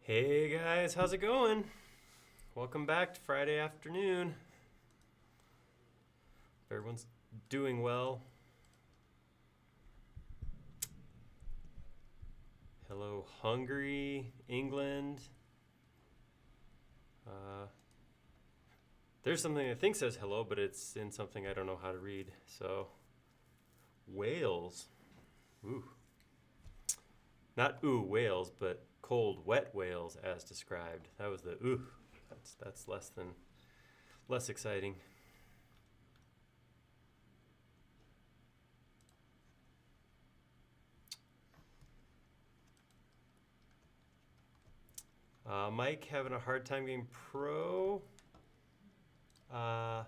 Hey guys, how's it going? Welcome back to Friday afternoon. Hope everyone's doing well. Hello, Hungary, England. There's something I think says hello, but it's in something I don't know how to read. So, Wales. Ooh. Not ooh, Wales, but cold, wet Wales as described. That was the ooh. That's less exciting. Mike having a hard time getting pro. Not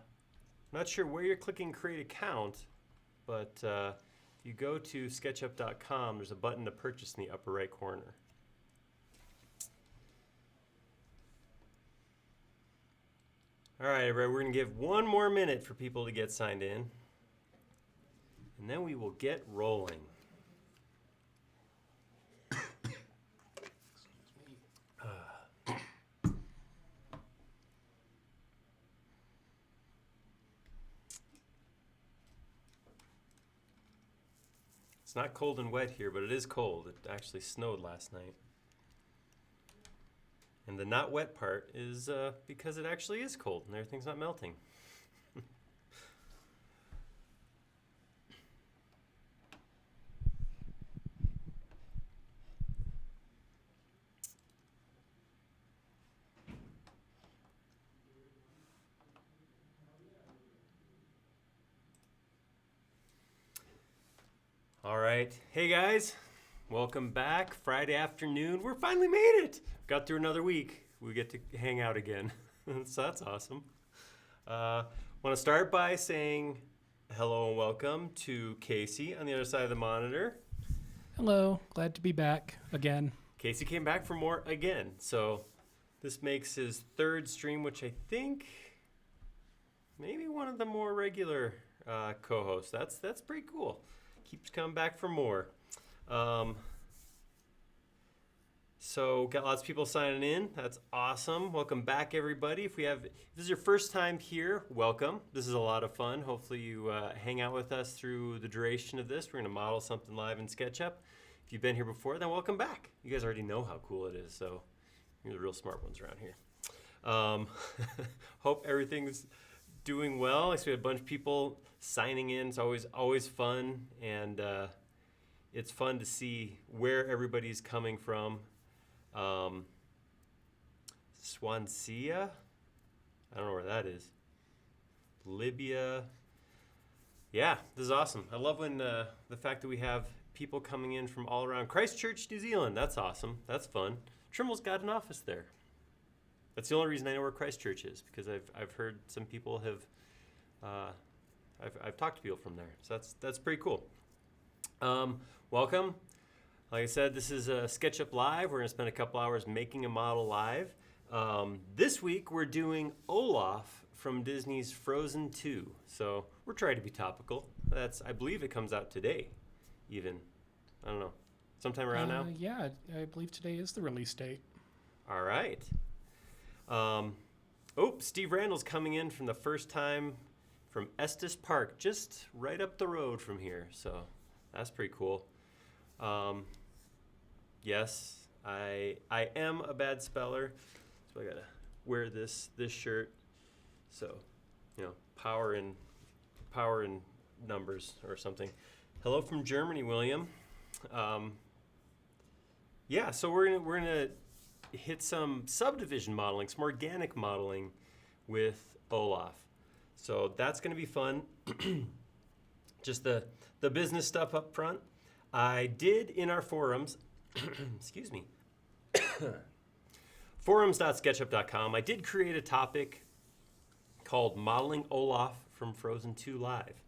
sure where you're clicking create account, but if you go to SketchUp.com, there's a button to purchase in the upper right corner. All right, everybody, we're going to give one more minute for people to get signed in, and then we will get rolling. It's not cold and wet here, but it is cold. It actually snowed last night. And the not wet part is because it actually is cold and everything's not melting. All right. Hey guys, welcome back. Friday afternoon. We're finally made it. Got through another week. We get to hang out again. So that's awesome. Want to start by saying hello and welcome to Casey on the other side of the monitor. Hello. Glad to be back again. Casey came back for more again. So this makes his third stream, which I think maybe one of the more regular co-hosts. That's pretty cool. Keeps coming back for more. So got lots of people signing in. That's awesome. Welcome back, everybody. If this is your first time here, welcome. This is a lot of fun. Hopefully you hang out with us through the duration of this. We're going to model something live in SketchUp. If you've been here before, then welcome back. You guys already know how cool it is, so you're the real smart ones around here. Hope everything's doing well. I see a bunch of people signing in. It's always fun, and it's fun to see where everybody's coming from. Swansea, I don't know where that is. Libya. Yeah, this is awesome. I love when the fact that we have people coming in from all around. Christchurch, New Zealand. That's awesome. That's fun. Trimble's got an office there. That's the only reason I know where Christchurch is, because I've heard some people have I've talked to people from there. So that's pretty cool. Welcome. Like I said, this is SketchUp Live. We're going to spend a couple hours making a model live. This week we're doing Olaf from Disney's Frozen 2. So we're trying to be topical. I believe it comes out today, even. I don't know. Sometime around now? Yeah, I believe today is the release date. All right. Steve Randall's coming in from the first time from Estes Park, just right up the road from here. So that's pretty cool. Yes, I am a bad speller, so I gotta wear this shirt. So, power in numbers or something. Hello from Germany, William. So we're gonna hit some subdivision modeling, some organic modeling with Olaf. So that's gonna be fun. Just the business stuff up front. I did in our forums, excuse me, forums.sketchup.com, I did create a topic called Modeling Olaf from Frozen 2 Live.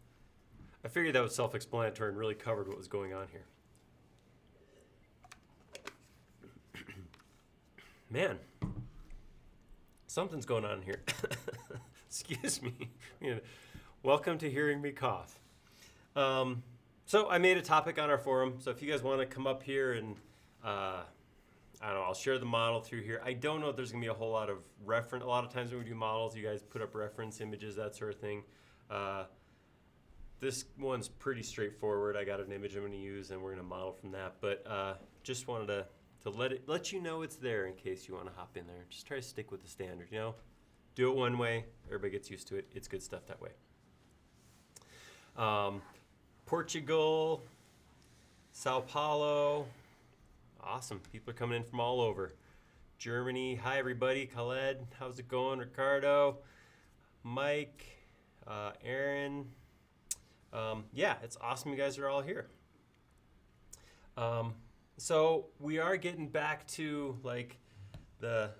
I figured that was self-explanatory and really covered what was going on here. Man, something's going on here. Excuse me. Welcome to hearing me cough. So I made a topic on our forum. So if you guys want to come up here and, I I don't know, I'll share the model through here. I don't know if there's gonna be a whole lot of reference. A lot of times when we do models, you guys put up reference images, that sort of thing. This one's pretty straightforward. I got an image I'm gonna use and we're gonna model from that. But just wanted to let you know it's there in case you wanna hop in there. Just try to stick with the standard, you know? Do it one way, everybody gets used to it. It's good stuff that way. Portugal, Sao Paulo, awesome. People are coming in from all over. Germany, hi everybody. Khaled, how's it going? Ricardo, Mike, Aaron. Yeah, it's awesome you guys are all here. So we are getting back to like the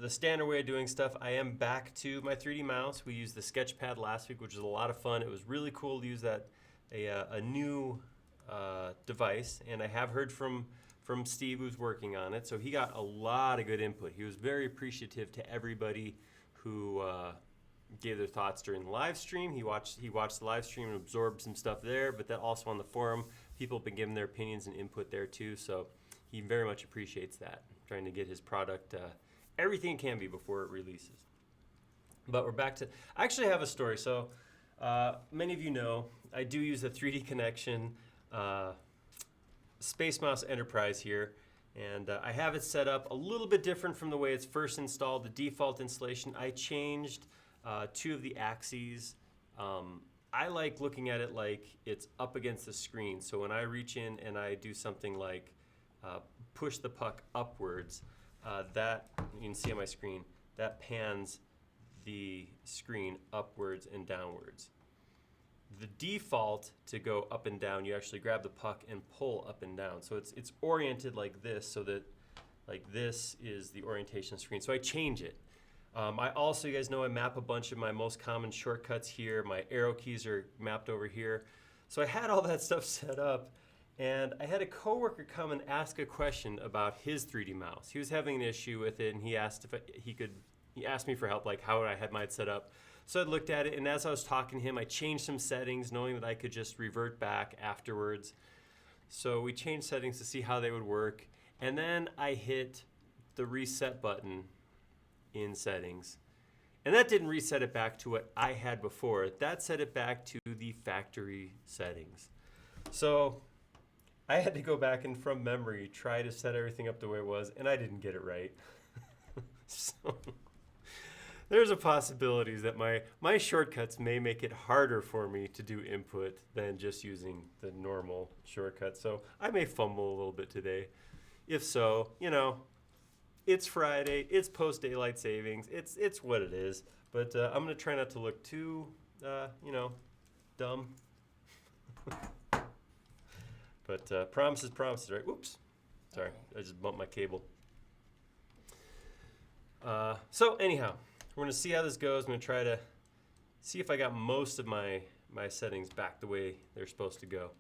standard way of doing stuff. I am back to my 3D mouse. We used the Sketchpad last week, which was a lot of fun. It was really cool to use a new device, and I have heard from Steve, who's working on it. So he got a lot of good input. He was very appreciative to everybody who gave their thoughts during the live stream. He watched the live stream and absorbed some stuff there, but then also on the forum, people have been giving their opinions and input there too. So he very much appreciates that, trying to get his product everything it can be before it releases. But we're back to, I actually have a story. So many of you know, I do use a 3D Connection Space Mouse Enterprise here. And I have it set up a little bit different from the way it's first installed. The default installation, I changed 2 of the axes. I like looking at it like it's up against the screen. So when I reach in and I do something like push the puck upwards, that you can see on my screen, that pans the screen upwards and downwards. The default to go up and down, you actually grab the puck and pull up and down. So it's oriented like this, so that like this is the orientation of the screen. So I change it. I also, you guys know, I map a bunch of my most common shortcuts here. My arrow keys are mapped over here. So I had all that stuff set up, and I had a coworker come and ask a question about his 3D mouse. He was having an issue with it, and he asked if he asked me for help, like how I had mine set up. So I looked at it, and as I was talking to him, I changed some settings, knowing that I could just revert back afterwards. So we changed settings to see how they would work, and then I hit the reset button in settings. And that didn't reset it back to what I had before. That set it back to the factory settings. So I had to go back and from memory try to set everything up the way it was, and I didn't get it right. So there's a possibility that my shortcuts may make it harder for me to do input than just using the normal shortcut. So I may fumble a little bit today. If so, you know, it's Friday, it's post-daylight savings, it's what it is. But I'm gonna try not to look too, you know, dumb. But promises, right? Whoops, sorry, I just bumped my cable. So anyhow, we're gonna see how this goes. I'm gonna try to see if I got most of my settings back the way they're supposed to go.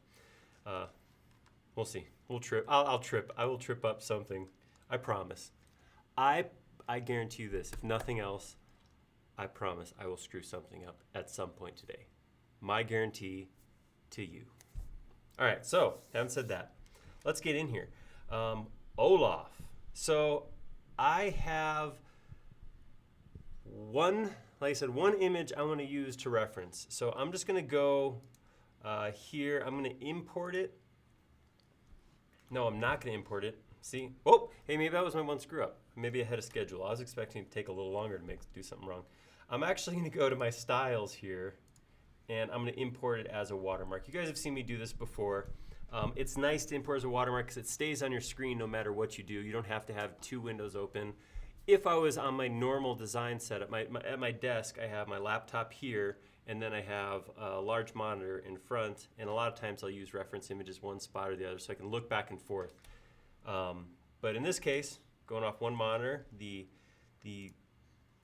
We'll see. We'll trip. I'll trip. I will trip up something. I promise. I guarantee you this. If nothing else, I promise I will screw something up at some point today. My guarantee to you. All right. So having said that, let's get in here. Olaf. So I have one image I want to use to reference. So I'm just going to go here. I'm going to import it. No, I'm not going to import it. See? Oh, hey, maybe that was my one screw up. Maybe ahead of schedule. I was expecting it to take a little longer to do something wrong. I'm actually going to go to my styles here, and I'm going to import it as a watermark. You guys have seen me do this before. It's nice to import as a watermark because it stays on your screen no matter what you do. You don't have to have 2 windows open. If I was on my normal design setup, at my desk, I have my laptop here, and then I have a large monitor in front, and a lot of times I'll use reference images one spot or the other so I can look back and forth. But in this case, going off one monitor, the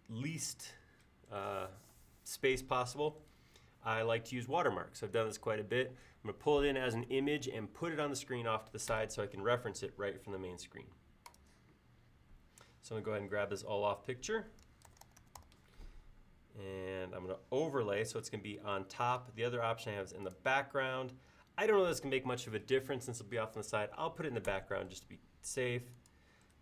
least space possible, I like to use watermarks. I've done this quite a bit. I'm going to pull it in as an image and put it on the screen off to the side so I can reference it right from the main screen. So I'm going to go ahead and grab this Olaf picture. And I'm going to overlay, so it's going to be on top. The other option I have is in the background. I don't know if this can make much of a difference since it'll be off on the side. I'll put it in the background just to be safe.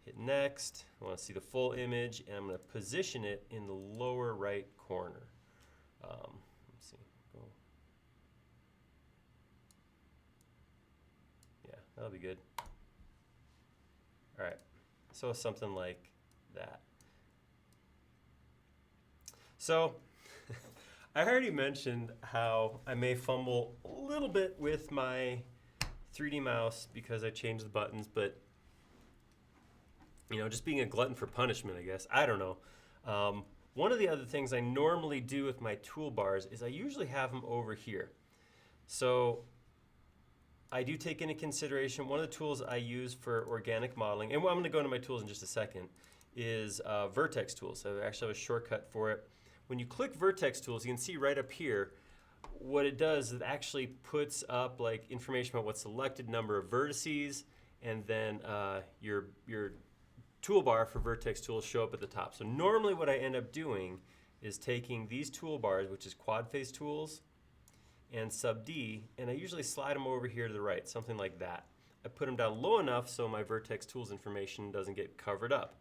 Hit next. I want to see the full image, and I'm going to position it in the lower right corner. Let's see. Go. Yeah, that'll be good. All right. So something like that. So I already mentioned how I may fumble a little bit with my 3D mouse because I changed the buttons, but you know, just being a glutton for punishment, I guess. I don't know. One of the other things I normally do with my toolbars is I usually have them over here. So I do take into consideration one of the tools I use for organic modeling, and I'm going to go into my tools in just a second, is Vertex Tools. So I actually have a shortcut for it. When you click Vertex Tools, you can see right up here, what it does is it actually puts up like information about what selected number of vertices, and then your toolbar for Vertex Tools show up at the top. So normally what I end up doing is taking these toolbars, which is Quad Face Tools and Sub D, and I usually slide them over here to the right, something like that. I put them down low enough so my Vertex Tools information doesn't get covered up.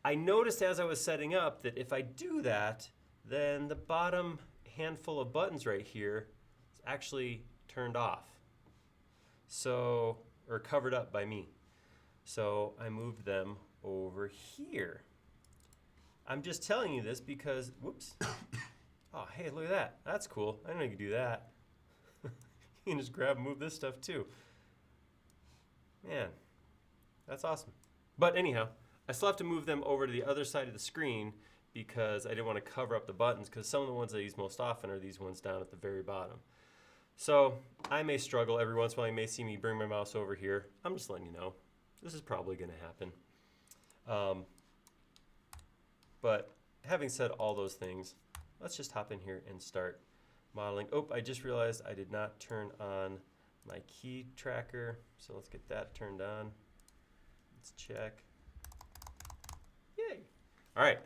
I noticed as I was setting up that if I do that, then the bottom handful of buttons right here is actually turned off. So, or covered up by me. So I moved them over here. I'm just telling you this because, whoops. Oh, hey, look at that. That's cool. I didn't know you could do that. You can just grab and move this stuff too. Man, that's awesome. But anyhow, I still have to move them over to the other side of the screen because I didn't want to cover up the buttons, because some of the ones I use most often are these ones down at the very bottom. So I may struggle every once in a while. You may see me bring my mouse over here. I'm just letting you know. This is probably going to happen. But having said all those things, let's just hop in here and start modeling. Oh, I just realized I did not turn on my key tracker. So let's get that turned on. Let's check. Yay. All right.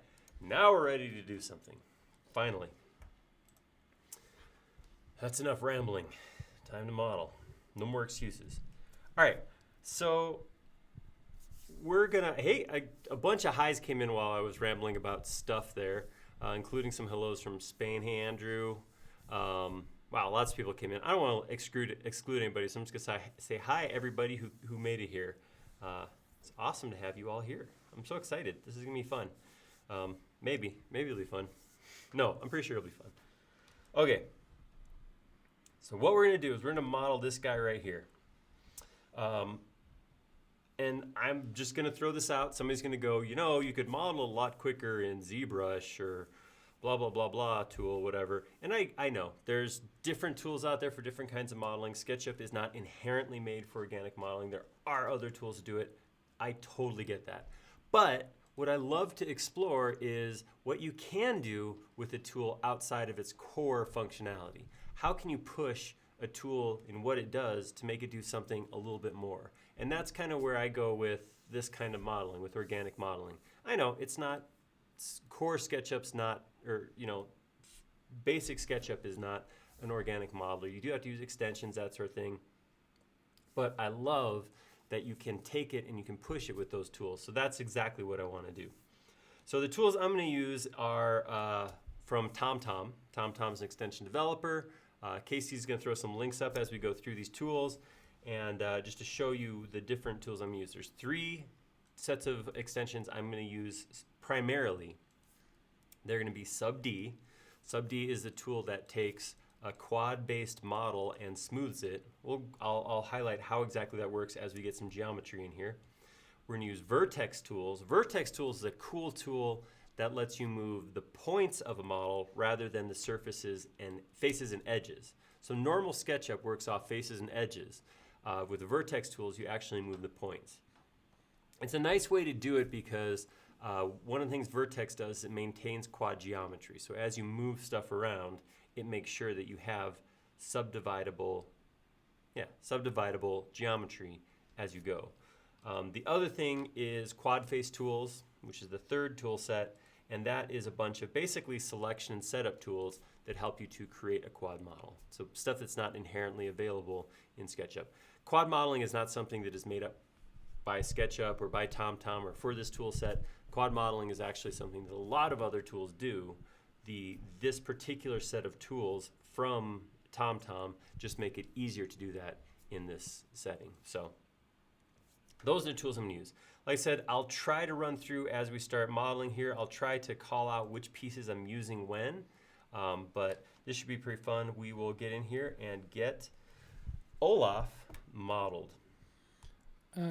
Now we're ready to do something. Finally. That's enough rambling. Time to model. No more excuses. All right. So we're gonna, hey, a bunch of highs came in while I was rambling about stuff there, including some hellos from Spain. Hey, Andrew. Wow, lots of people came in. I don't want to exclude anybody, so I'm just gonna say hi everybody who made it here. It's awesome to have you all here. I'm so excited. This is gonna be fun. Maybe it'll be fun. No, I'm pretty sure it'll be fun. Okay. So what we're gonna do is we're gonna model this guy right here. And I'm just gonna throw this out. Somebody's gonna go, you know, you could model a lot quicker in ZBrush or blah, blah, blah, blah tool, whatever. And I know there's different tools out there for different kinds of modeling. SketchUp is not inherently made for organic modeling. There are other tools to do it. I totally get that. But what I love to explore is what you can do with a tool outside of its core functionality. How can you push a tool in what it does to make it do something a little bit more? And that's kind of where I go with this kind of modeling, with organic modeling. I know it's not, core SketchUp's not, or you know, basic SketchUp is not an organic modeler. You do have to use extensions, that sort of thing. But I love that you can take it and you can push it with those tools. So that's exactly what I want to do. So the tools I'm going to use are from TomTom. TomTom's an extension developer. Casey's going to throw some links up as we go through these tools. And just to show you the different tools I'm going to use. There's 3 sets of extensions I'm going to use primarily. They're going to be Sub D. Sub D is the tool that takes a quad-based model and smooths it. I'll highlight how exactly that works as we get some geometry in here. We're going to use Vertex Tools. Vertex Tools is a cool tool that lets you move the points of a model rather than the surfaces and faces and edges. So normal SketchUp works off faces and edges. With the Vertex Tools, you actually move the points. It's a nice way to do it because one of the things Vertex does is it maintains quad geometry. So as you move stuff around, it makes sure that you have subdividable geometry as you go. The other thing is Quad Face Tools, which is the 3rd tool set, and that is a bunch of basically selection and setup tools that help you to create a quad model. So stuff that's not inherently available in SketchUp. Quad modeling is not something that is made up by SketchUp or by TomTom or for this tool set. Quad modeling is actually something that a lot of other tools do. This particular set of tools from TomTom just make it easier to do that in this setting. So those are the tools I'm going to use. Like I said, I'll try to run through as we start modeling here. I'll try to call out which pieces I'm using when, but this should be pretty fun. We will get in here and get Olaf modeled.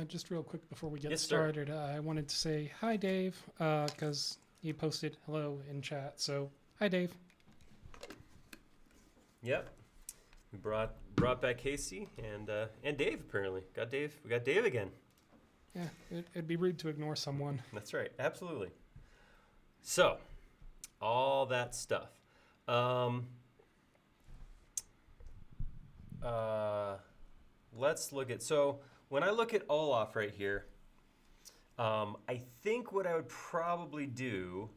Just real quick before we get Yes, sir. started, I wanted to say hi, Dave, because he posted hello in chat. So, hi, Dave. Yep. We brought back Casey and Dave apparently. We got Dave again. Yeah, it'd be rude to ignore someone. That's right. Absolutely. So, all that stuff. Let's look at, so when I look at Olaf right here, I think what I would probably do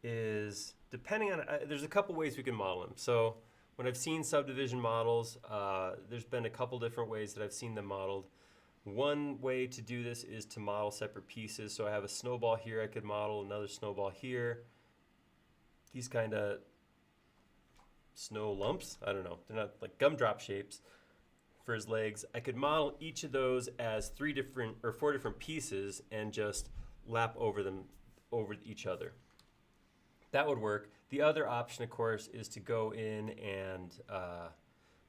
is, depending on, there's a couple ways we can model him. So when I've seen subdivision models, there's been a couple different ways that I've seen them modeled. One way to do this is to model separate pieces. So I have a snowball here I could model, another snowball here. These kind of snow lumps, I don't know, they're not like gumdrop shapes for his legs. I could model each of those as 4 different pieces and just lap over each other. That would work. The other option, of course, is to go in and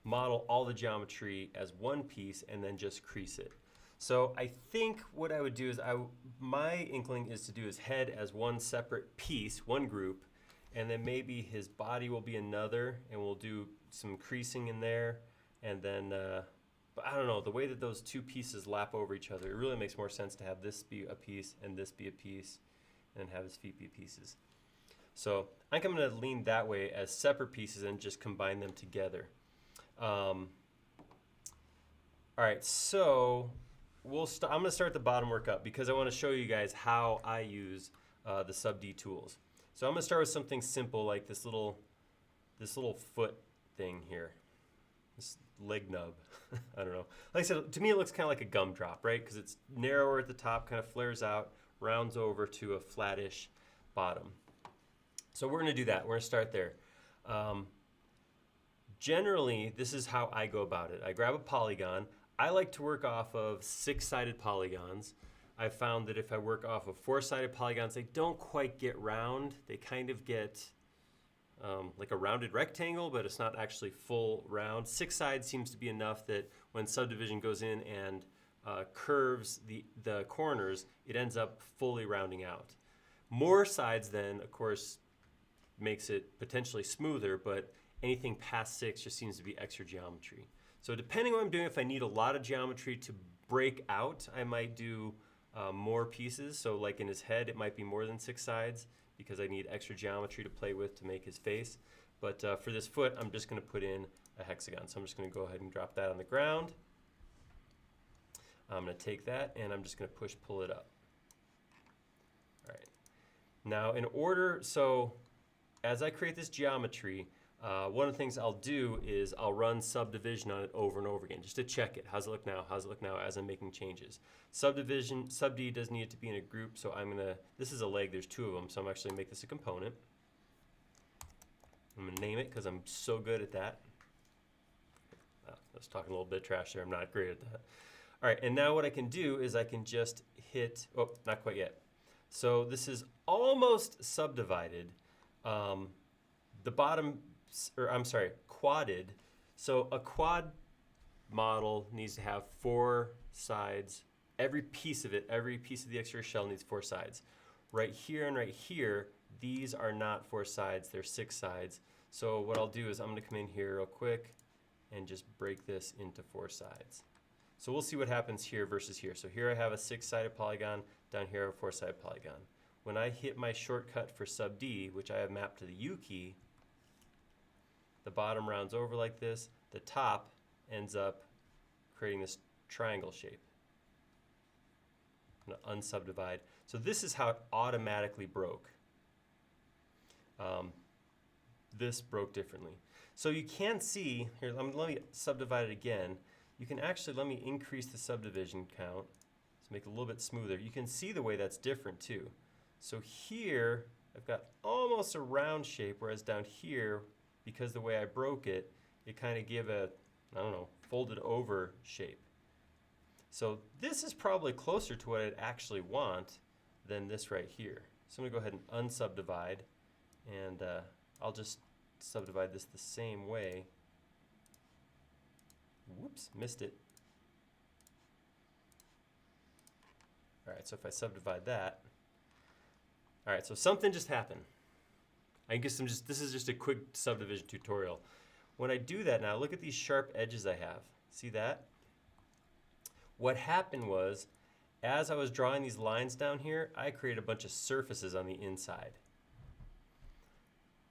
model all the geometry as one piece and then just crease it. So I think what I would do is, my inkling is to do his head as one separate piece, one group, and then maybe his body will be another, and we'll do some creasing in there, and then, but I don't know, the way that those two pieces lap over each other, it really makes more sense to have this be a piece and this be a piece, and have his feet be pieces. So I think I'm going to lean that way as separate pieces and just combine them together. All right, so I'm going to start the bottom work up because I want to show you guys how I use the Sub-D tools. So I'm going to start with something simple like this little foot thing here, this leg nub. I don't know. Like I said, to me it looks kind of like a gumdrop, right? Because it's narrower at the top, kind of flares out, rounds over to a flattish bottom. So we're going to do that. We're going to start there. Generally, this is how I go about it. I grab a polygon. I like to work off of 6-sided polygons. I've found that if I work off of 4-sided polygons, they don't quite get round. They kind of get like a rounded rectangle, but it's not actually full round. 6 sides seems to be enough that when Subdivision goes in and curves the corners, it ends up fully rounding out. More sides then, of course, makes it potentially smoother, but anything past 6 just seems to be extra geometry. So depending on what I'm doing, if I need a lot of geometry to break out, I might do more pieces. So like in his head, it might be more than 6 sides because I need extra geometry to play with to make his face. But for this foot, I'm just going to put in a hexagon. So I'm just going to go ahead and drop that on the ground. I'm going to take that and I'm just going to pull it up. All right. Now in order, so as I create this geometry, one of the things I'll do is I'll run Subdivision on it over and over again just to check it. How's it look now? How's it look now as I'm making changes? Sub-D does need it to be in a group, so I'm gonna, this is a leg, there's 2 of them, so I'm actually gonna make this a component. I'm gonna name it because I'm so good at that. I was talking a little bit of trash there, I'm not great at that. All right, and now what I can do is I can just hit, oh, not quite yet. So this is almost subdivided. The bottom, quadded. So a quad model needs to have 4 sides. Every piece of the exterior shell needs 4 sides. Right here and right here, these are not 4 sides, they're 6 sides. So what I'll do is I'm gonna come in here real quick and just break this into 4 sides. So we'll see what happens here versus here. So here I have a 6-sided polygon, down here I have a 4-sided polygon. When I hit my shortcut for Sub-D, which I have mapped to the U key, the bottom rounds over like this, the top ends up creating this triangle shape. I'm going to unsubdivide. So this is how it automatically broke. This broke differently. So you can see, here, let me subdivide it again. You can actually, let me increase the subdivision count. So to make it a little bit smoother. You can see the way that's different too. So here, I've got almost a round shape, whereas down here, because the way I broke it, it kind of gave a, I don't know, folded over shape. So this is probably closer to what I'd actually want than this right here. So I'm gonna go ahead and unsubdivide, and I'll just subdivide this the same way. Whoops, missed it. All right, so if I subdivide that, all right, so something just happened. I guess this is just a quick subdivision tutorial. When I do that now, look at these sharp edges I have. See that? What happened was, as I was drawing these lines down here, I created a bunch of surfaces on the inside.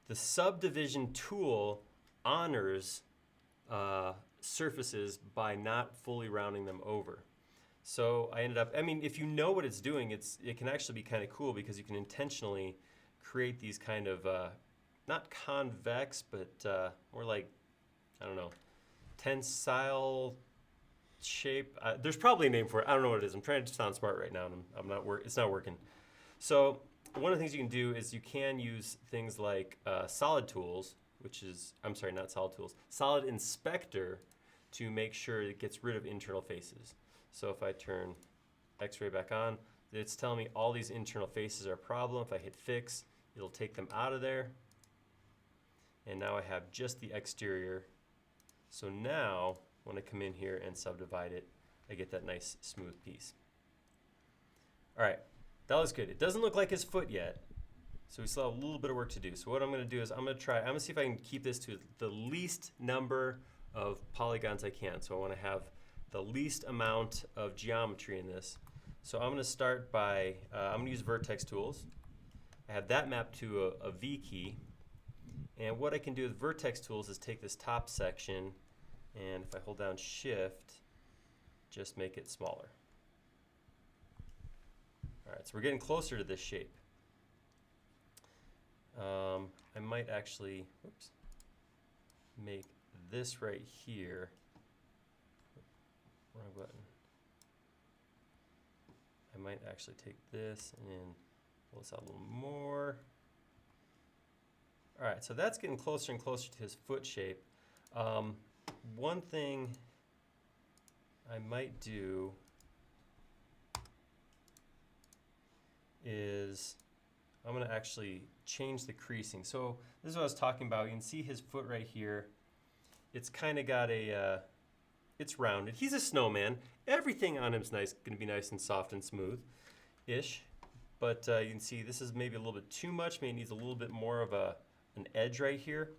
The subdivision tool honors surfaces by not fully rounding them over. So I ended up, I mean, if you know what it's doing, it can actually be kind of cool because you can intentionally create these kind of, not convex, but more like, I don't know, tensile shape. There's probably a name for it. I don't know what it is. I'm trying to sound smart right now, and it's not working. So one of the things you can do is you can use things like solid tools, which is, I'm sorry, not solid tools, solid inspector, to make sure it gets rid of internal faces. So if I turn X-ray back on, it's telling me all these internal faces are a problem. If I hit fix, it'll take them out of there. And now I have just the exterior. So now when I come in here and subdivide it, I get that nice smooth piece. All right, that looks good. It doesn't look like his foot yet, so we still have a little bit of work to do. So what I'm gonna do is I'm gonna see if I can keep this to the least number of polygons I can. So I wanna have the least amount of geometry in this. So I'm gonna start by, I'm gonna use Vertex Tools. I have that mapped to a V key. And what I can do with Vertex Tools is take this top section, and if I hold down Shift, just make it smaller. All right, so we're getting closer to this shape. I might actually, oops, make this right here, wrong button. I might actually take this and pull this out a little more. All right, so that's getting closer and closer to his foot shape. One thing I might do is I'm gonna actually change the creasing. So this is what I was talking about. You can see his foot right here. It's kind of got a, it's rounded. He's a snowman. Everything on him's gonna be nice and soft and smooth-ish. But you can see this is maybe a little bit too much. Maybe it needs a little bit more of an edge right here.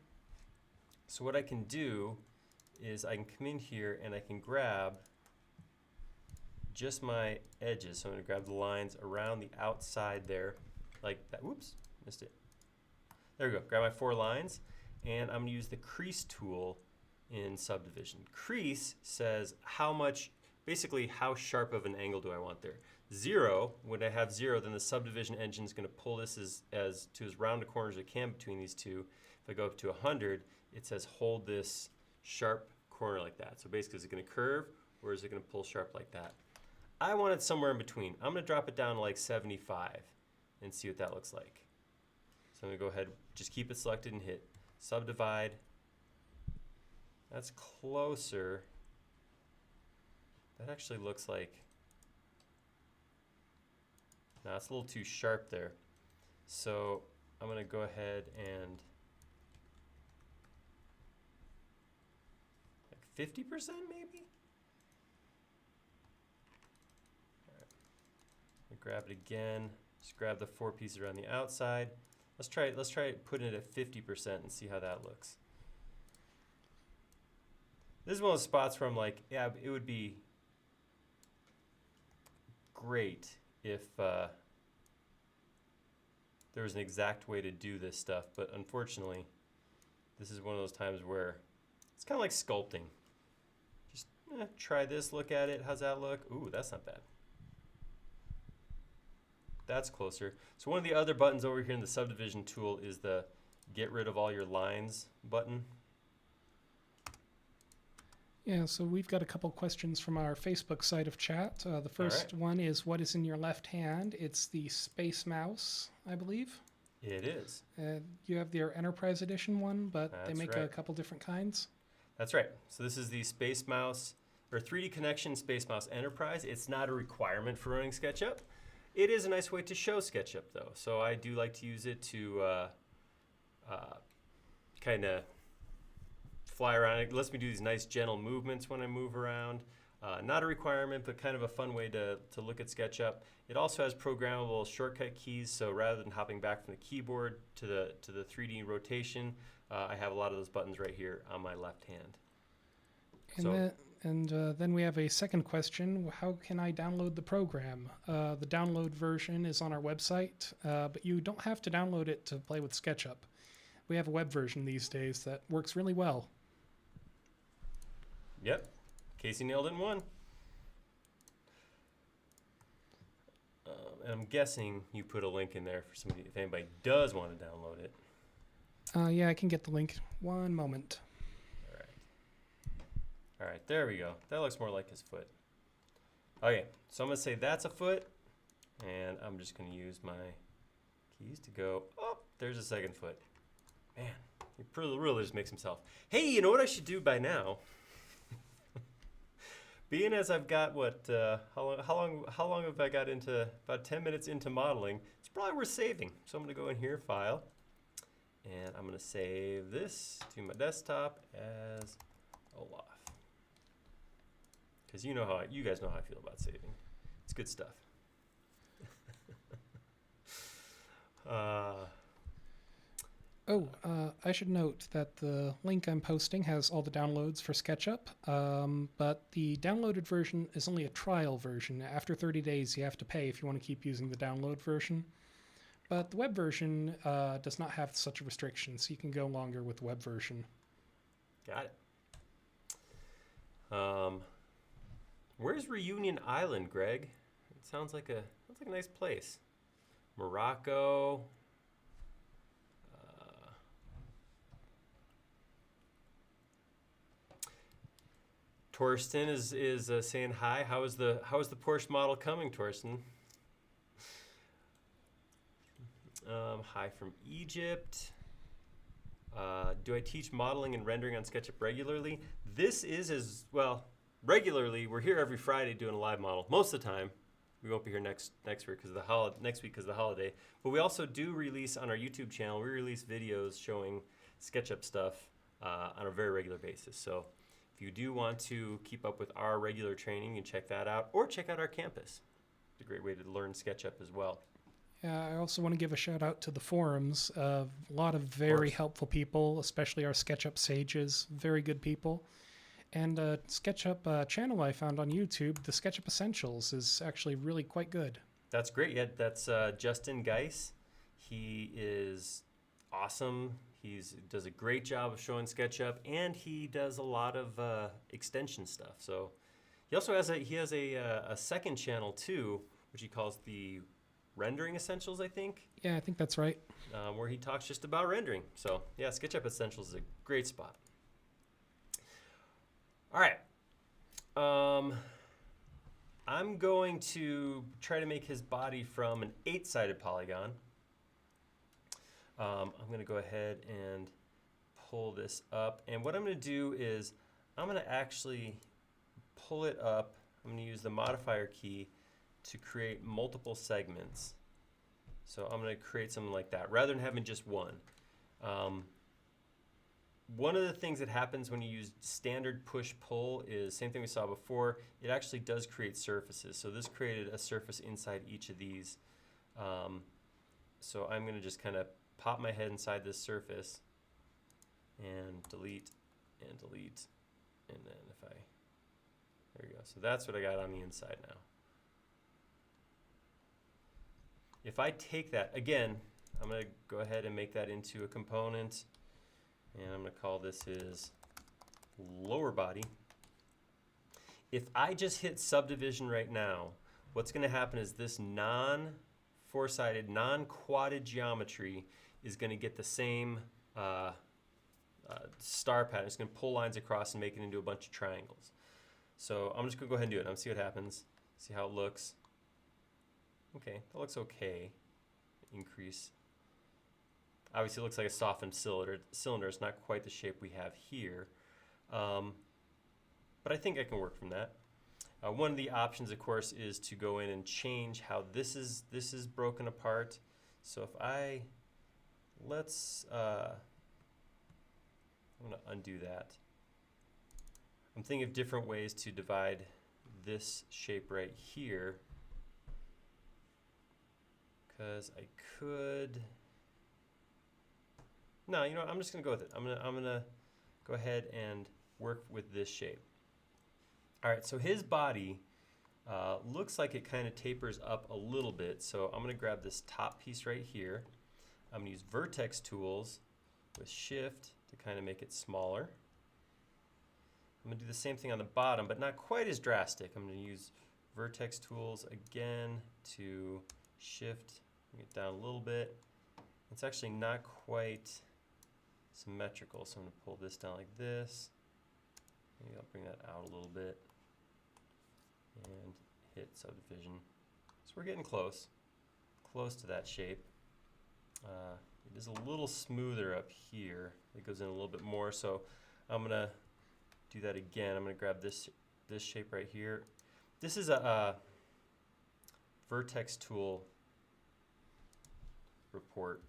So what I can do is I can come in here and I can grab just my edges. So I'm going to grab the lines around the outside there like that. Whoops, missed it. There we go. Grab my 4 lines, and I'm going to use the crease tool in Subdivision. Crease says how much, basically how sharp of an angle do I want there. 0, when I have 0, then the Subdivision engine is going to pull this as to as round a corner as it can between these two. If I go up to 100, it says hold this sharp corner like that. So basically, is it going to curve or is it going to pull sharp like that? I want it somewhere in between. I'm going to drop it down to like 75 and see what that looks like. So I'm going to go ahead, just keep it selected and hit Subdivide. That's closer. That actually looks like, no, it's a little too sharp there. So I'm going to go ahead and 50% maybe? All right. Grab it again. Just grab the 4 pieces around the outside. Let's try putting it at 50% and see how that looks. This is one of those spots where I'm like, yeah, it would be great if there was an exact way to do this stuff, but unfortunately, this is one of those times where it's kind of like sculpting. Just try this, look at it, how's that look? Ooh, that's not bad. That's closer. So one of the other buttons over here in the Subdivision tool is the Get Rid of All Your Lines button. Yeah, so we've got a couple questions from our Facebook side of chat. The first right. one is, what is in your left hand? It's the Space Mouse, I believe. It is. You have their Enterprise Edition one, but they That's make right. a couple different kinds. That's right. So this is the Space Mouse, or 3D Connection Space Mouse Enterprise. It's not a requirement for running SketchUp. It is a nice way to show SketchUp, though. So I do like to use it to kind of fly around. It lets me do these nice gentle movements when I move around. Not a requirement, but kind of a fun way to look at SketchUp. It also has programmable shortcut keys, so rather than hopping back from the keyboard to the 3D rotation, I have a lot of those buttons right here on my left hand. Then we have a second question. How can I download the program? The download version is on our website, but you don't have to download it to play with SketchUp. We have a web version these days that works really well. Yep. Casey nailed it in one. And I'm guessing you put a link in there for somebody if anybody does want to download it. Yeah, I can get the link. One moment. All right, there we go. That looks more like his foot. Okay, so I'm going to say that's a foot, and I'm just going to use my keys to go, oh, there's a second foot. Man, he really just makes himself. Hey, you know what I should do by now? Being as I've got how long have I got into? About 10 minutes into modeling. It's probably worth saving. So I'm going to go in here, File, and I'm going to save this to my desktop as Olaf. Because you guys know how I feel about saving. It's good stuff. I should note that the link I'm posting has all the downloads for SketchUp, but the downloaded version is only a trial version. After 30 days, you have to pay if you want to keep using the download version. But the web version does not have such a restriction, so you can go longer with the web version. Got it. Where's Reunion Island, Greg? It sounds like a nice place. Morocco. Torsten is saying hi. How is the Porsche model coming, Torsten? Hi from Egypt. Do I teach modeling and rendering on SketchUp regularly? This is as well. Regularly, we're here every Friday doing a live model. Most of the time, we won't be here next week because of the holiday. But we also do release on our YouTube channel. We release videos showing SketchUp stuff on a very regular basis. So if you do want to keep up with our regular training, you can check that out, or check out our campus. It's a great way to learn SketchUp as well. Yeah, I also want to give a shout out to the forums. A lot of very helpful people, especially our SketchUp sages. Very good people. And SketchUp channel I found on YouTube, the SketchUp Essentials, is actually really quite good. That's great. Yeah, that's Justin Geis. He is awesome. He does a great job of showing SketchUp, and he does a lot of extension stuff. So he also has a second channel too, which he calls the Rendering Essentials, I think. Yeah, I think that's right. Where he talks just about rendering. So yeah, SketchUp Essentials is a great spot. All right. I'm going to try to make his body from an 8-sided polygon. I'm going to go ahead and pull this up. And what I'm going to do is I'm going to actually pull it up. I'm going to use the modifier key to create multiple segments. So I'm going to create something like that rather than having just one. One of the things that happens when you use standard push-pull is same thing we saw before. It actually does create surfaces. So this created a surface inside each of these. So I'm going to just kind of pop my head inside this surface and delete and delete. And then there we go. So that's what I got on the inside now. If I take that, again, I'm going to go ahead and make that into a component. And I'm going to call this his lower body. If I just hit subdivision right now, what's going to happen is this non-four-sided, non-quadded geometry is going to get the same star pattern. It's going to pull lines across and make it into a bunch of triangles. So I'm just going to go ahead and do it. I'm going to see what happens, see how it looks. Okay, that looks okay. Increase. Obviously, it looks like a softened cylinder. It's not quite the shape we have here. But I think I can work from that. One of the options, of course, is to go in and change how this is broken apart. So if I'm going to undo that. I'm thinking of different ways to divide this shape right here. Because I could. No, you know what? I'm just going to go with it. I'm gonna go ahead and work with this shape. All right, so his body looks like it kind of tapers up a little bit. So I'm going to grab this top piece right here. I'm going to use Vertex Tools with Shift to kind of make it smaller. I'm going to do the same thing on the bottom, but not quite as drastic. I'm going to use Vertex Tools again to Shift, bring it down a little bit. It's actually not quite symmetrical, so I'm going to pull this down like this. Maybe I'll bring that out a little bit and hit Subdivision. So we're getting close to that shape. It is a little smoother up here. It goes in a little bit more, so I'm going to do that again. I'm going to grab this shape right here. This is a Vertex Tool report.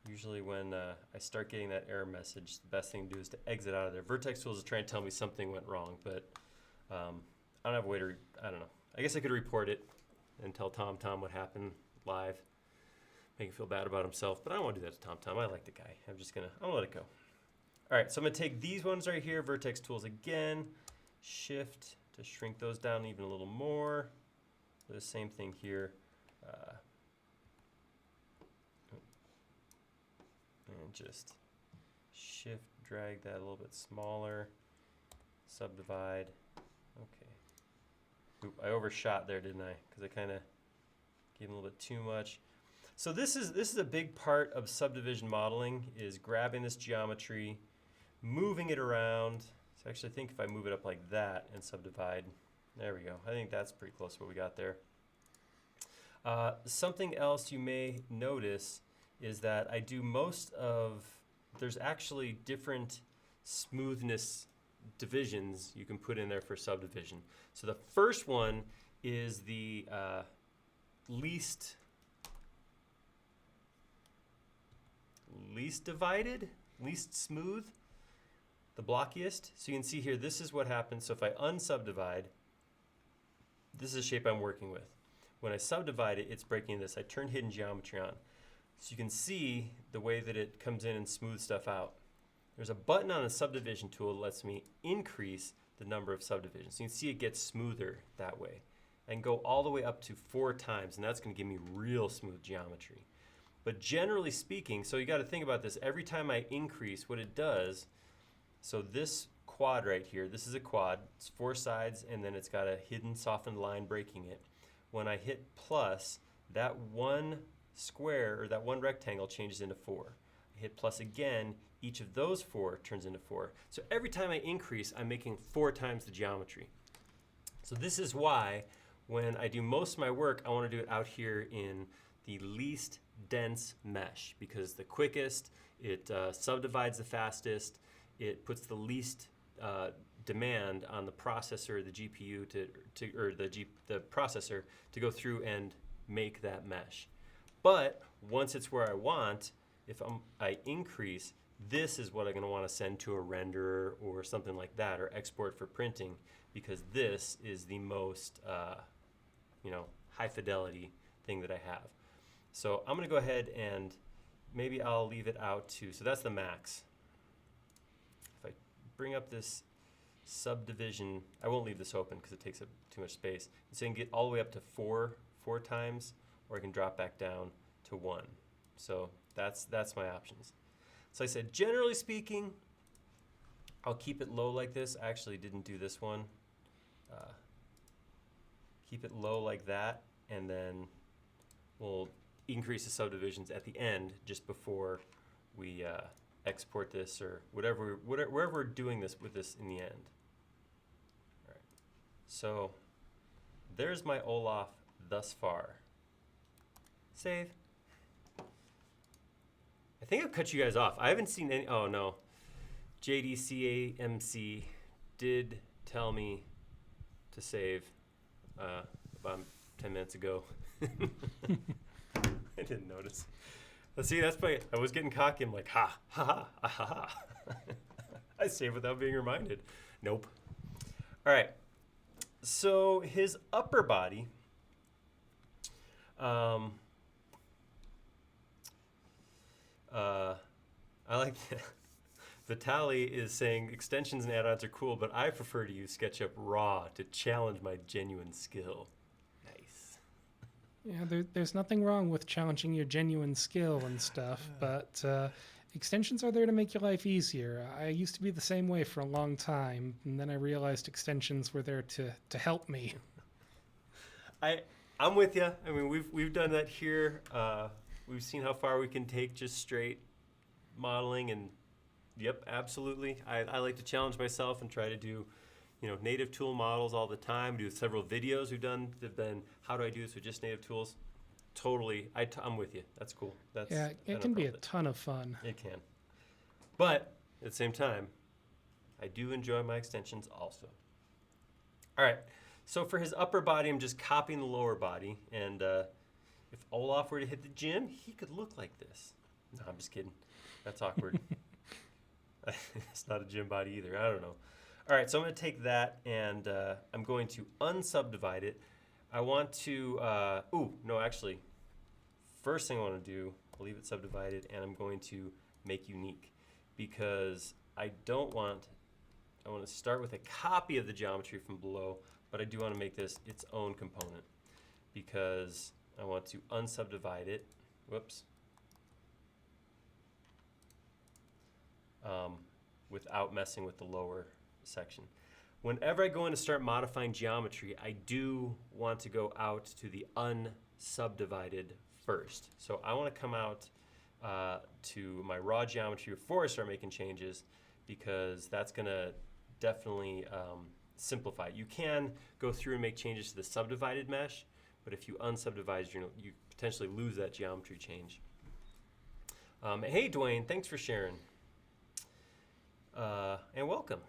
Usually when I start getting that error message, the best thing to do is to exit out of there. Vertex Tools is trying to tell me something went wrong, but I don't have a way to, I don't know. I guess I could report it and tell Tom what happened live, make him feel bad about himself, but I don't want to do that to Tom. I like the guy. I'm gonna let it go. All right, so I'm gonna take these ones right here, Vertex Tools again, Shift to shrink those down even a little more. Do the same thing here. And just Shift, drag that a little bit smaller, Subdivide. Okay. Oop, I overshot there, didn't I? Because I kind of gave him a little bit too much. So this is a big part of subdivision modeling, is grabbing this geometry, moving it around. So actually, I think if I move it up like that and subdivide, there we go. I think that's pretty close to what we got there. Something else you may notice is that I do there's actually different smoothness divisions you can put in there for subdivision. So the first one is the least divided, least smooth, the blockiest. So you can see here, this is what happens. So if I unsubdivide, this is a shape I'm working with. When I subdivide it, it's breaking this. I turn hidden geometry on. So you can see the way that it comes in and smooths stuff out. There's a button on a subdivision tool that lets me increase the number of subdivisions. So you can see it gets smoother that way. I can go all the way up to 4 times, and that's going to give me real smooth geometry. But generally speaking, so you got to think about this. Every time I increase, what it does, so this quad right here, this is a quad. It's 4 sides, and then it's got a hidden softened line breaking it. When I hit plus, that one square, or that one rectangle, changes into 4. I hit plus again, each of those 4 turns into 4. So every time I increase, I'm making 4 times the geometry. So this is why when I do most of my work, I want to do it out here in the least dense mesh, because the quickest, it subdivides the fastest, it puts the least demand on the processor, the GPU or the processor to go through and make that mesh. But once it's where I want, if I increase, this is what I'm going to want to send to a renderer or something like that, or export for printing, because this is the most high fidelity thing that I have. So I'm going to go ahead and maybe I'll leave it out to, so that's the max. If I bring up this subdivision, I won't leave this open because it takes up too much space. So I can get all the way up to 4 times, or I can drop back down to 1. So that's my options. So I said, generally speaking, I'll keep it low like this. I actually didn't do this one. Keep it low like that, and then we'll increase the subdivisions at the end, just before we export this or wherever we're doing this with this in the end. All right. So there's my Olaf thus far. Save. I think I've cut you guys off. I haven't seen any. Oh no. JDCAMC did tell me to save about 10 minutes ago. I didn't notice. Let's see, that's my, I was getting cocky. I'm like, ha, ha, ha, ha, ha, ha. I saved without being reminded. Nope. All right. So his upper body, I like that. Vitali is saying extensions and add-ons are cool, but I prefer to use SketchUp Raw to challenge my genuine skill. Nice. Yeah, there's nothing wrong with challenging your genuine skill and stuff, but extensions are there to make your life easier. I used to be the same way for a long time, and then I realized extensions were there to help me. I'm with you. I mean, we've done that here. We've seen how far we can take just straight modeling, and yep, absolutely. I like to challenge myself and try to do, native tool models all the time. Do several videos we've done that have been, how do I do this with just native tools? Totally. I'm with you. That's cool. Yeah, it can be a ton of fun. It can. But at the same time, I do enjoy my extensions also. All right. So for his upper body, I'm just copying the lower body. And if Olaf were to hit the gym, he could look like this. No, I'm just kidding. That's awkward. It's not a gym body either. I don't know. All right, so I'm going to take that and I'm going to unsubdivide it. I want to, actually, first thing I want to do, I'll leave it subdivided, and I'm going to make unique, because I want to start with a copy of the geometry from below, but I do want to make this its own component, because I want to unsubdivide it. Whoops. Without messing with the lower section. Whenever I go in to start modifying geometry, I do want to go out to the unsubdivided first. So I want to come out to my raw geometry before I start making changes, because that's going to definitely simplify it. You can go through and make changes to the subdivided mesh, but if you unsubdivide, you potentially lose that geometry change. Hey, Dwayne, thanks for sharing. And welcome.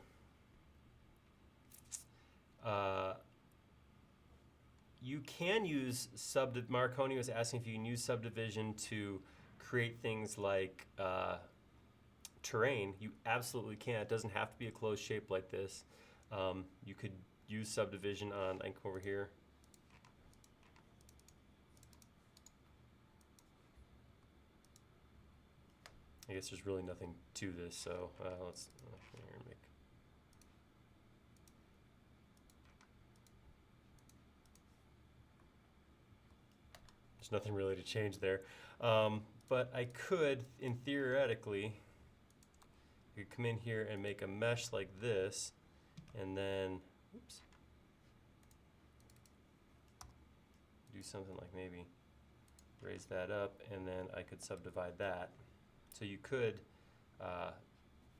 You can use Marconi was asking if you can use subdivision to create things like terrain. You absolutely can. It doesn't have to be a closed shape like this. You could use subdivision on, I can come over here. I guess there's really nothing to this, so let's here make. There's nothing really to change there, but I could, theoretically, you could come in here and make a mesh like this, and then, oops, do something like maybe raise that up, and then I could subdivide that. So you could,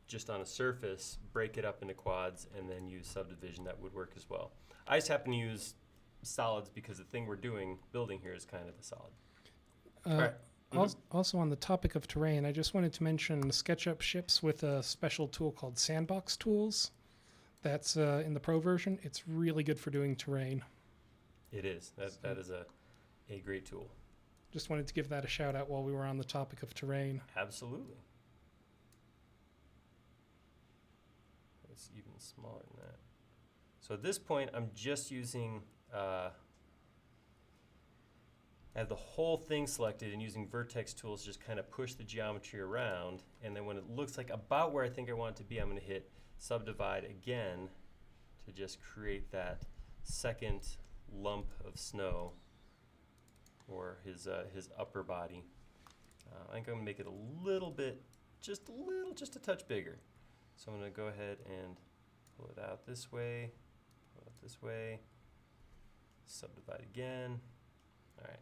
just on a surface, break it up into quads and then use subdivision. That would work as well. I just happen to use solids because the thing we're building here is kind of a solid. All right. Also on the topic of terrain, I just wanted to mention SketchUp ships with a special tool called Sandbox Tools. That's in the Pro version. It's really good for doing terrain. It is. That is a great tool. Just wanted to give that a shout out while we were on the topic of terrain. Absolutely. It's even smaller than that. So at this point, I'm just using, I have the whole thing selected and using Vertex Tools just kind of push the geometry around. And then when it looks like about where I think I want it to be, I'm going to hit Subdivide again to just create that second lump of snow, or his upper body. I think I'm going to make it a little bit, just a touch bigger. So I'm going to go ahead and pull it out this way, pull it this way, subdivide again. All right.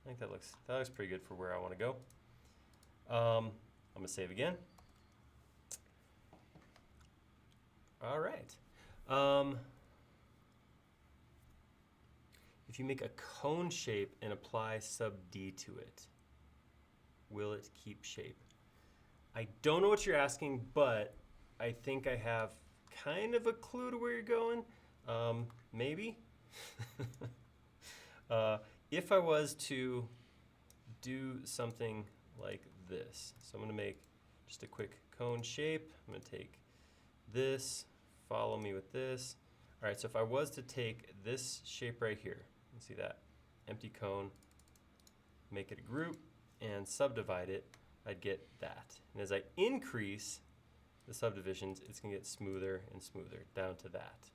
I think that looks pretty good for where I want to go. I'm gonna save again. All right. If you make a cone shape and apply sub D to it, will it keep shape? I don't know what you're asking, but I think I have kind of a clue to where you're going. Maybe. If I was to do something like this, so I'm going to make just a quick cone shape. I'm going to take this, follow me with this. All right, so if I was to take this shape right here, you see that empty cone, make it a group, and subdivide it, I'd get that. And as I increase the subdivisions, it's going to get smoother and smoother down to that.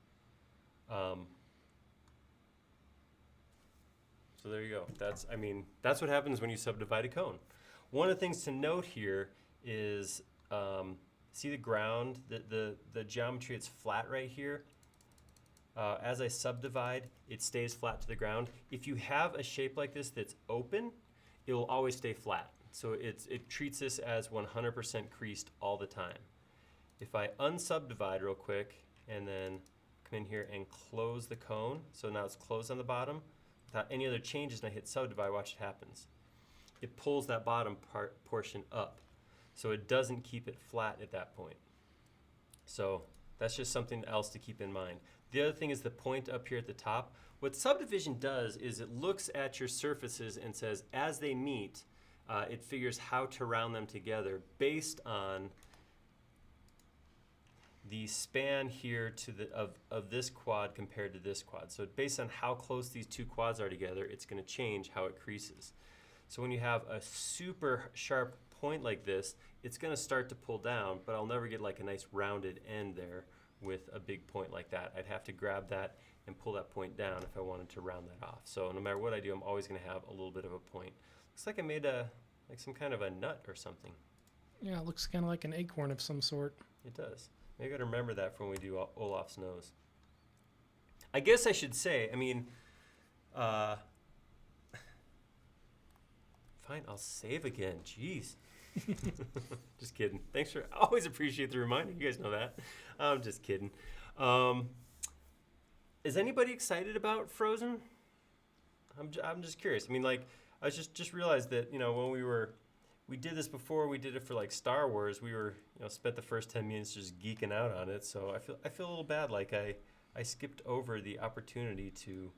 So there you go. That's what happens when you subdivide a cone. One of the things to note here is, see the ground, the geometry, it's flat right here. As I subdivide, it stays flat to the ground. If you have a shape like this that's open, it will always stay flat. So it treats this as 100% creased all the time. If I unsubdivide real quick and then come in here and close the cone, so now it's closed on the bottom, without any other changes, and I hit subdivide, watch what happens. It pulls that bottom portion up. So it doesn't keep it flat at that point. So that's just something else to keep in mind. The other thing is the point up here at the top. What subdivision does is it looks at your surfaces and says, as they meet, it figures how to round them together based on the span here to of this quad compared to this quad. So based on how close these two quads are together, it's going to change how it creases. So when you have a super sharp point like this, it's going to start to pull down, but I'll never get like a nice rounded end there with a big point like that. I'd have to grab that and pull that point down if I wanted to round that off. So no matter what I do, I'm always going to have a little bit of a point. Looks like I made like some kind of a nut or something. Yeah, it looks kind of like an acorn of some sort. It does. Maybe I gotta remember that for when we do Olaf's nose. I guess I should say, fine, I'll save again. Jeez. Just kidding. Thanks for, I always appreciate the reminder. You guys know that. I'm just kidding. Is anybody excited about Frozen? I'm just curious. I just realized that, when we did this before, we did it for like Star Wars. We were, spent the first 10 minutes just geeking out on it. So I feel a little bad, like I skipped over the opportunity to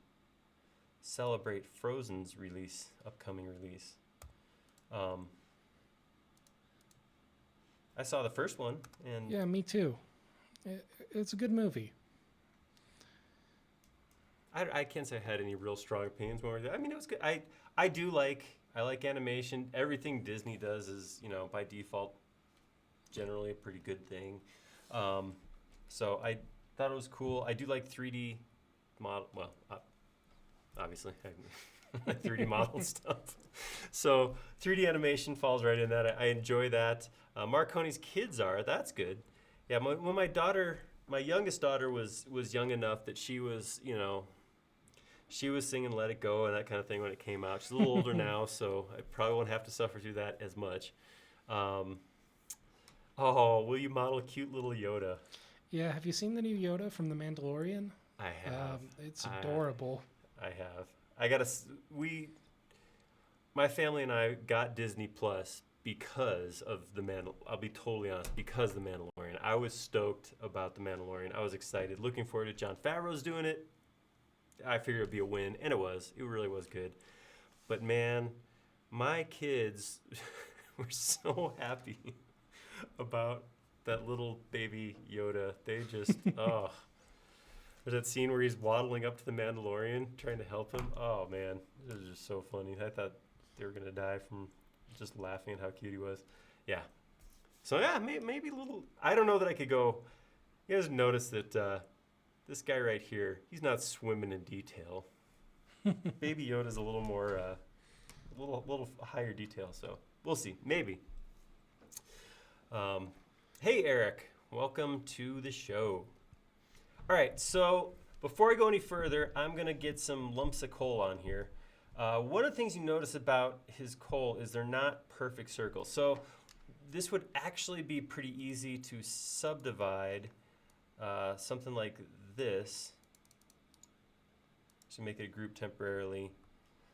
celebrate Frozen's upcoming release. I saw the first one, and yeah, me too. It's a good movie. I can't say I had any real strong opinions. It was good. I like animation. Everything Disney does is, by default, generally a pretty good thing. So I thought it was cool. I do like 3D model. Well, obviously, I 3D model stuff. So 3D animation falls right in that. I enjoy that. Marconi's kids are. That's good. Yeah. When my youngest daughter was young enough that she was, she was singing Let It Go and that kind of thing when it came out. She's a little older now, so I probably won't have to suffer through that as much. Will you model a cute little Yoda? Yeah, have you seen the new Yoda from The Mandalorian? I have. It's adorable. I have. My family and I got Disney Plus because of I'll be totally honest, because of The Mandalorian. I was stoked about The Mandalorian. I was excited, looking forward to Jon Favreau's doing it. I figured it would be a win, and it was. It really was good. But man, my kids were so happy about that little baby Yoda. They just, oh. There's that scene where he's waddling up to the Mandalorian, trying to help him. Oh man, it was just so funny. I thought they were going to die from just laughing at how cute he was. Yeah. So yeah, maybe a little, I don't know that I could go, you guys notice that, this guy right here, he's not swimming in detail. Baby Yoda's a little more, a little higher detail. So we'll see. Maybe. Hey, Eric. Welcome to the show. All right. So before I go any further, I'm going to get some lumps of coal on here. One of the things you notice about his coal is they're not perfect circles. So this would actually be pretty easy to subdivide something like this. So make it a group temporarily,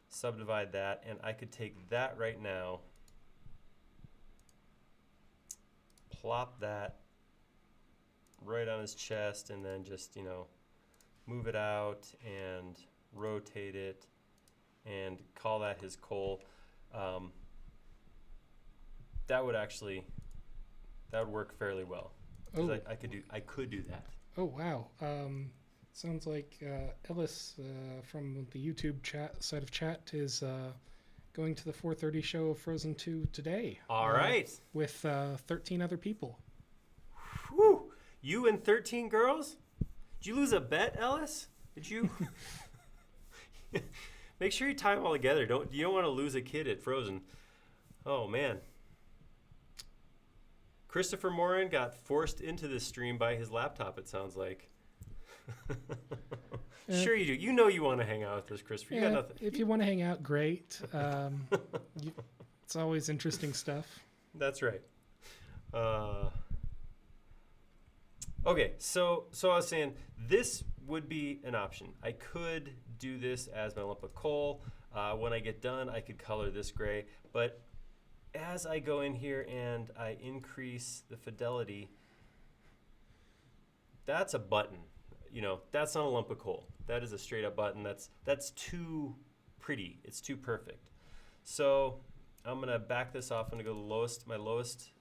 subdivide that, and I could take that right now, plop that right on his chest, and then just, move it out and rotate it and call that his coal. That would work fairly well. Oh. I could do that. Oh, wow. Sounds like Ellis from the YouTube side of chat is going to the 4:30 show of Frozen 2 today. All right. With 13 other people. Whew. You and 13 girls? Did you lose a bet, Ellis? Did you? Make sure you tie them all together. You don't want to lose a kid at Frozen. Oh, man. Christopher Moran got forced into this stream by his laptop, it sounds like. Sure you do. You know you want to hang out with us, Christopher. You got nothing. If you want to hang out, great. It's always interesting stuff. That's right. Okay, so I was saying this would be an option. I could do this as my lump of coal. When I get done, I could color this gray. But as I go in here and I increase the fidelity, that's a button. That's not a lump of coal. That is a straight up button. That's too pretty. It's too perfect. So I'm gonna back this off. I'm gonna go to my lowest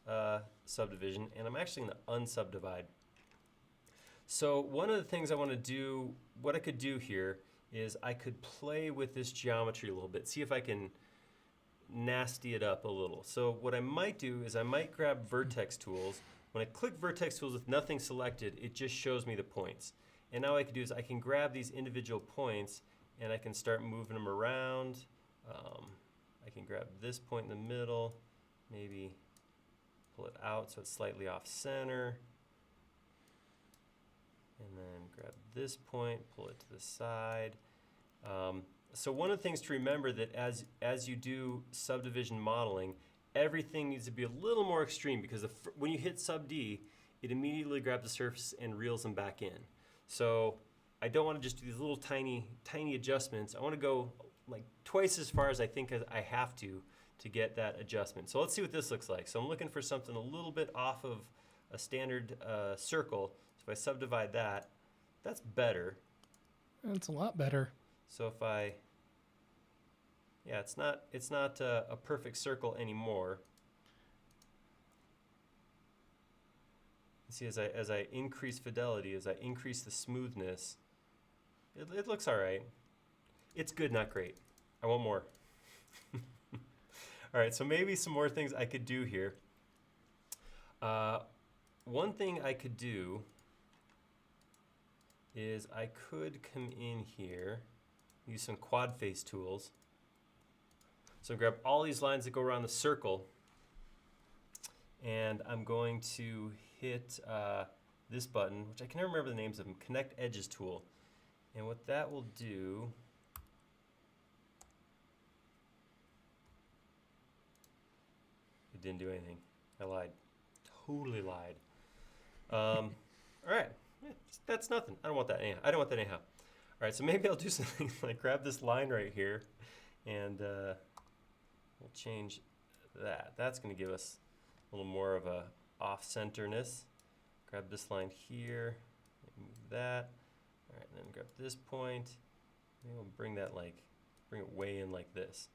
subdivision, and I'm actually gonna unsubdivide. So one of the things I want to do, what I could do here is I could play with this geometry a little bit, see if I can nasty it up a little. So what I might do is I might grab Vertex Tools. When I click Vertex Tools with nothing selected, it just shows me the points. And now what I can do is I can grab these individual points and I can start moving them around. I can grab this point in the middle, maybe pull it out so it's slightly off center. And then grab this point, pull it to the side. So one of the things to remember that as you do subdivision modeling, everything needs to be a little more extreme because when you hit sub D, it immediately grabs the surface and reels them back in. So I don't want to just do these little tiny adjustments. I want to go like twice as far as I think I have to get that adjustment. So let's see what this looks like. So I'm looking for something a little bit off of a standard circle. So if I subdivide that, that's better. That's a lot better. So if it's not a perfect circle anymore. See, as I increase fidelity, as I increase the smoothness, it looks all right. It's good, not great. I want more. All right, so maybe some more things I could do here. One thing I could do is I could come in here, use some quad face tools. So grab all these lines that go around the circle, and I'm going to hit this button, which I can never remember the names of them, Connect Edges tool. And what that will do, it didn't do anything. I lied. Totally lied. All right, that's nothing. I don't want that anyhow. All right, so maybe I'll do something like grab this line right here, and we'll change that. That's going to give us a little more of a off-centerness. Grab this line here, move that. All right, and then grab this point. Maybe we'll bring it way in like this.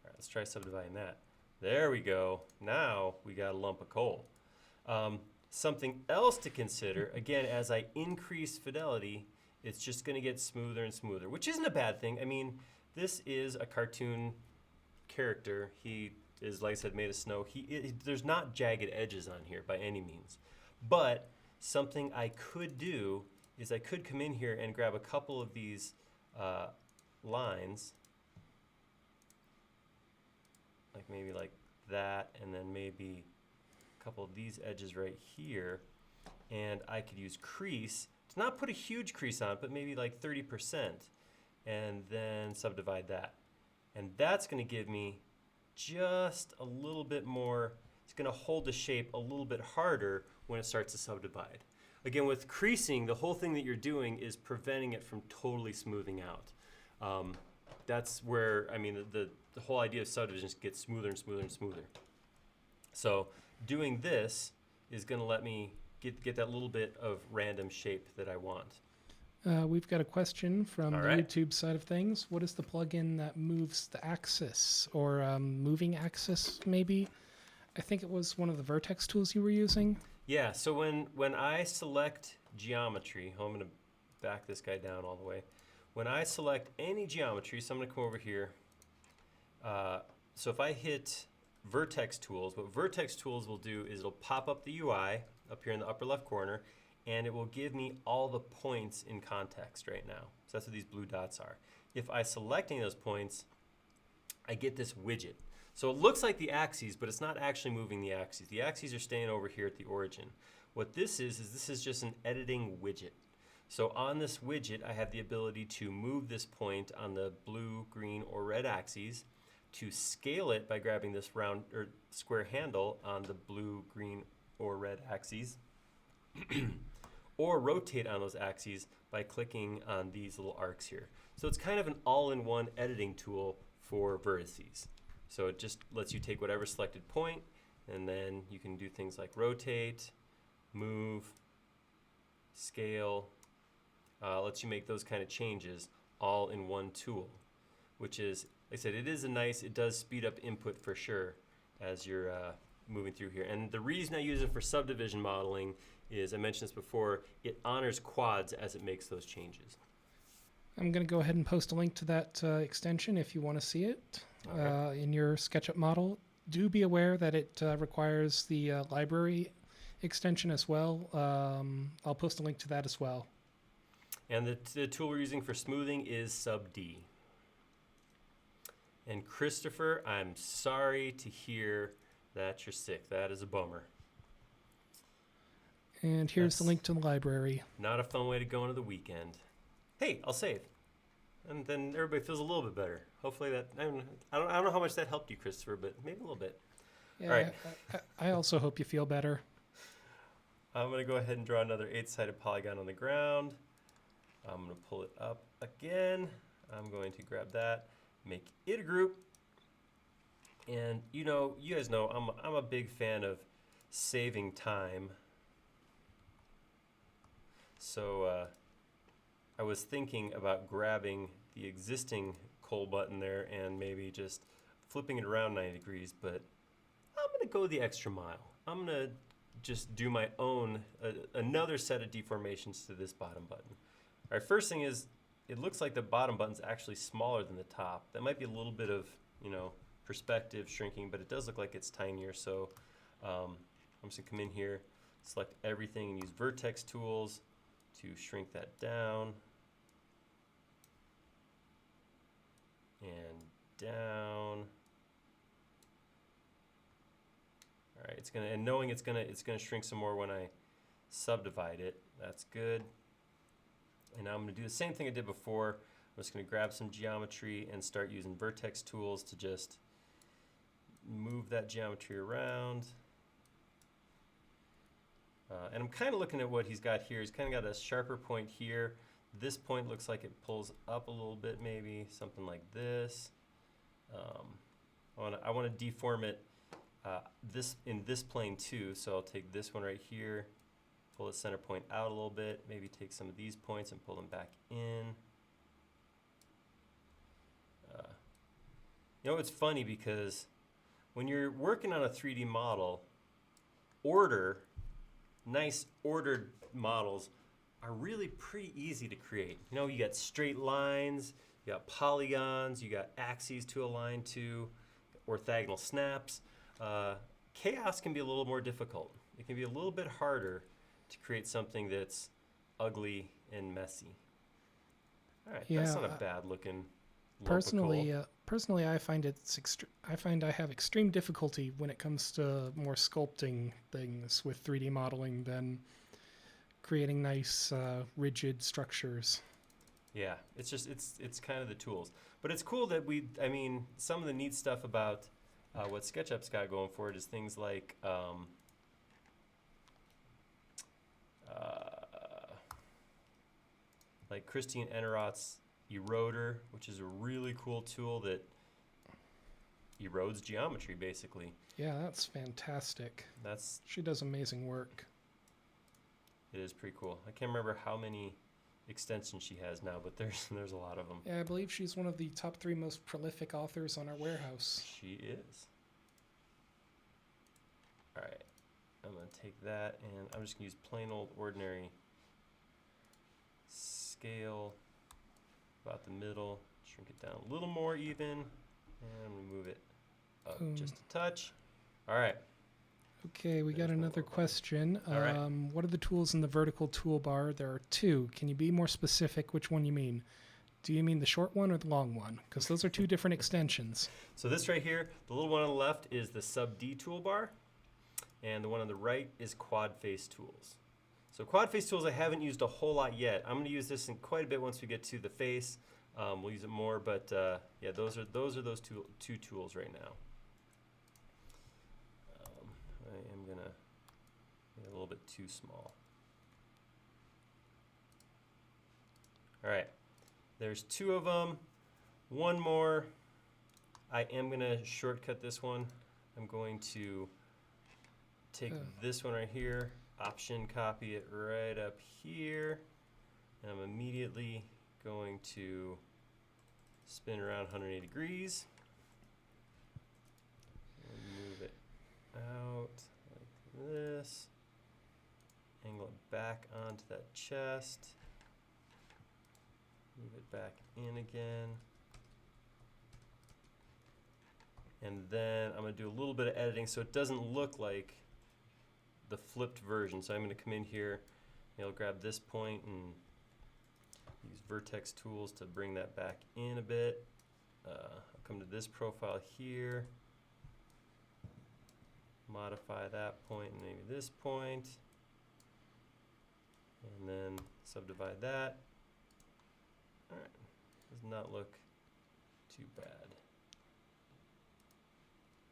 All right, let's try subdividing that. There we go. Now we got a lump of coal. Something else to consider, again, as I increase fidelity, it's just going to get smoother and smoother, which isn't a bad thing. I mean, this is a cartoon character. He is, like I said, made of snow. There's not jagged edges on here by any means. But something I could do is I could come in here and grab a couple of these lines, like maybe like that, and then maybe a couple of these edges right here, and I could use crease to not put a huge crease on, but maybe like 30%, and then subdivide that. And that's going to give me just a little bit more. It's going to hold the shape a little bit harder when it starts to subdivide. Again, with creasing, the whole thing that you're doing is preventing it from totally smoothing out. That's where, I mean, the whole idea of subdivisions gets smoother and smoother and smoother. So doing this is going to let me get that little bit of random shape that I want. We've got a question from All the right. YouTube side of things. What is the plugin that moves the axis or moving axis maybe? I think it was one of the Vertex tools you were using. Yeah, so when I select geometry, I'm going to back this guy down all the way. When I select any geometry, so I'm going to come over here. So if I hit Vertex Tools, what Vertex Tools will do is it'll pop up the UI up here in the upper left corner, and it will give me all the points in context right now. So that's what these blue dots are. If I select any of those points, I get this widget. So it looks like the axes, but it's not actually moving the axes. The axes are staying over here at the origin. What this is this is just an editing widget. So on this widget, I have the ability to move this point on the blue, green, or red axes, to scale it by grabbing this round or square handle on the blue, green, or red axes, or rotate on those axes by clicking on these little arcs here. So it's kind of an all-in-one editing tool for vertices. So it just lets you take whatever selected point, and then you can do things like rotate, move, scale, lets you make those kind of changes all in one tool, which is, like I said, it does speed up input for sure as you're moving through here. And the reason I use it for subdivision modeling is, I mentioned this before, it honors quads as it makes those changes. I'm going to go ahead and post a link to that extension if you want to see it in your SketchUp model. Do be aware that it requires the library extension as well. I'll post a link to that as well. And the tool we're using for smoothing is Subd. And Christopher, I'm sorry to hear that you're sick. That is a bummer. And here's the link to the library. Not a fun way to go into the weekend. Hey, I'll save. And then everybody feels a little bit better. Hopefully that, I don't know how much that helped you, Christopher, but maybe a little bit. Yeah, All right. I also hope you feel better. I'm going to go ahead and draw another 8-sided polygon on the ground. I'm going to pull it up again. I'm going to grab that, make it a group. And you guys know I'm a big fan of saving time. So I was thinking about grabbing the existing cull button there and maybe just flipping it around 90 degrees, but I'm going to go the extra mile. I'm going to just do my own, another set of deformations to this bottom button. All right, first thing is, it looks like the bottom button's actually smaller than the top. That might be a little bit of, perspective shrinking, but it does look like it's tinier. So I'm just gonna come in here, select everything, and use Vertex Tools to shrink that down and down. All right, knowing it's gonna shrink some more when I subdivide it. That's good. And now I'm going to do the same thing I did before. I'm just going to grab some geometry and start using Vertex Tools to just move that geometry around. And I'm kind of looking at what he's got here. He's kind of got a sharper point here. This point looks like it pulls up a little bit, maybe something like this. I want to deform it in this plane too. So I'll take this one right here, pull the center point out a little bit, maybe take some of these points and pull them back in. It's funny because when you're working on a 3D model, nice ordered models are really pretty easy to create. You got straight lines, you got polygons, you got axes to align to, orthogonal snaps. Chaos can be a little more difficult. It can be a little bit harder to create something that's ugly and messy. All right, that's not a bad looking. Personally, I find I have extreme difficulty when it comes to more sculpting things with 3D modeling than creating nice rigid structures. Yeah, it's kind of the tools. But it's cool that I mean, some of the neat stuff about what SketchUp's got going for it is things like Christine Eneroth's Eroder, which is a really cool tool that erodes geometry, basically. Yeah, that's fantastic. She does amazing work. It is pretty cool. I can't remember how many extensions she has now, but there's a lot of them. Yeah, I believe she's one of the top 3 most prolific authors on our warehouse. She is. All right, I'm gonna take that and I'm just gonna use plain old ordinary scale about the middle, shrink it down a little more even, and we move it up just a touch. All right. Okay, we got another question. All right. What are the tools in the vertical toolbar? There are 2. Can you be more specific which one you mean? Do you mean the short one or the long one? Because those are 2 different extensions. So this right here, the little one on the left is the Sub-D toolbar, and the one on the right is Quad Face Tools. So Quad Face Tools I haven't used a whole lot yet. I'm going to use this in quite a bit once we get to the face. We'll use it more, but yeah, those are those two tools right now. I am gonna make it a little bit too small. All right, there's 2 of them. One more. I am gonna shortcut this one. I'm going to take this one right here, Option copy it right up here, and I'm immediately going to spin around 180 degrees and move it out like this, angle it back onto that chest, move it back in again, and then I'm going to do a little bit of editing so it doesn't look like the flipped version. So I'm going to come in here and I'll grab this point and use Vertex Tools to bring that back in a bit. I'll come to this profile here, modify that point and maybe this point, and then subdivide that. All right, does not look too bad.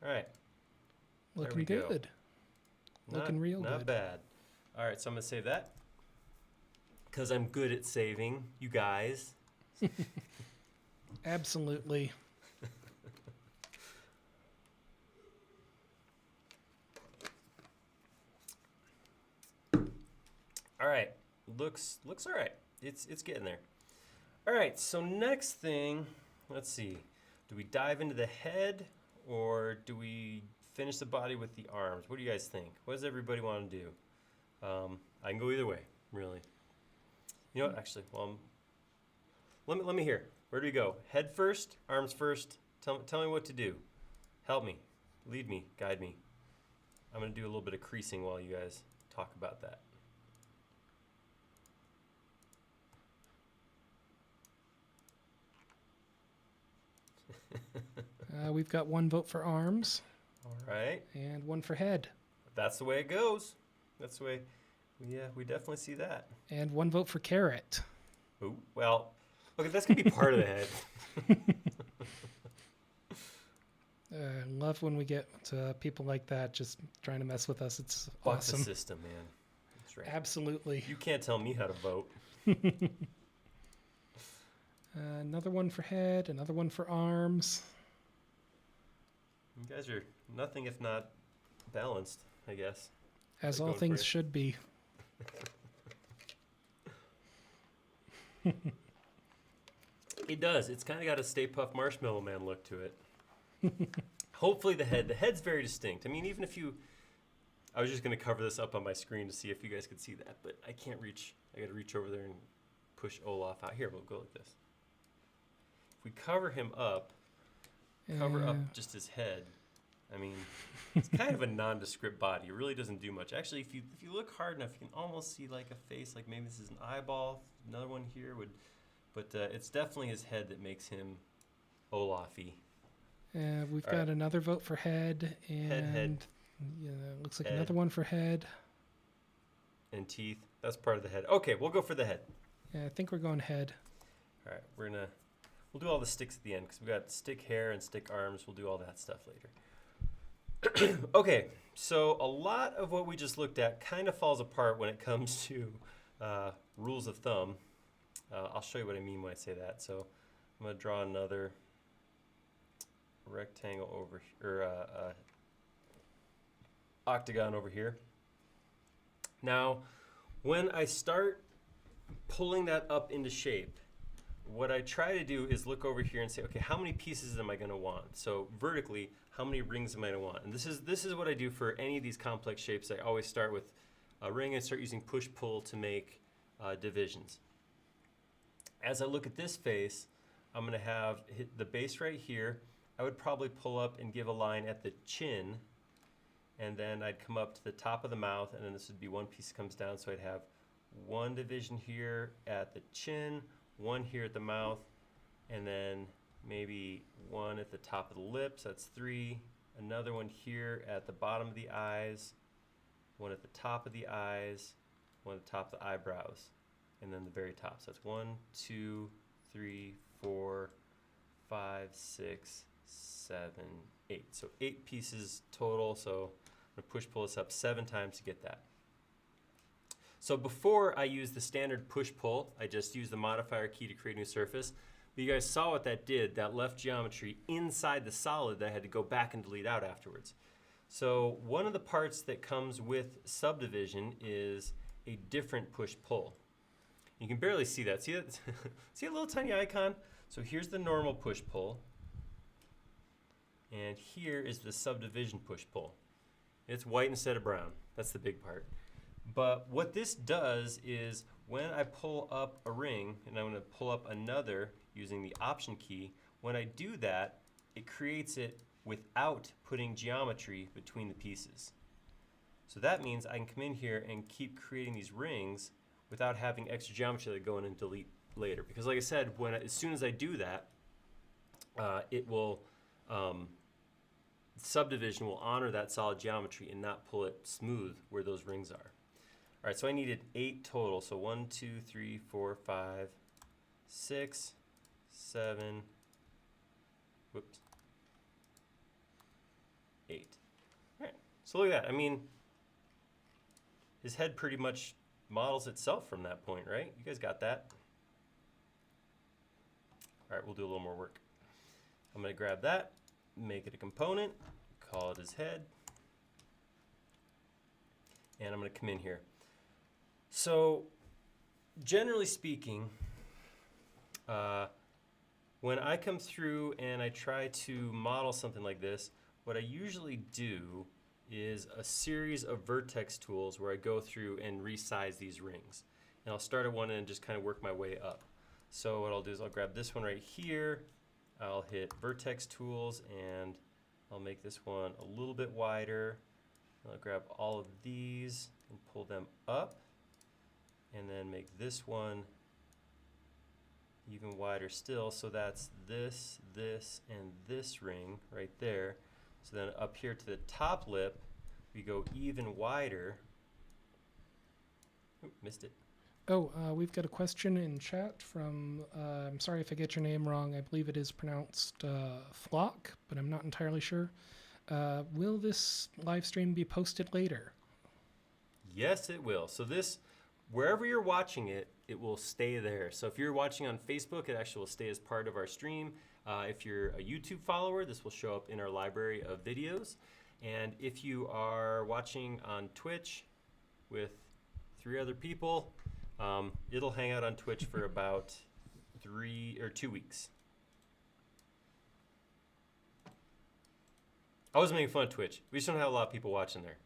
All right, looking good. Looking real good. Not bad. All right, so I'm gonna save that because I'm good at saving, you guys. Absolutely. All right, looks all right. It's getting there. All right, so next thing, let's see. Do we dive into the head or do we finish the body with the arms? What do you guys think? What does everybody want to do? I can go either way, really. You know what? Actually, well, let me hear. Where do we go? Head first, arms first. Tell me what to do. Help me, lead me, guide me. I'm gonna do a little bit of creasing while you guys talk about that. We've got 1 vote for arms. All right. And 1 for head. That's the way it goes. That's the way. Yeah, we definitely see that. And 1 vote for carrot. Ooh, well, okay, that's gonna be part of the head. I love when we get people like that just trying to mess with us. It's Fuck awesome. the system, man. That's right. Absolutely. You can't tell me how to vote. Another 1 for head, another 1 for arms. You guys are nothing if not balanced, I guess. As all things should be. It does. It's kind of got a Stay Puft Marshmallow Man look to it. Hopefully the head's very distinct. I mean, even if you, I was just going to cover this up on my screen to see if you guys could see that, but I can't reach. I got to reach over there and push Olaf out. Here, we'll go like this. If we cover him up, cover up just his head, I mean, it's kind of a nondescript body. It really doesn't do much. Actually, if you look hard enough, you can almost see like a face, like maybe this is an eyeball. Another one here would, but it's definitely his head that makes him Olaf-y. We've got another vote for head, and head. Yeah, looks like Head. another 1 for head. And teeth. That's part of the head. Okay, we'll go for the head. Yeah, I think we're going head. All right, we're gonna We'll do all the sticks at the end because we got stick hair and stick arms. We'll do all that stuff later. Okay, so a lot of what we just looked at kind of falls apart when it comes to rules of thumb. I'll show you what I mean when I say that. So I'm going to draw another rectangle over here, or octagon over here. Now, when I start pulling that up into shape, what I try to do is look over here and say, okay, how many pieces am I going to want? So vertically, how many rings am I going to want? And this is what I do for any of these complex shapes. I always start with a ring and start using push-pull to make divisions. As I look at this face, I'm going to hit the base right here. I would probably pull up and give a line at the chin, and then I'd come up to the top of the mouth, and then this would be one piece that comes down. So I'd have one division here at the chin, one here at the mouth, and then maybe one at the top of the lips. That's 3. Another one here at the bottom of the eyes, one at the top of the eyes, one at the top of the eyebrows, and then the very top. So that's 1, 2, 3, 4, 5, 6, 7, 8. So 8 pieces total. So I'm going to push-pull this up 7 times to get that. So before I use the standard push-pull, I just use the modifier key to create a new surface. But you guys saw what that did. That left geometry inside the solid that I had to go back and delete out afterwards. So one of the parts that comes with Subdivision is a different push-pull. You can barely see that. See that? See a little tiny icon? So here's the normal push-pull. And here is the Subdivision push-pull. It's white instead of brown. That's the big part. But what this does is when I pull up a ring, and I'm going to pull up another using the Option key, when I do that, it creates it without putting geometry between the pieces. So that means I can come in here and keep creating these rings without having extra geometry that go in and delete later. Because like I said, as soon as I do that, it will Subdivision will honor that solid geometry and not pull it smooth where those rings are. All right, so I needed 8 total. So 1, 2, 3, 4, 5, 6, 7, whoops, 8. All right, so look at that. I mean, his head pretty much models itself from that point, right? You guys got that? All right, we'll do a little more work. I'm going to grab that, make it a component, call it his head, and I'm going to come in here. So generally speaking, when I come through and I try to model something like this, what I usually do is a series of vertex tools where I go through and resize these rings. And I'll start at one end and just kind of work my way up. So what I'll do is I'll grab this one right here, I'll hit Vertex Tools, and I'll make this one a little bit wider. I'll grab all of these and pull them up, and then make this one even wider still. So that's this, this, and this ring right there. So then up here to the top lip, we go even wider. Oop, missed it. Oh, we've got a question in chat from, I'm sorry if I get your name wrong. I believe it is pronounced Flock, but I'm not entirely sure. Will this live stream be posted later? Yes, it will. So this, wherever you're watching it, it will stay there. So if you're watching on Facebook, it actually will stay as part of our stream. If you're a YouTube follower, this will show up in our library of videos. And if you are watching on Twitch with 3 other people, it'll hang out on Twitch for about 2 weeks. I wasn't making fun of Twitch. We just don't have a lot of people watching there.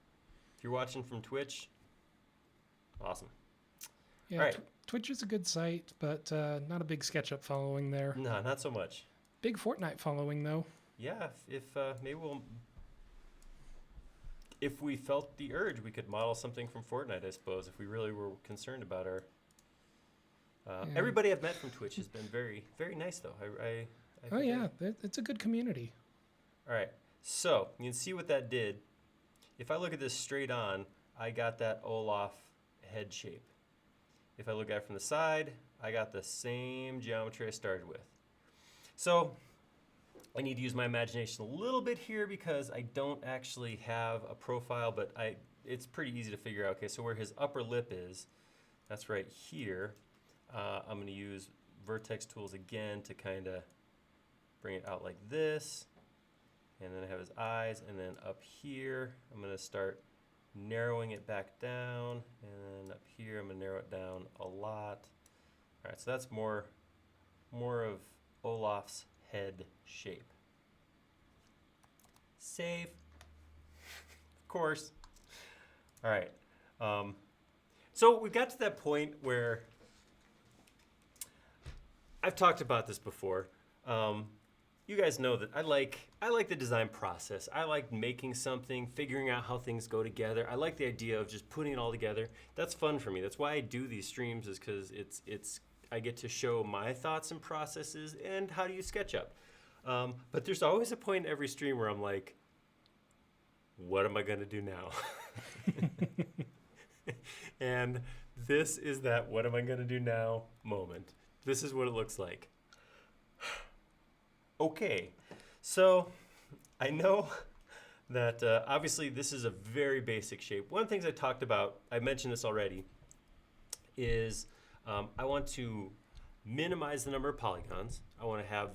If you're watching from Twitch, awesome. Yeah, all right. Twitch is a good site, but not a big SketchUp following there. No, not so much. Big Fortnite following, though. Yeah, if maybe if we felt the urge, we could model something from Fortnite, I suppose, if we really were concerned about our... Everybody I've met from Twitch has been very, very nice, though. I it's a good community. All right, so you can see what that did. If I look at this straight on, I got that Olaf head shape. If I look at it from the side, I got the same geometry I started with. So I need to use my imagination a little bit here because I don't actually have a profile, but it's pretty easy to figure out. Okay, so where his upper lip is, that's right here. I'm going to use Vertex Tools again to kind of bring it out like this. And then I have his eyes, and then up here, I'm going to start narrowing it back down. And then up here, I'm going to narrow it down a lot. All right, so that's more of Olaf's head shape. Save. Of course. All right. So we got to that point where I've talked about this before. You guys know that I like the design process. I like making something, figuring out how things go together. I like the idea of just putting it all together. That's fun for me. That's why I do these streams, is because I get to show my thoughts and processes and how to use SketchUp. But there's always a point in every stream where I'm like, what am I going to do now? And this is that what am I going to do now moment. This is what it looks like. Okay, so I know that obviously this is a very basic shape. One of the things I talked about, I mentioned this already, is I want to minimize the number of polygons. I want to have,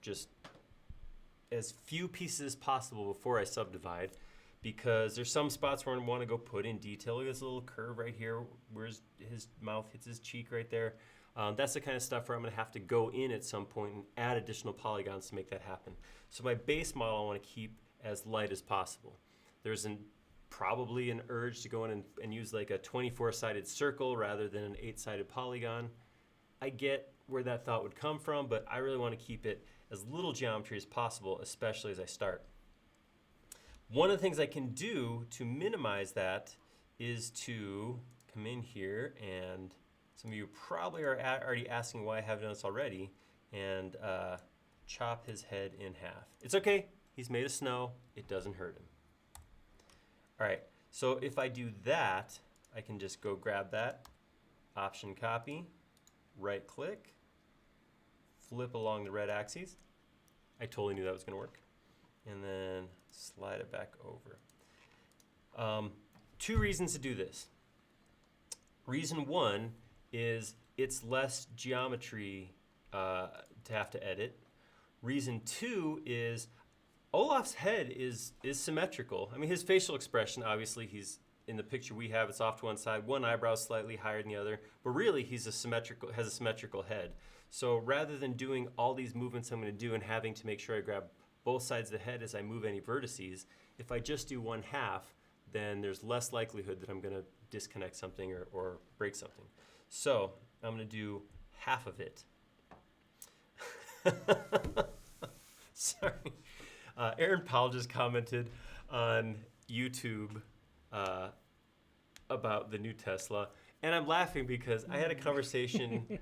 just as few pieces as possible before I subdivide, because there's some spots where I want to go put in detail. Look at this little curve right here where his mouth hits his cheek right there. That's the kind of stuff where I'm going to have to go in at some point and add additional polygons to make that happen. So my base model I want to keep as light as possible. There's probably an urge to go in and use like a 24-sided circle rather than an 8-sided polygon. I get where that thought would come from, but I really want to keep it as little geometry as possible, especially as I start. One of the things I can do to minimize that is to come in here, and some of you probably are already asking why I haven't done this already, and chop his head in half. It's okay. He's made of snow. It doesn't hurt him. All right. So if I do that, I can just go grab that, Option copy, right click, flip along the red axes. I totally knew that was going to work. And then slide it back over. Two reasons to do this. Reason one is it's less geometry to have to edit. Reason two is Olaf's head is symmetrical. I mean, his facial expression, obviously, he's in the picture we have, it's off to one side, one eyebrow slightly higher than the other, but really has a symmetrical head. So rather than doing all these movements I'm going to do and having to make sure I grab both sides of the head as I move any vertices, if I just do one half, then there's less likelihood that I'm going to disconnect something or break something. So I'm going to do half of it. Sorry. Aaron Powell just commented on YouTube about the new Tesla. And I'm laughing because I had a conversation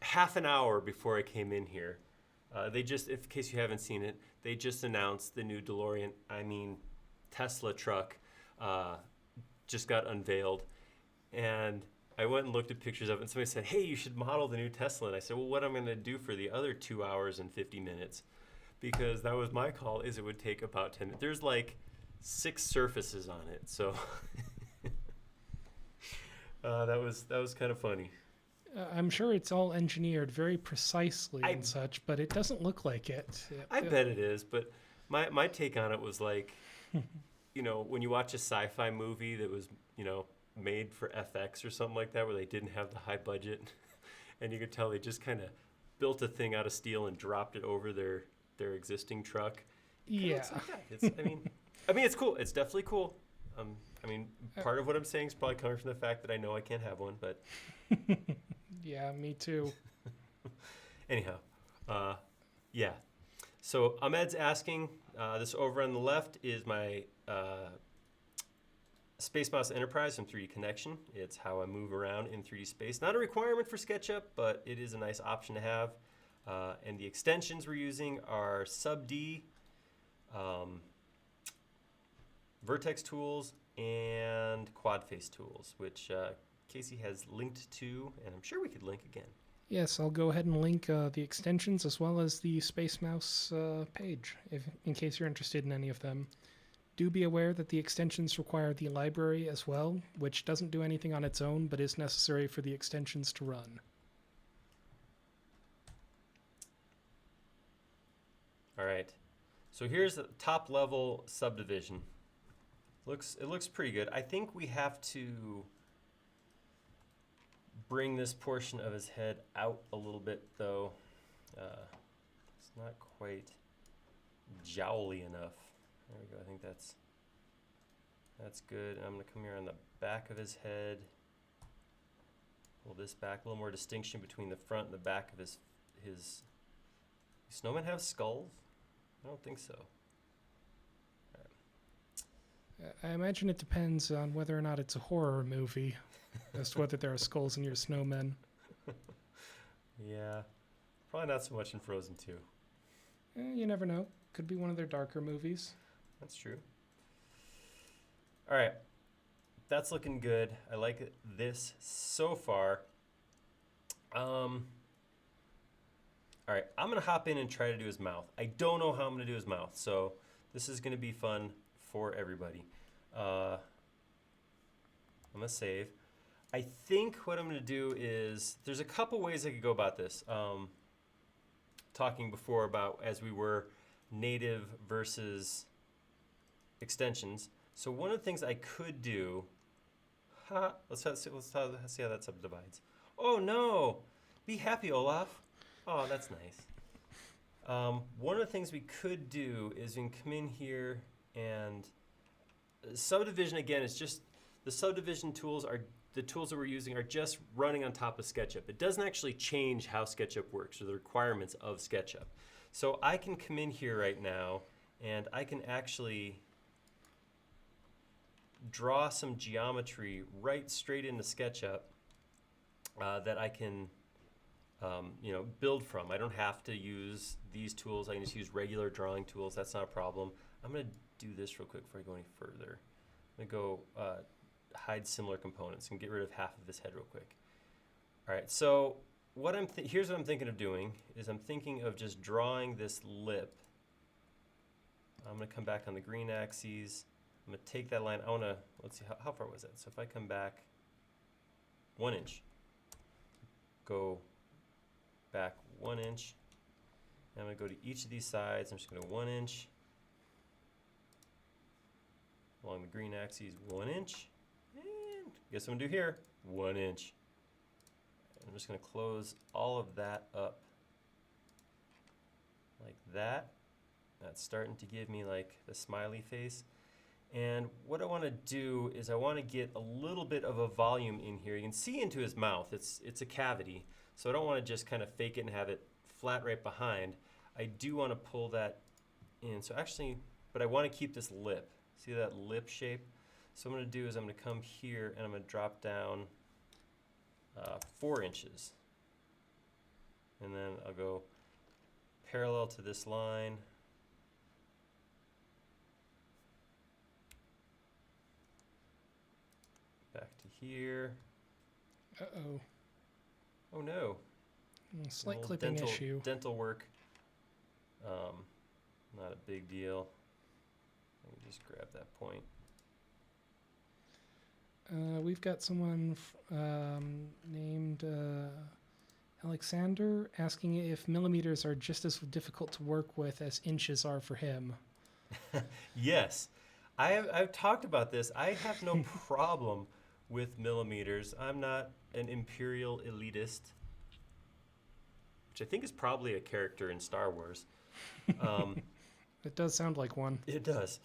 half an hour before I came in here. They just, in case you haven't seen it, they just announced the new Tesla truck just got unveiled. And I went and looked at pictures of it, and somebody said, hey, you should model the new Tesla. And I said, well, what I'm going to do for the other 2 hours and 50 minutes, because that was my call, is it would take about 10 minutes. There's like 6 surfaces on it. So that was kind of funny. I'm sure it's all engineered very precisely and such, but it doesn't look like it. I bet it is, but my take on it was like, when you watch a sci-fi movie that was, made for FX or something like that, where they didn't have the high budget, and you could tell they just kind of built a thing out of steel and dropped it over their existing truck. Yeah. Like it's cool. It's definitely cool. Part of what I'm saying is probably coming from the fact that I know I can't have one, but yeah, me too. Anyhow, yeah. So Ahmed's asking, this over on the left is my Space Mouse Enterprise from 3D Connection. It's how I move around in 3D space. Not a requirement for SketchUp, but it is a nice option to have. And the extensions we're using are Subdivide, Vertex Tools, and Quad Face Tools, which Casey has linked to, and I'm sure we could link again. Yes, I'll go ahead and link the extensions as well as the Space Mouse page, in case you're interested in any of them. Do be aware that the extensions require the library as well, which doesn't do anything on its own, but is necessary for the extensions to run. All right. So here's the top level subdivision. It looks pretty good. I think we have to bring this portion of his head out a little bit, though. It's not quite jowly enough. There we go. I think that's good. And I'm going to come here on the back of his head. Pull this back. A little more distinction between the front and the back of his. Snowmen have skulls? I don't think so. I imagine it depends on whether or not it's a horror movie, as to whether there are skulls in your snowmen. Yeah, probably not so much in Frozen 2. You never know. Could be one of their darker movies. That's true. All right, that's looking good. I like this so far. All right, I'm gonna hop in and try to do his mouth. I don't know how I'm gonna do his mouth, so this is gonna be fun for everybody. I'm gonna save. I think what I'm gonna do is, there's a couple ways I could go about this. Talking before about as we were native versus extensions. So one of the things I could do, let's see how that subdivides. Oh no, be happy, Olaf. Oh, that's nice. One of the things we could do is we can come in here and subdivision, again, is just the subdivision tools are the tools that we're using are just running on top of SketchUp. It doesn't actually change how SketchUp works or the requirements of SketchUp. So I can come in here right now and I can actually draw some geometry right straight into SketchUp that I can build from. I don't have to use these tools. I can just use regular drawing tools. That's not a problem. I'm going to do this real quick before I go any further. I'm going to go hide similar components and get rid of half of this head real quick. All right, so here's what I'm thinking of doing is I'm thinking of just drawing this lip. I'm going to come back on the green axes. I'm going to take that line. Let's see, how far was that? So if I come back 1 inch, go back 1 inch. And I'm going to go to each of these sides. I'm just going to 1 inch. Along the green axis, 1 inch. And guess what I'm going to do here? 1 inch. And I'm just going to close all of that up like that. That's starting to give me like the smiley face. And what I want to do is I want to get a little bit of a volume in here. You can see into his mouth. It's a cavity. So I don't want to just kind of fake it and have it flat right behind. I do want to pull that in. So actually, but I want to keep this lip. See that lip shape? So what I'm going to do is I'm going to come here and I'm going to drop down 4 inches. And then I'll go parallel to this line. Back to here. Uh-oh. Oh no. Slight clipping issue. Dental work. Not a big deal. Let me just grab that point. We've got someone named Alexander asking if millimeters are just as difficult to work with as inches are for him. Yes. I've talked about this. I have no problem with millimeters. I'm not an imperial elitist, which I think is probably a character in Star Wars. It does sound like one. It does.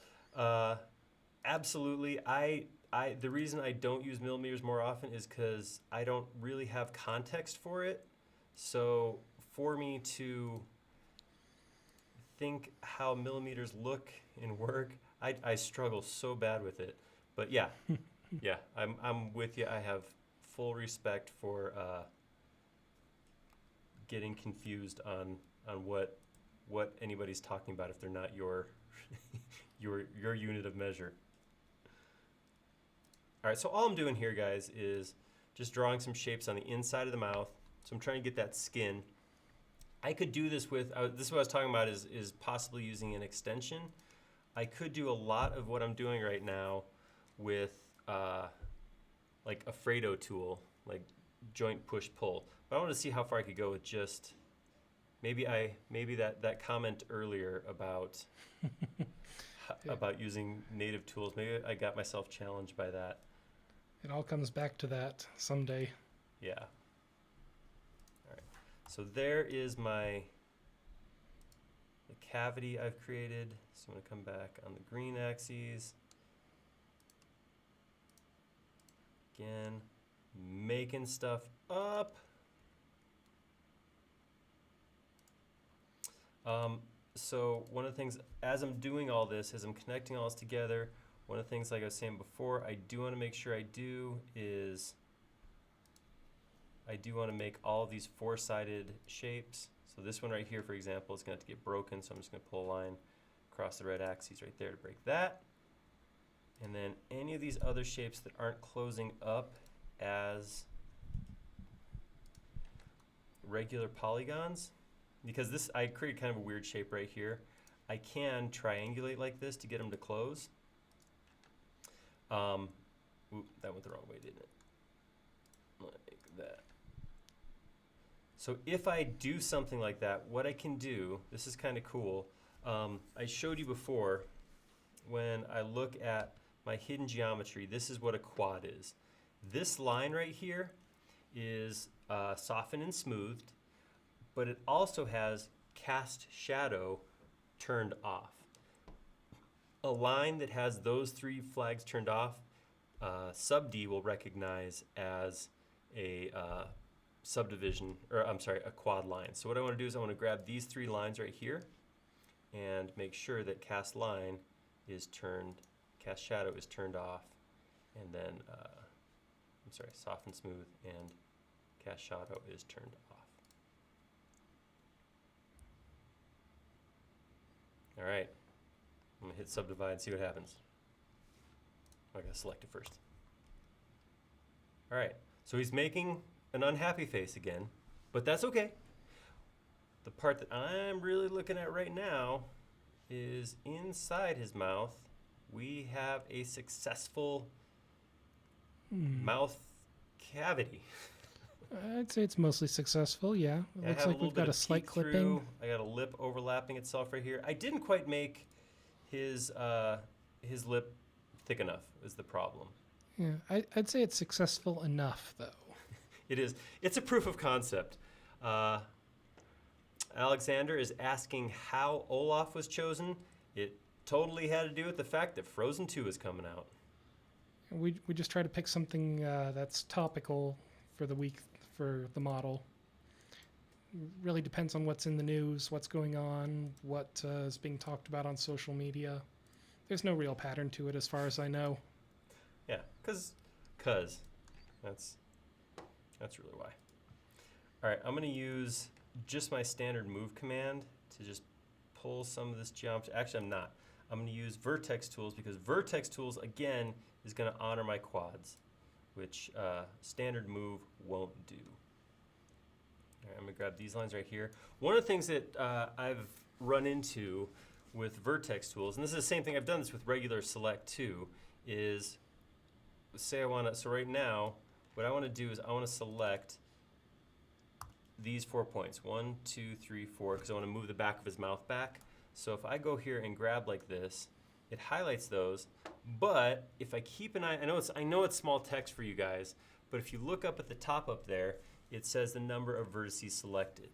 Absolutely. The reason I don't use millimeters more often is because I don't really have context for it. So for me to think how millimeters look and work, I struggle so bad with it. But yeah, yeah, I'm with you. I have full respect for getting confused on what anybody's talking about if they're not your your unit of measure. All right, so all I'm doing here, guys, is just drawing some shapes on the inside of the mouth. So I'm trying to get that skin. I could do this with, this is what I was talking about, is possibly using an extension. I could do a lot of what I'm doing right now with like a Fredo tool, like joint push-pull. But I want to see how far I could go with just, maybe that comment earlier about about using native tools, maybe I got myself challenged by that. It all comes back to that someday. Yeah. All right. So there is the cavity I've created. So I'm going to come back on the green axis. Again, making stuff up. So one of the things, as I'm doing all this, as I'm connecting all this together, one of the things, like I was saying before, I do want to make sure I do is I do want to make all of these four-sided shapes. So this one right here, for example, is going to have to get broken, so I'm just going to pull a line across the red axis right there to break that. And then any of these other shapes that aren't closing up as regular polygons, because this, I created kind of a weird shape right here. I can triangulate like this to get them to close. Oop, that went the wrong way, didn't it? Like that. So if I do something like that, what I can do, this is kind of cool. I showed you before, when I look at my hidden geometry, this is what a quad is. This line right here is softened and smoothed, but it also has cast shadow turned off. A line that has those three flags turned off, Subd will recognize as a subdivision, or I'm sorry, a quad line. So what I want to do is I want to grab these three lines right here and make sure that cast shadow is turned off, and then, I'm sorry, soft and smooth, and cast shadow is turned off. All right, I'm gonna hit subdivide and see what happens. I gotta select it first. All right, so he's making an unhappy face again, but that's okay. The part that I'm really looking at right now is inside his mouth. We have a successful mouth cavity. I'd say it's mostly successful, yeah. It looks like we've got a slight clipping. I got a lip overlapping itself right here. I didn't quite make his lip thick enough is the problem. Yeah, I'd say it's successful enough, though. It is. It's a proof of concept. Alexander is asking how Olaf was chosen. It totally had to do with the fact that Frozen 2 is coming out. We just try to pick something that's topical for the week for the model. Really depends on what's in the news, what's going on, what is being talked about on social media. There's no real pattern to it as far as I know. Yeah, cause that's really why. All right, I'm gonna use just my standard move command to just pull some of this geometry. Actually, I'm not. I'm gonna use Vertex Tools because Vertex Tools, again, is gonna honor my quads, which standard move won't do. All right, I'm gonna grab these lines right here. One of the things that I've run into with Vertex Tools, and this is the same thing, I've done this with regular select too, is say I wanna, so right now, what I wanna do is I wanna select these 4 points, 1, 2, 3, 4, because I wanna move the back of his mouth back. So if I go here and grab like this, it highlights those, but if I keep an eye, I know it's small text for you guys, but if you look up at the top up there, it says the number of vertices selected.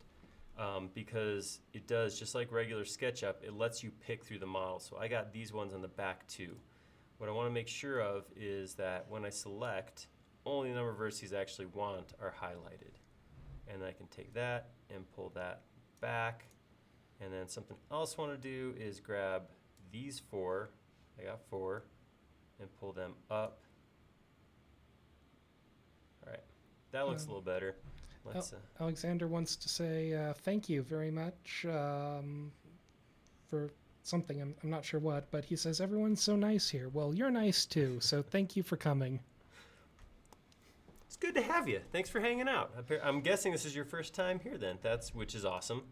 Because it does, just like regular SketchUp, it lets you pick through the model. So I got these ones on the back too. What I want to make sure of is that when I select, only the number of vertices I actually want are highlighted. And I can take that and pull that back. And then something else I want to do is grab these 4, I got 4, and pull them up. All right, that looks a little better. Let's, Alexander wants to say thank you very much for something. I'm not sure what, but he says, everyone's so nice here. Well, you're nice too, so thank you for coming. It's good to have you. Thanks for hanging out. I'm guessing this is your first time here then, which is awesome.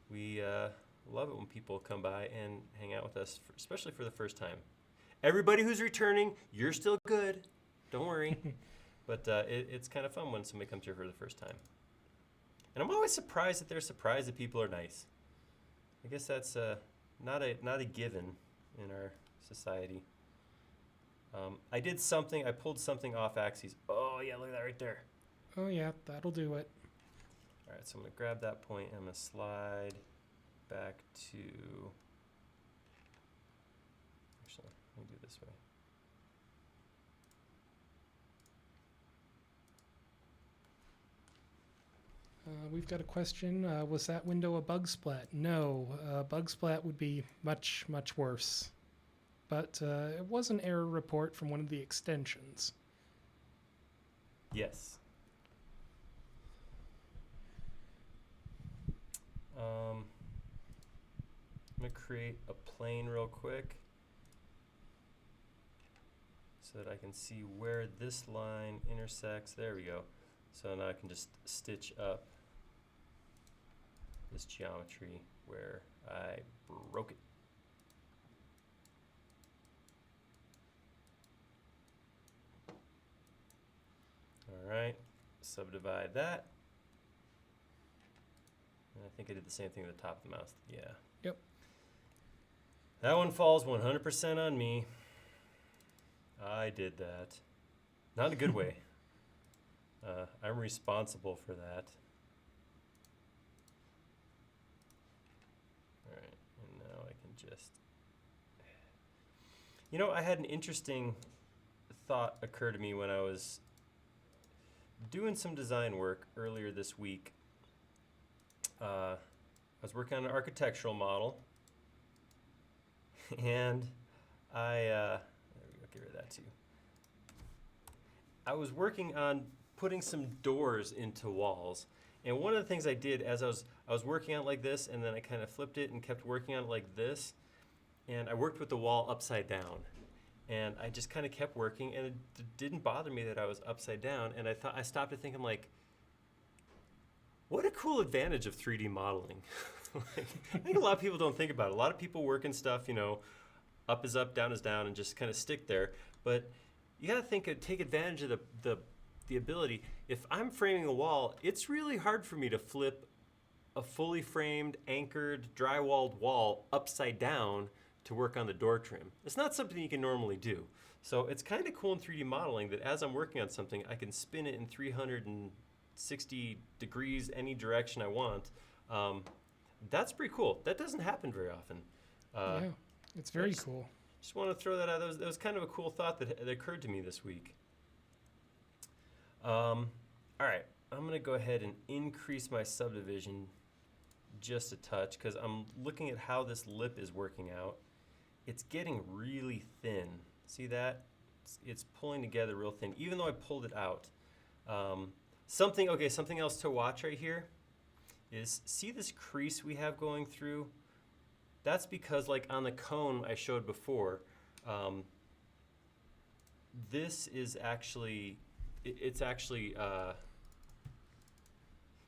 We love it when people come by and hang out with us, especially for the first time. Everybody who's returning, you're still good. Don't worry. But it's kind of fun when somebody comes here for the first time. And I'm always surprised that they're surprised that people are nice. I guess that's not a given in our society. I pulled something off axes. Oh yeah, look at that right there. Oh yeah, that'll do it. All right, so I'm gonna grab that point and I'm gonna slide back to, actually, let me do it this way. We've got a question. Was that window a bug splat? No, bug splat would be much, much worse. But it was an error report from one of the extensions. Yes. I'm going to create a plane real quick so that I can see where this line intersects. There we go. So now I can just stitch up this geometry where I broke it. All right, subdivide that. And I think I did the same thing at the top of the mouse. Yeah. Yep. That one falls 100% on me. I did that. Not in a good way. I'm responsible for that. All right, and now I can just... You know, I had an interesting thought occur to me when I was doing some design work earlier this week. I was working on an architectural model, and there we go, get rid of that too. I was working on putting some doors into walls, and one of the things I did as I was working on it like this, and then I kind of flipped it and kept working on it like this, and I worked with the wall upside down. And I just kind of kept working, and it didn't bother me that I was upside down. And I stopped to think, I'm like, what a cool advantage of 3D modeling. Like, I think a lot of people don't think about it. A lot of people work in stuff, you know, up is up, down is down, and just kind of stick there. But you got to take advantage of the ability. If I'm framing a wall, it's really hard for me to flip a fully framed, anchored, drywalled wall upside down to work on the door trim. It's not something you can normally do. So it's kind of cool in 3D modeling that as I'm working on something, I can spin it in 360 degrees any direction I want. That's pretty cool. That doesn't happen very often. Yeah, it's very cool. Just want to throw that out. That was kind of a cool thought that occurred to me this week. All right, I'm going to go ahead and increase my subdivision just a touch because I'm looking at how this lip is working out. It's getting really thin. See that? It's pulling together real thin, even though I pulled it out. Something else to watch right here is, see this crease we have going through? That's because, like on the cone I showed before, this is actually,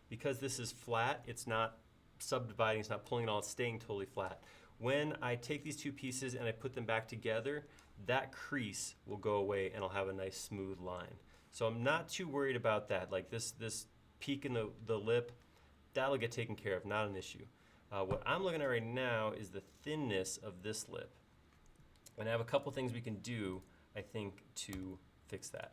because this is flat, it's not subdividing, it's not pulling it all, it's staying totally flat. When I take these two pieces and I put them back together, that crease will go away and I'll have a nice smooth line. So I'm not too worried about that. Like this peak in the lip, that'll get taken care of, not an issue. What I'm looking at right now is the thinness of this lip. And I have a couple things we can do, I think, to fix that.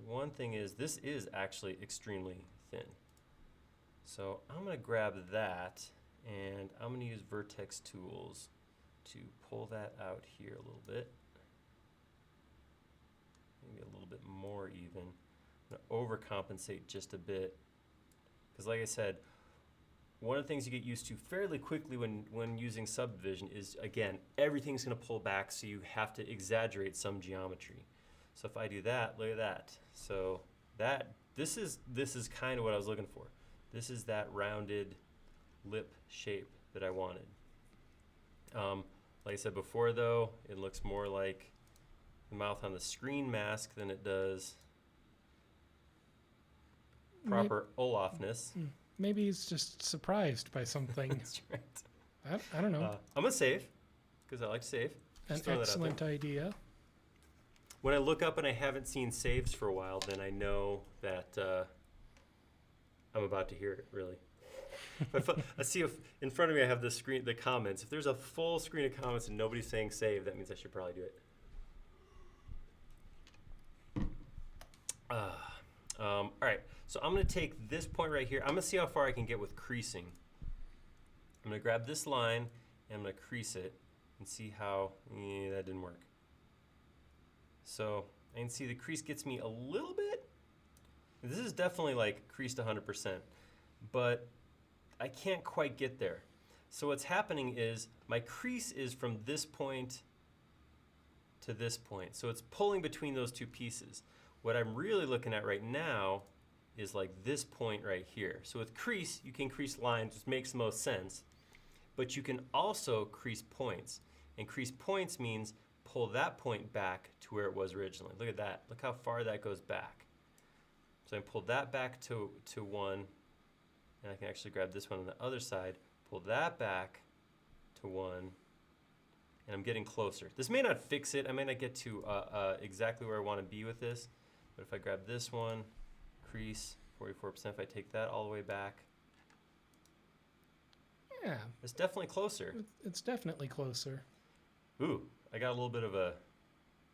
One thing is, this is actually extremely thin. So I'm going to grab that, and I'm going to use Vertex Tools to pull that out here a little bit. Maybe a little bit more even. I'm going to overcompensate just a bit. Because like I said, one of the things you get used to fairly quickly when using subdivision is, again, everything's going to pull back, so you have to exaggerate some geometry. So if I do that, look at that. So this is kind of what I was looking for. This is that rounded lip shape that I wanted. Like I said before, though, it looks more like the mouth on the screen mask than it does proper Olafness. Maybe he's just surprised by something. That's right. I don't know. I'm going to save, because I like to save. An excellent idea. When I look up and I haven't seen saves for a while, then I know that I'm about to hear it, really. I see if in front of me I have the screen, the comments. If there's a full screen of comments and nobody's saying save, that means I should probably do it. All right, so I'm going to take this point right here. I'm going to see how far I can get with creasing. I'm going to grab this line and I'm going to crease it and see how, that didn't work. So I can see the crease gets me a little bit. This is definitely like creased 100%, but I can't quite get there. So what's happening is my crease is from this point to this point. So it's pulling between those two pieces. What I'm really looking at right now is like this point right here. So with crease, you can crease lines, which makes the most sense, but you can also crease points. And crease points means pull that point back to where it was originally. Look at that. Look how far that goes back. So I pull that back to 1, and I can actually grab this one on the other side, pull that back to 1, and I'm getting closer. This may not fix it. I may not get to exactly where I want to be with this, but if I grab this one, crease 44%, if I take that all the way back, yeah, it's definitely closer. It's definitely closer. Ooh, I got a little bit of a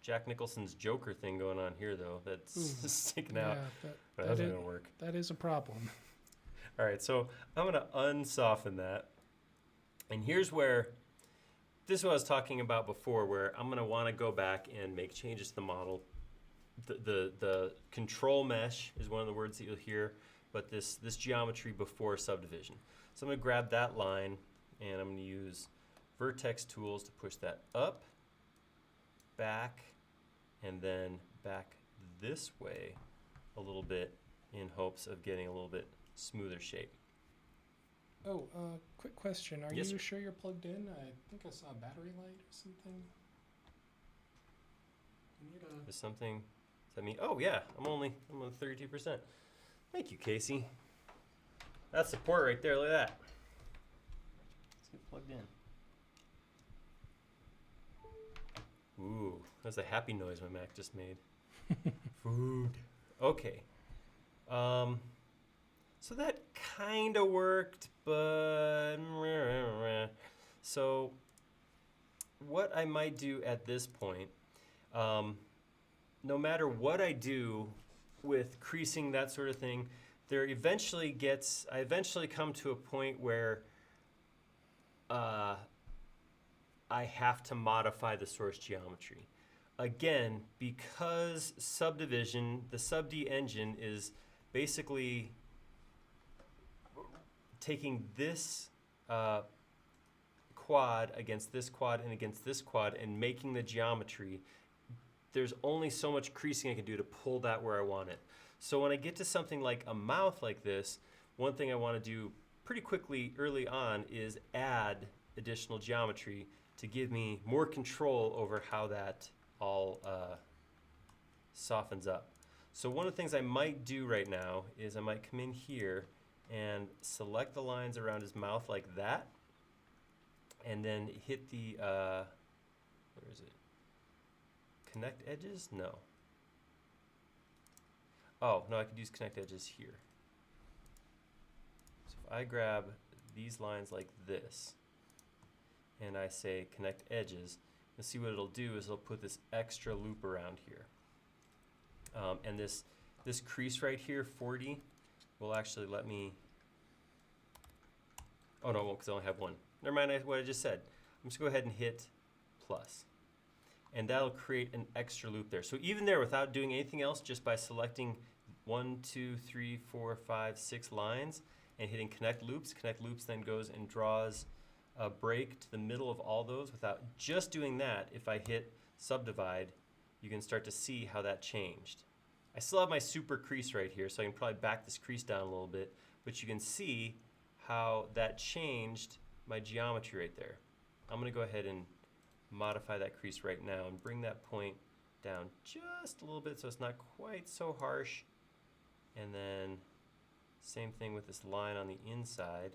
Jack Nicholson's Joker thing going on here, though. That's sticking out. That's not going to work. That is a problem. All right, so I'm going to unsoften that. And here's where, this is what I was talking about before, where I'm going to want to go back and make changes to the model. The control mesh is one of the words that you'll hear, but this geometry before subdivision. So I'm going to grab that line, and I'm going to use Vertex Tools to push that up, back, and then back this way a little bit in hopes of getting a little bit smoother shape. Oh, quick question. Are Yes, you sir. sure you're plugged in? I think I saw a battery light or something. Is something, does that mean, oh yeah, I'm on 32%. Thank you, Casey. That's support right there, look at that. Let's get plugged in. Ooh, that's a happy noise my Mac just made. Food. Okay. So that kind of worked, but so what I might do at this point, no matter what I do with creasing, that sort of thing, I eventually come to a point where I have to modify the source geometry. Again, because subdivision, the Subd engine is basically taking this quad against this quad and against this quad and making the geometry. There's only so much creasing I can do to pull that where I want it. So when I get to something like a mouth like this, one thing I want to do pretty quickly early on is add additional geometry to give me more control over how that all softens up. So one of the things I might do right now is I might come in here and select the lines around his mouth like that, and then hit the, where is it? Connect edges? No. Oh, no, I could use connect edges here. So if I grab these lines like this, and I say connect edges, you'll see what it'll do is it'll put this extra loop around here. And this crease right here, 40, will actually let me, oh no, it won't, because I only have one. Never mind what I just said. I'm just going to go ahead and hit plus. And that'll create an extra loop there. So even there, without doing anything else, just by selecting 1, 2, 3, 4, 5, 6 lines and hitting connect loops then goes and draws a break to the middle of all those. Without just doing that, if I hit subdivide, you can start to see how that changed. I still have my super crease right here, so I can probably back this crease down a little bit, but you can see how that changed my geometry right there. I'm going to go ahead and modify that crease right now and bring that point down just a little bit so it's not quite so harsh. And then same thing with this line on the inside.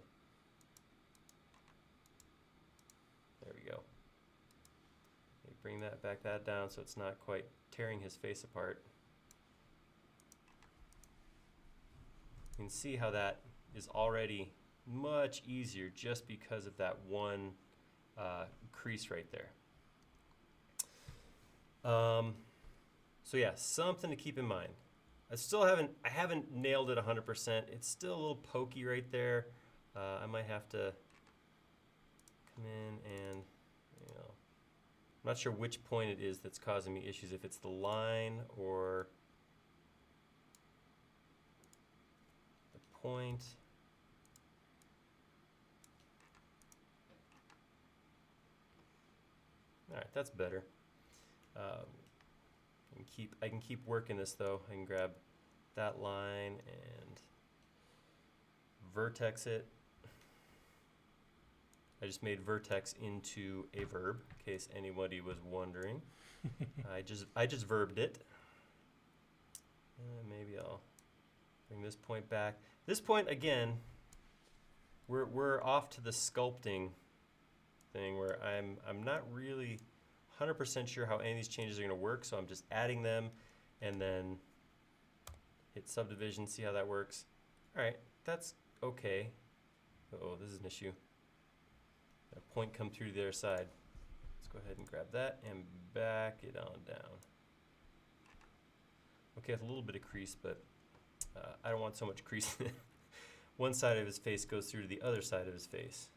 There we go. Okay, bring that back down so it's not quite tearing his face apart. You can see how that is already much easier just because of that one crease right there. So yeah, something to keep in mind. I haven't nailed it 100%. It's still a little pokey right there. I might have to come in and, you know, I'm not sure which point it is that's causing me issues, if it's the line or the point. All right, that's better. I can keep working this though. I can grab that line and vertex it. I just made vertex into a verb, in case anybody was wondering. I just verbed it. Maybe I'll bring this point back. This point again, we're off to the sculpting thing where I'm not really 100% sure how any of these changes are going to work, so I'm just adding them and then hit subdivision, see how that works. All right, that's okay. Uh-oh, this is an issue. A point come through the other side. Let's go ahead and grab that and back it on down. Okay, with a little bit of crease, but I don't want so much crease. One side of his face goes through to the other side of his face.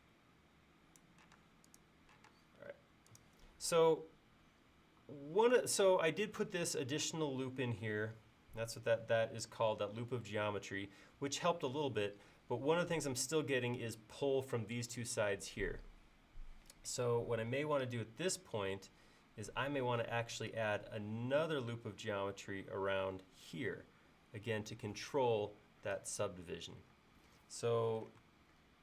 All right. So I did put this additional loop in here. That's what that is called, that loop of geometry, which helped a little bit. But one of the things I'm still getting is pull from these two sides here. So what I may want to do at this point is I may want to actually add another loop of geometry around here, again, to control that subdivision. So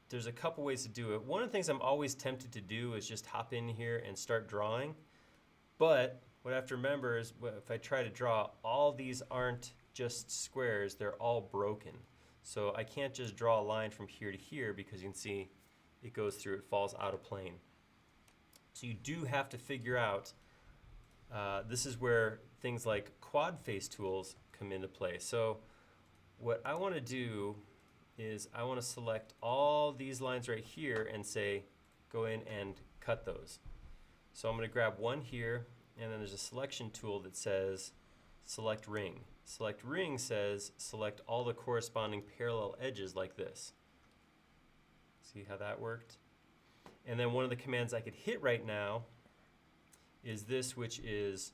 there's a couple ways to do it. One of the things I'm always tempted to do is just hop in here and start drawing. But what I have to remember is if I try to draw, all these aren't just squares, they're all broken. So I can't just draw a line from here to here because you can see it goes through, it falls out of plane. So you do have to figure out, this is where things like quad face tools come into play. So what I want to do is I want to select all these lines right here and say, go in and cut those. So I'm going to grab one here, and then there's a selection tool that says select ring. Select ring says select all the corresponding parallel edges like this. See how that worked? And then one of the commands I could hit right now is this, which is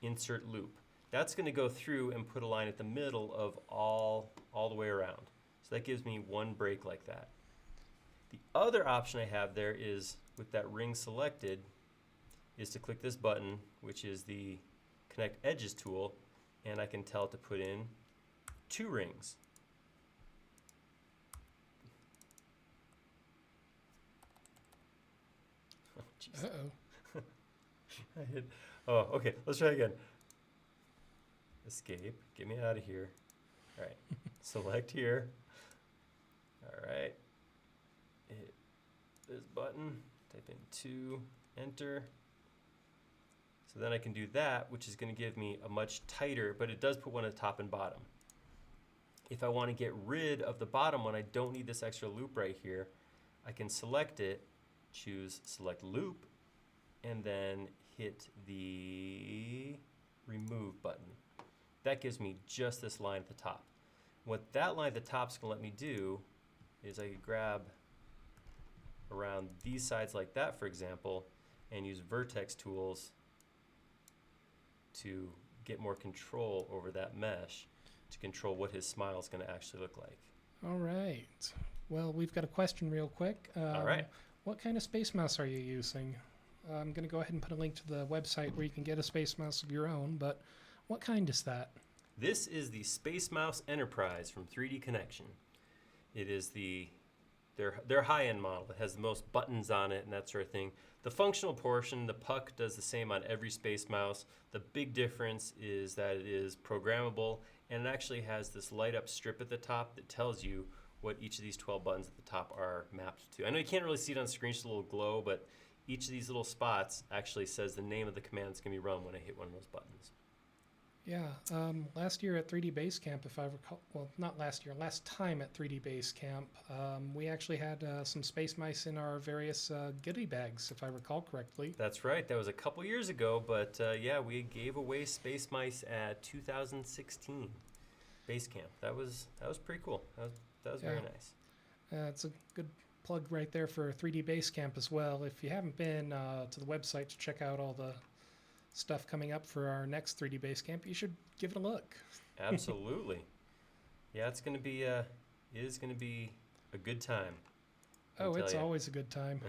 insert loop. That's going to go through and put a line at the middle of all the way around. So that gives me one break like that. The other option I have there is, with that ring selected, is to click this button, which is the Connect Edges tool, and I can tell it to put in 2 rings. Oh, jeez. Uh-oh. I hit. Oh, okay. Let's try again. Escape. Get me out of here. All right. Select here. All right. Hit this button. Type in 2. Enter. So then I can do that, which is going to give me a much tighter, but it does put one at the top and bottom. If I want to get rid of the bottom one, I don't need this extra loop right here. I can select it, choose select loop, and then hit the remove button. That gives me just this line at the top. What that line at the top is going to let me do is I could grab around these sides like that, for example, and use Vertex Tools to get more control over that mesh, to control what his smile is going to actually look like. All right. Well, we've got a question real quick. All right. What kind of space mouse are you using? I'm going to go ahead and put a link to the website where you can get a space mouse of your own, but what kind is that? This is the Space Mouse Enterprise from 3D Connection. It is the their high-end model. It has the most buttons on it and that sort of thing. The functional portion, the puck does the same on every Space Mouse. The big difference is that it is programmable, and it actually has this light-up strip at the top that tells you what each of these 12 buttons at the top are mapped to. I know you can't really see it on screen, just a little glow, but each of these little spots actually says the name of the command that's going to be run when I hit one of those buttons. Yeah, last year at 3D Basecamp, if I recall, well, not last year, last time at 3D Basecamp, we actually had some Space Mice in our various goodie bags, if I recall correctly. That's right. That was a couple years ago, but yeah, we gave away Space Mice at 2016 Basecamp. That was pretty cool. That was very nice. It's a good plug right there for 3D Basecamp as well. If you haven't been to the website to check out all the stuff coming up for our next 3D Basecamp, you should give it a look. Absolutely. Yeah, it is going to be a good time. Oh, it's always a good time.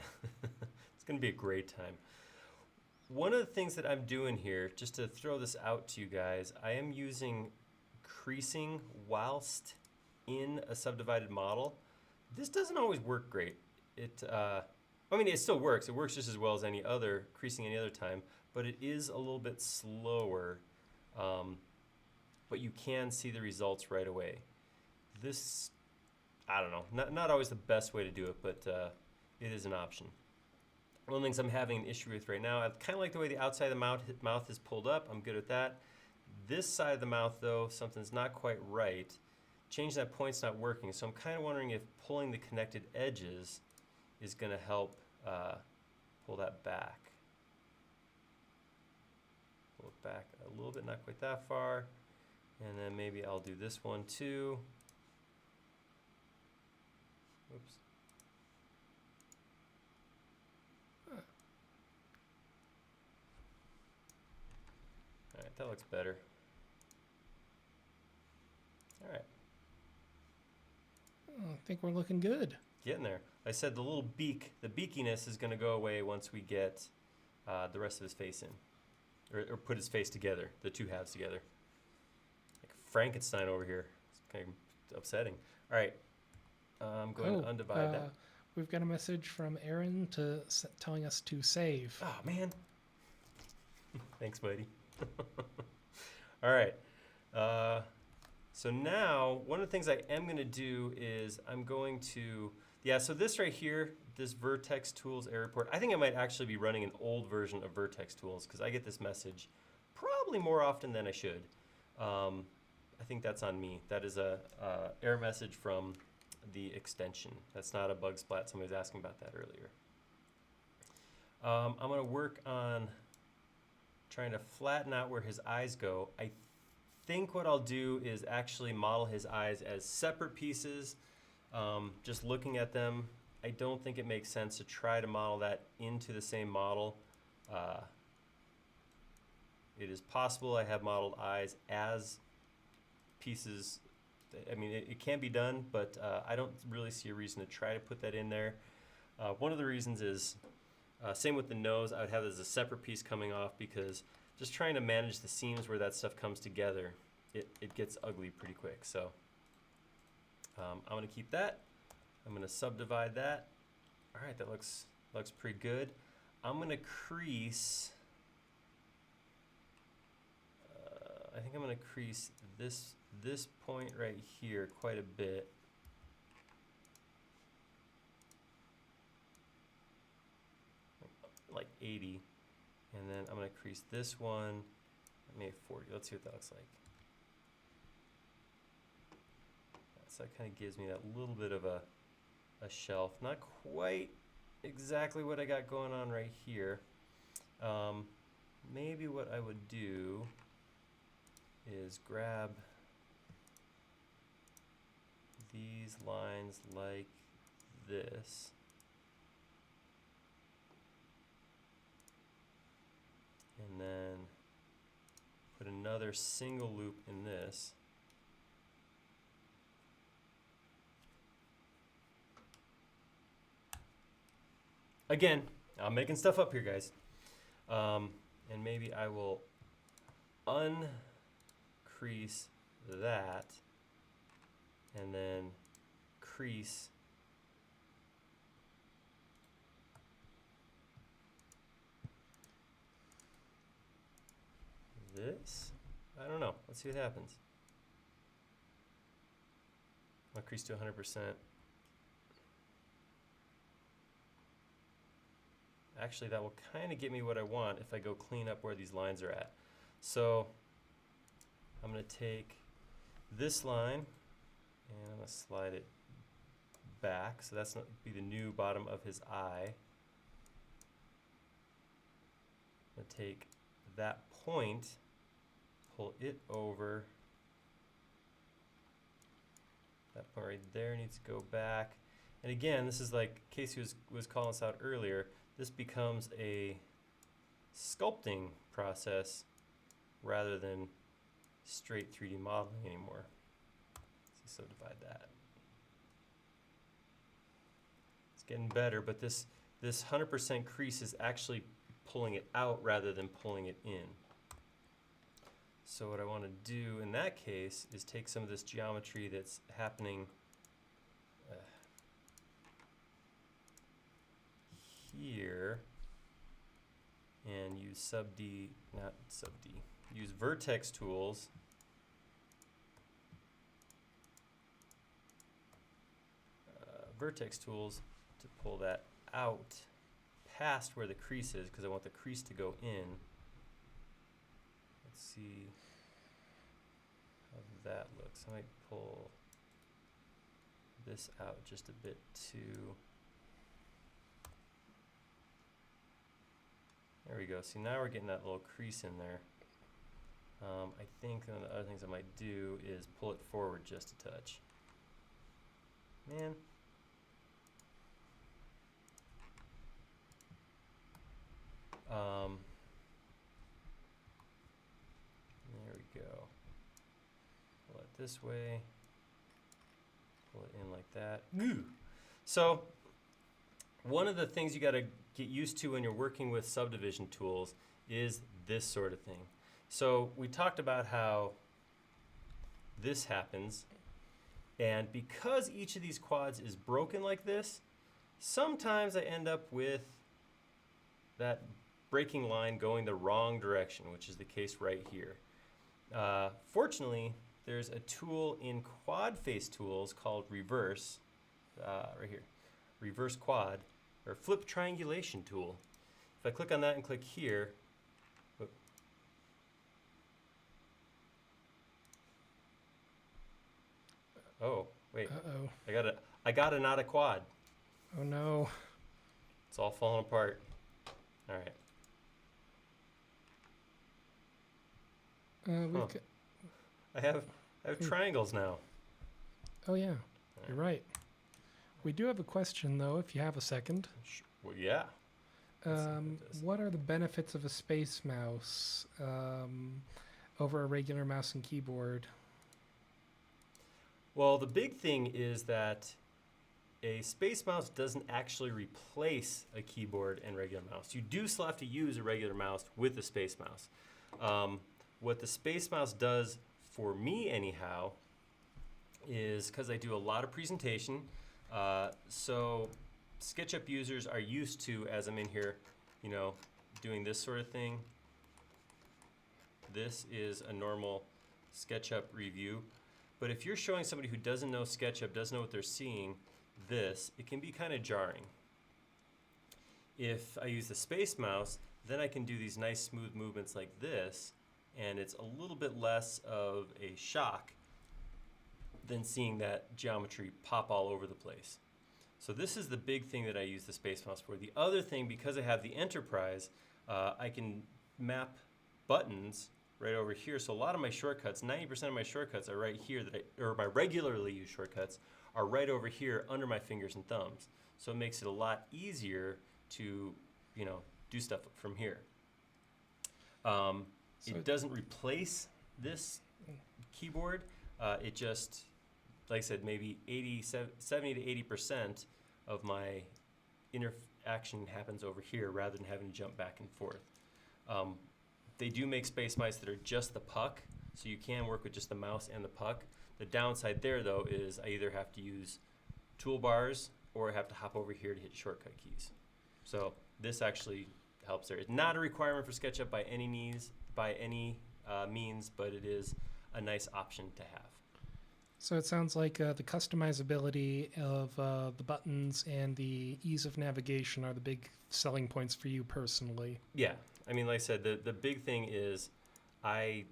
It's going to be a great time. One of the things that I'm doing here, just to throw this out to you guys, I am using creasing whilst in a subdivided model. This doesn't always work great. It still works. It works just as well as creasing any other time, but it is a little bit slower, but you can see the results right away. This, I don't know, not always the best way to do it, but it is an option. One of the things I'm having an issue with right now, I kind of like the way the outside of the mouth is pulled up. I'm good with that. This side of the mouth, though, something's not quite right. Changing that point's not working, so I'm kind of wondering if pulling the connected edges is going to help pull that back. Pull it back a little bit, not quite that far. And then maybe I'll do this one too. Oops. All right, that looks better. All right. Oh, I think we're looking good. Getting there. I said the little beak, the beakiness is going to go away once we get the rest of his face in. Or put his face together, the two halves together. Like Frankenstein over here. It's kind of upsetting. All right. I'm going to undivide that. We've got a message from Aaron telling us to save. Oh, man. Thanks, buddy. All right. So now, one of the things I am going to do is I'm going to... Yeah, so this right here, this Vertex Tools error report, I think I might actually be running an old version of Vertex Tools because I get this message probably more often than I should. I think that's on me. That is a error message from the extension. That's not a bug splat. Somebody was asking about that earlier. I'm going to work on trying to flatten out where his eyes go. I think what I'll do is actually model his eyes as separate pieces. Just looking at them, I don't think it makes sense to try to model that into the same model. It is possible I have modeled eyes as pieces. I mean, it can be done, but I don't really see a reason to try to put that in there. One of the reasons is, same with the nose, I would have it as a separate piece coming off because just trying to manage the seams where that stuff comes together, it gets ugly pretty quick. So I'm going to keep that. I'm going to subdivide that. All right, that looks pretty good. I'm going to crease. I think I'm going to crease this point right here quite a bit. Like 80. And then I'm going to crease this one, maybe 40. Let's see what that looks like. So that kind of gives me that little bit of a shelf. Not quite exactly what I got going on right here. Maybe what I would do is grab these lines like this. And then put another single loop in this. Again, I'm making stuff up here, guys. And maybe I will uncrease that and then crease this. I don't know. Let's see what happens. I'll crease to 100%. Actually, that will kind of get me what I want if I go clean up where these lines are at. So I'm going to take this line and I'm going to slide it back. So that's going to be the new bottom of his eye. I'm going to take that point, pull it over. That part right there needs to go back. And again, this is like Casey was calling us out earlier. This becomes a sculpting process rather than straight 3D modeling anymore. Let's subdivide that. It's getting better, but this 100% crease is actually pulling it out rather than pulling it in. So what I want to do in that case is take some of this geometry that's happening here and use use Vertex Tools to pull that out past where the crease is, because I want the crease to go in. Let's see how that looks. I might pull this out just a bit too. There we go. See, now we're getting that little crease in there. I think one of the other things I might do is pull it forward just a touch. Man. There we go. Pull it this way. Pull it in like that. So, one of the things you got to get used to when you're working with subdivision tools is this sort of thing. So we talked about how this happens, and because each of these quads is broken like this, sometimes I end up with that breaking line going the wrong direction, which is the case right here. Fortunately, there's a tool in quad face tools called reverse, right here, reverse quad, or flip triangulation tool. If I click on that and click here, oh, wait. Uh-oh. I got a not a quad. Oh no. It's all falling apart. All right. I have triangles now. Oh yeah, you're right. We do have a question though, if you have a second. Well, yeah. What are the benefits of a space mouse over a regular mouse and keyboard? Well, the big thing is that a space mouse doesn't actually replace a keyboard and regular mouse. You do still have to use a regular mouse with a space mouse. What the space mouse does for me anyhow is, because I do a lot of presentation, so SketchUp users are used to, as I'm in here, you know, doing this sort of thing. This is a normal SketchUp review. But if you're showing somebody who doesn't know SketchUp, doesn't know what they're seeing, it can be kind of jarring. If I use the space mouse, then I can do these nice smooth movements like this, and it's a little bit less of a shock than seeing that geometry pop all over the place. So this is the big thing that I use the space mouse for. The other thing, because I have the Enterprise, I can map buttons right over here. So a lot of my shortcuts, 90% of my shortcuts are right here, or my regularly used shortcuts are right over here under my fingers and thumbs. So it makes it a lot easier to, you know, do stuff from here. It doesn't replace this keyboard. It just, like I said, maybe 70 to 80% of my interaction happens over here rather than having to jump back and forth. They do make space mice that are just the puck, so you can work with just the mouse and the puck. The downside there, though, is I either have to use toolbars or I have to hop over here to hit shortcut keys. So this actually helps there. It's not a requirement for SketchUp by any means, but it is a nice option to have. So it sounds like the customizability of the buttons and the ease of navigation are the big selling points for you personally. Yeah, I mean, like I said, the big thing is 90%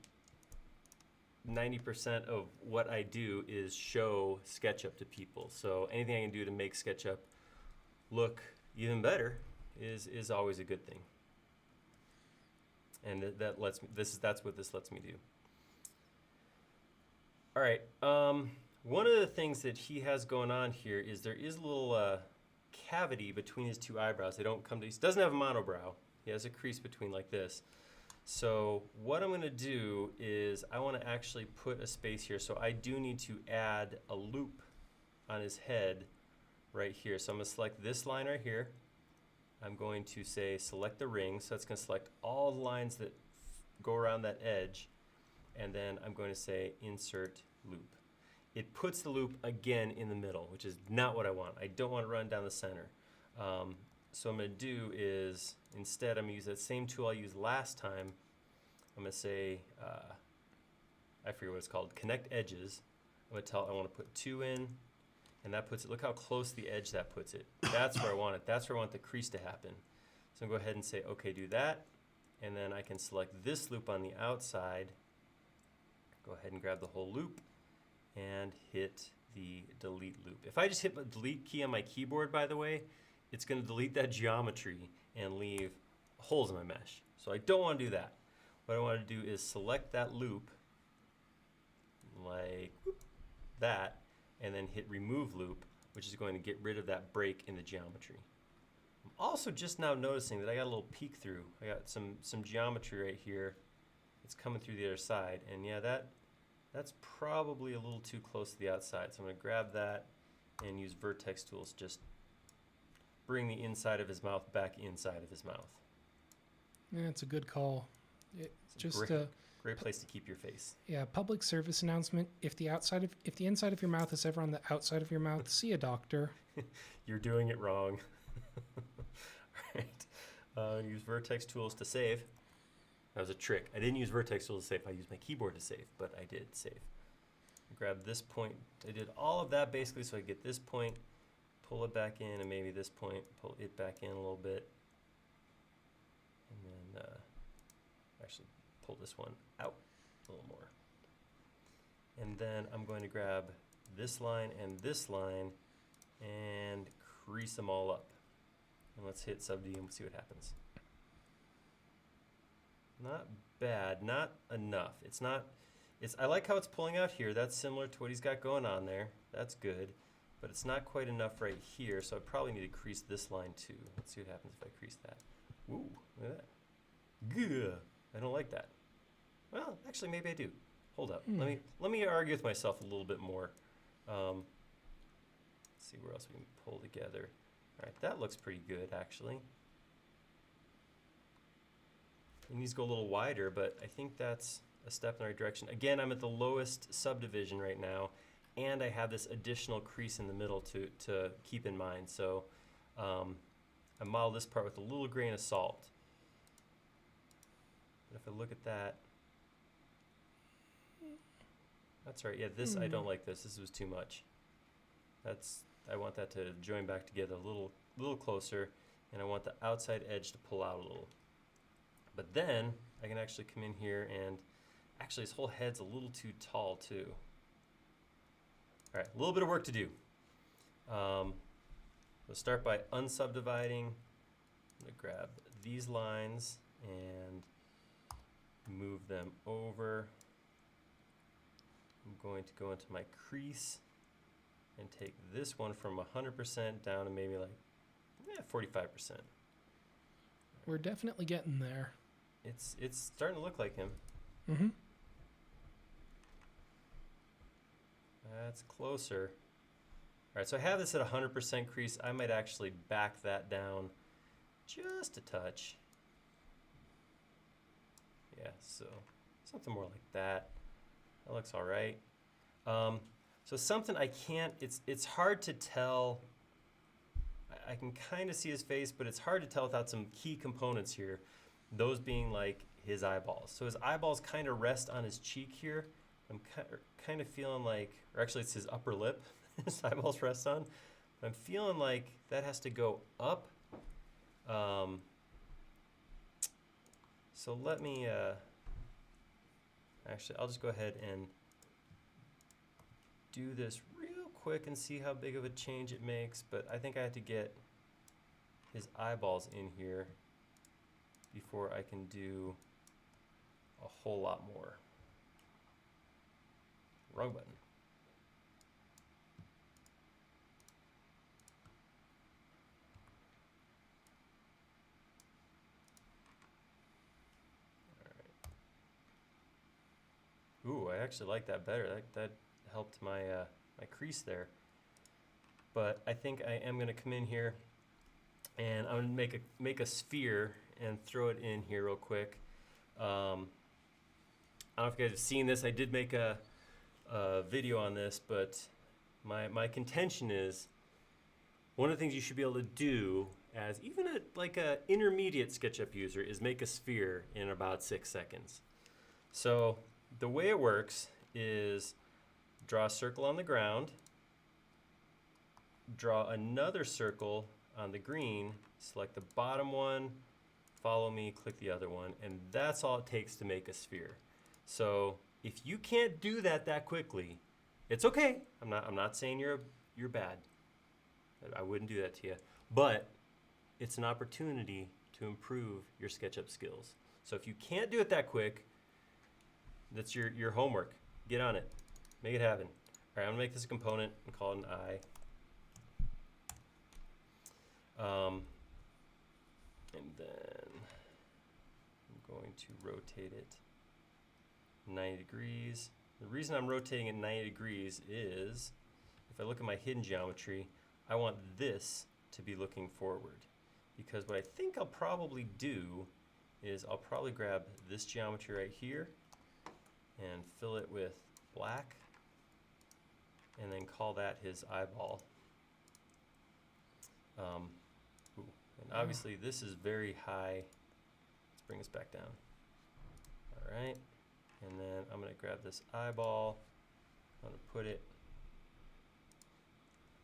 of what I do is show SketchUp to people. So anything I can do to make SketchUp look even better is always a good thing. And that's what this lets me do. All right. One of the things that he has going on here is there is a little cavity between his two eyebrows. They don't come to. He doesn't have a monobrow. He has a crease between like this. So what I'm going to do is I want to actually put a space here. So I do need to add a loop on his head right here. So I'm going to select this line right here. I'm going to say select the ring. So that's going to select all the lines that go around that edge. And then I'm going to say insert loop. It puts the loop again in the middle, which is not what I want. I don't want to run down the center. So what I'm going to do is, instead I'm going to use that same tool I used last time. I'm going to say, I forget what it's called, connect edges. I'm going to tell I want to put 2 in, and that puts it, look how close the edge that puts it. That's where I want it. That's where I want the crease to happen. So I'm going to go ahead and say, okay, do that. And then I can select this loop on the outside. Go ahead and grab the whole loop and hit the delete loop. If I just hit the delete key on my keyboard, by the way, it's going to delete that geometry and leave holes in my mesh. So I don't want to do that. What I want to do is select that loop like that and then hit remove loop, which is going to get rid of that break in the geometry. I'm also just now noticing that I got a little peek through. I got some geometry right here. It's coming through the other side, and yeah, that's probably a little too close to the outside. So I'm going to grab that and use Vertex Tools, just bring the inside of his mouth back inside of his mouth. Yeah, it's a good call. It's a great place to keep your face. Yeah, public service announcement. If the inside of your mouth is ever on the outside of your mouth, see a doctor. You're doing it wrong. All right. Use Vertex Tools to save. That was a trick. I didn't use Vertex Tools to save. I used my keyboard to save, but I did save. Grab this point. I did all of that basically so I get this point, pull it back in, and maybe this point, pull it back in a little bit. And then actually pull this one out a little more. And then I'm going to grab this line and crease them all up. And let's hit Subdivide and see what happens. Not bad, not enough. I like how it's pulling out here. That's similar to what he's got going on there. That's good. But it's not quite enough right here, so I probably need to crease this line too. Let's see what happens if I crease that. Ooh, look at that. Gah, I don't like that. Well, actually, maybe I do. Hold up. Let me argue with myself a little bit more. Let's see where else we can pull together. All right, that looks pretty good, actually. It needs to go a little wider, but I think that's a step in the right direction. Again, I'm at the lowest subdivision right now, and I have this additional crease in the middle to keep in mind. So I modeled this part with a little grain of salt. But if I look at that, that's right. Yeah, this I don't like this. This was too much. I want that to join back together a little closer, and I want the outside edge to pull out a little. But then I can actually come in here and actually his whole head's a little too tall too. All right, a little bit of work to do. We'll start by unsubdividing. I'm going to grab these lines and move them over. I'm going to go into my crease and take this one from 100% down to maybe like 45%. We're definitely getting there. It's starting to look like him. Mm-hmm. That's closer. All right, so I have this at 100% crease. I might actually back that down just a touch. Yeah, so something more like that. That looks all right. So something I can't, it's hard to tell. I can kind of see his face, but it's hard to tell without some key components here. those being like his eyeballs. So his eyeballs kind of rest on his cheek here. I'm kind of feeling like, or actually it's his upper lip his eyeballs rest on. But I'm feeling like that has to go up. So let me, actually I'll just go ahead and do this real quick and see how big of a change it makes. But I think I have to get his eyeballs in here before I can do a whole lot more. Wrong button. All right. Ooh, I actually like that better. That helped my my crease there. But I think I am going to come in here and I'm going to make a sphere and throw it in here real quick. I don't know if you guys have seen this. I did make a video on this, but my contention is one of the things you should be able to do as even like a intermediate SketchUp user is make a sphere in about 6 seconds. So the way it works is draw a circle on the ground, draw another circle on the green, select the bottom one, follow me, click the other one, and that's all it takes to make a sphere. So if you can't do that quickly, it's okay. I'm not saying you're bad. I wouldn't do that to you. But it's an opportunity to improve your SketchUp skills. So if you can't do it that quick, that's your homework. Get on it. Make it happen. All right, I'm gonna make this a component and call it an eye. And then I'm going to rotate it 90 degrees. The reason I'm rotating it 90 degrees is if I look at my hidden geometry, I want this to be looking forward. Because what I think I'll probably do is I'll probably grab this geometry right here and fill it with black and then call that his eyeball. And obviously this is very high. Let's bring this back down. All right, and then I'm gonna grab this eyeball. I'm gonna put it,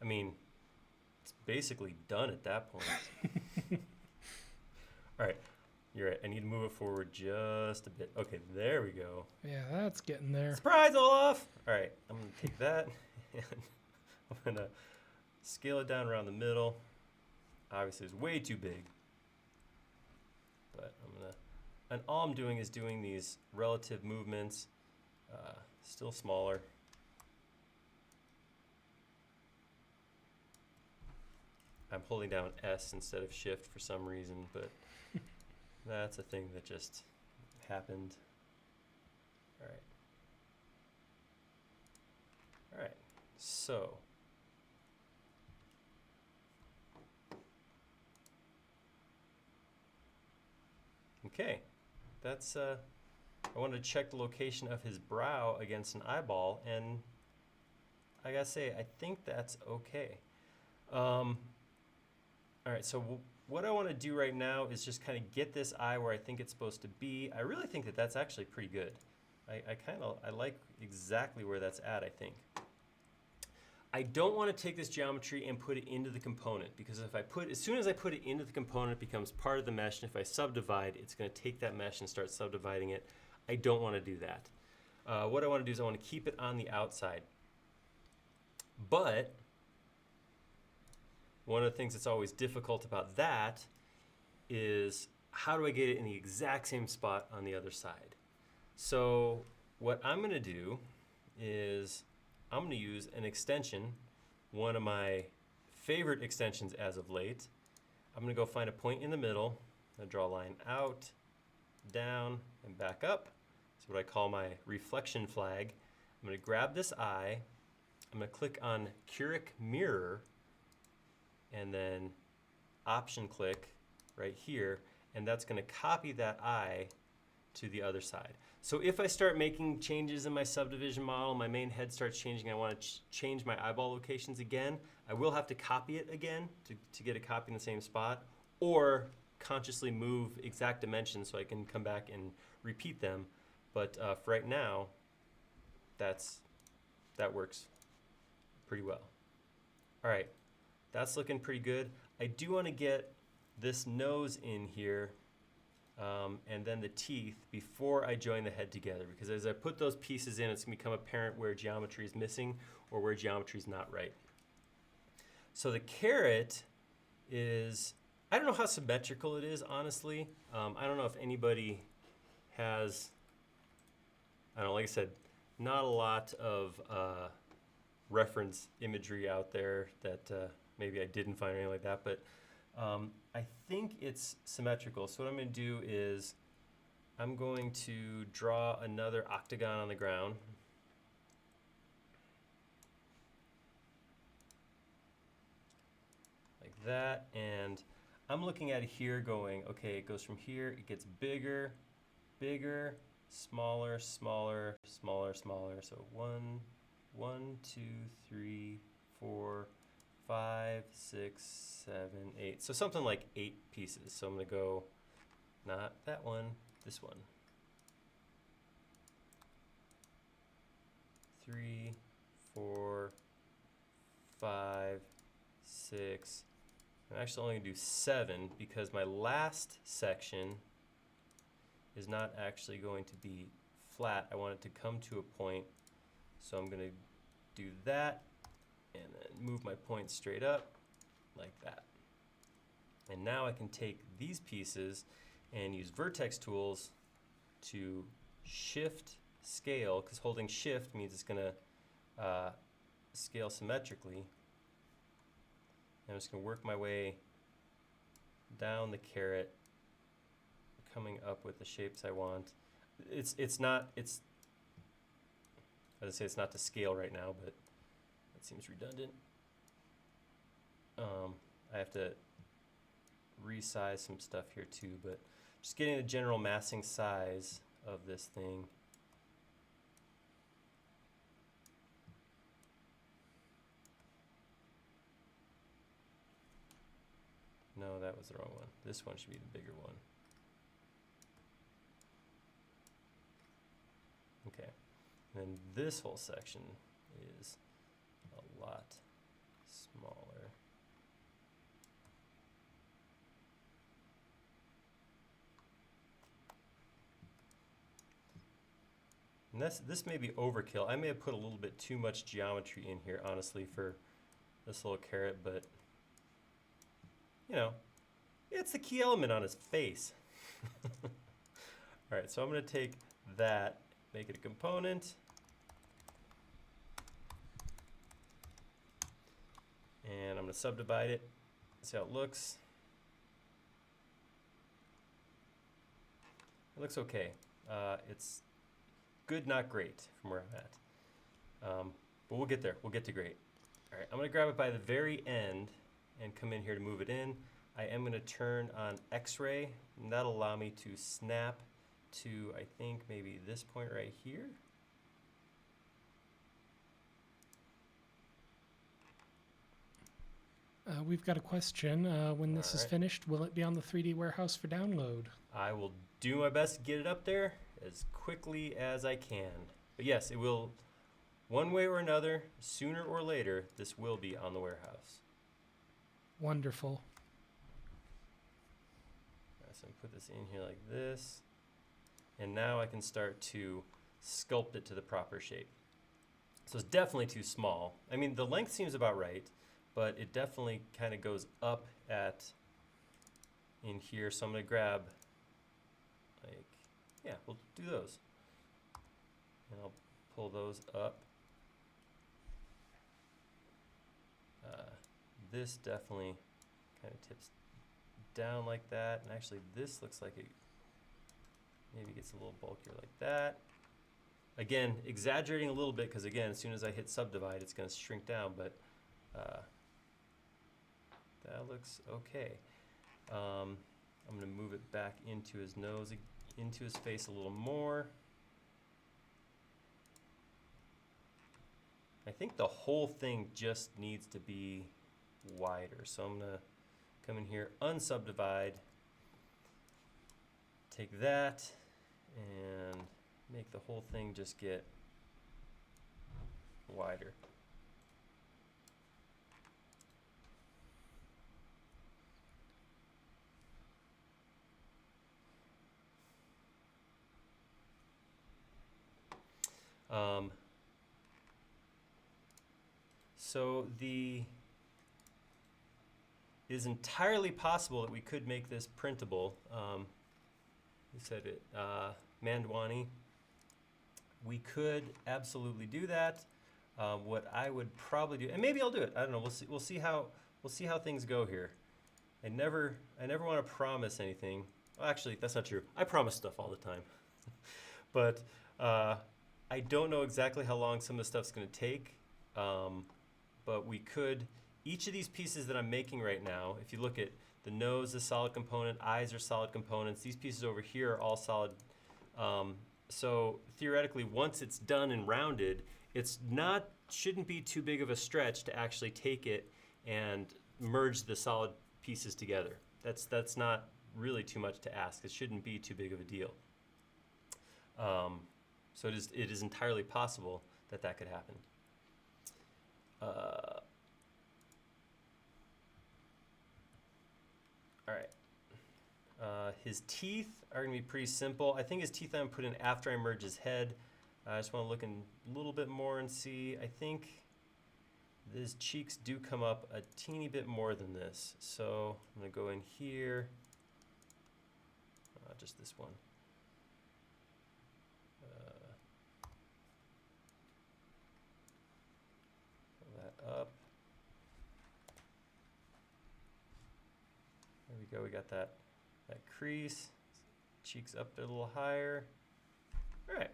I mean, it's basically done at that point. All right, you're right, I need to move it forward just a bit. Okay, there we go. Yeah, that's getting there. Surprise, Olaf! All right, I'm gonna take that and I'm gonna scale it down around the middle. Obviously it's way too big, but and all I'm doing is doing these relative movements, still smaller. I'm holding down S instead of Shift for some reason, but that's a thing that just happened. All right. All right, so okay, that's, I wanted to check the location of his brow against an eyeball, and I gotta say, I think that's okay. All right, so what I want to do right now is just kind of get this eye where I think it's supposed to be. I really think that that's actually pretty good. I like exactly where that's at, I think. I don't want to take this geometry and put it into the component, because if as soon as I put it into the component, it becomes part of the mesh, and if I subdivide, it's going to take that mesh and start subdividing it. I don't want to do that. What I want to do is I want to keep it on the outside. But one of the things that's always difficult about that is how do I get it in the exact same spot on the other side? So what I'm going to do is I'm going to use an extension, one of my favorite extensions as of late. I'm going to go find a point in the middle. I'm going to draw a line out, down, and back up. That's what I call my reflection flag. I'm going to grab this eye. I'm going to click on Curic Mirror, and then Option click right here, and that's going to copy that eye to the other side. So if I start making changes in my subdivision model, my main head starts changing, I want to change my eyeball locations again, I will have to copy it again to get a copy in the same spot, or consciously move exact dimensions so I can come back and repeat them. But for right now, that works pretty well. All right, that's looking pretty good. I do want to get this nose in here and then the teeth before I join the head together, because as I put those pieces in, it's going to become apparent where geometry is missing or where geometry is not right. So the carrot is, I don't know how symmetrical it is, honestly. I don't know if anybody has, I don't know, like I said, not a lot of reference imagery out there that maybe I didn't find or anything like that, but I think it's symmetrical. So what I'm going to do is I'm going to draw another octagon on the ground. Like that, and I'm looking at it here going, okay, it goes from here, it gets bigger, bigger, smaller, smaller, smaller, smaller. So 1, 2, 3, 4, 5, 6, 7, 8. So something like 8 pieces. So I'm going to go, not that one, this one. 3, 4, 5, 6. I'm actually only going to do 7 because my last section is not actually going to be flat. I want it to come to a point. So I'm going to do that and then move my point straight up like that. And now I can take these pieces and use Vertex Tools to shift scale, because holding shift means it's going to scale symmetrically. I'm just going to work my way down the carrot, coming up with the shapes I want. It's not to scale right now, but that seems redundant. I have to resize some stuff here too, but just getting the general massing size of this thing. No, that was the wrong one. This one should be the bigger one. Okay, and then this whole section is a lot smaller. And this may be overkill. I may have put a little bit too much geometry in here, honestly, for this little carrot, but you know, it's the key element on his face. All right, so I'm going to take that, make it a component, and I'm going to subdivide it, see how it looks. It looks okay. It's good, not great from where I'm at. But we'll get there. We'll get to great. All right, I'm going to grab it by the very end and come in here to move it in. I am going to turn on X-ray, and that'll allow me to snap to, I think, maybe this point right here. We've got a question. When this is finished, will it be on the 3D warehouse for download? I will do my best to get it up there as quickly as I can. But yes, it will, one way or another, sooner or later, this will be on the warehouse. Wonderful. So I put this in here like this, and now I can start to sculpt it to the proper shape. So it's definitely too small. I mean, the length seems about right, but it definitely kind of goes up at in here. So I'm going to grab, like, yeah, we'll do those. And I'll pull those up. This definitely kind of tips down like that, and actually this looks like it maybe gets a little bulkier like that. Again, exaggerating a little bit, because again, as soon as I hit subdivide, it's going to shrink down, but that looks okay. I'm going to move it back into his nose, into his face a little more. I think the whole thing just needs to be wider, so I'm going to come in here, unsubdivide, take that and make the whole thing just get wider. So it is entirely possible that we could make this printable. We said it, Mandwani. We could absolutely do that. What I would probably do, and maybe I'll do it. I don't know. We'll see how things go here. I never want to promise anything. Well, actually, that's not true. I promise stuff all the time, but I don't know exactly how long some of the stuff's going to take. But we could, each of these pieces that I'm making right now, if you look at the nose is a solid component, eyes are solid components, these pieces over here are all solid. So theoretically, once it's done and rounded, shouldn't be too big of a stretch to actually take it and merge the solid pieces together. That's not really too much to ask. It shouldn't be too big of a deal. So it is entirely possible that could happen. All right. His teeth are going to be pretty simple. I think his teeth I'm going to put in after I merge his head. I just want to look in a little bit more and see. I think his cheeks do come up a teeny bit more than this. So I'm going to go in here. Just this one. Pull that up. There we go. We got that crease. Cheeks up there a little higher. All right.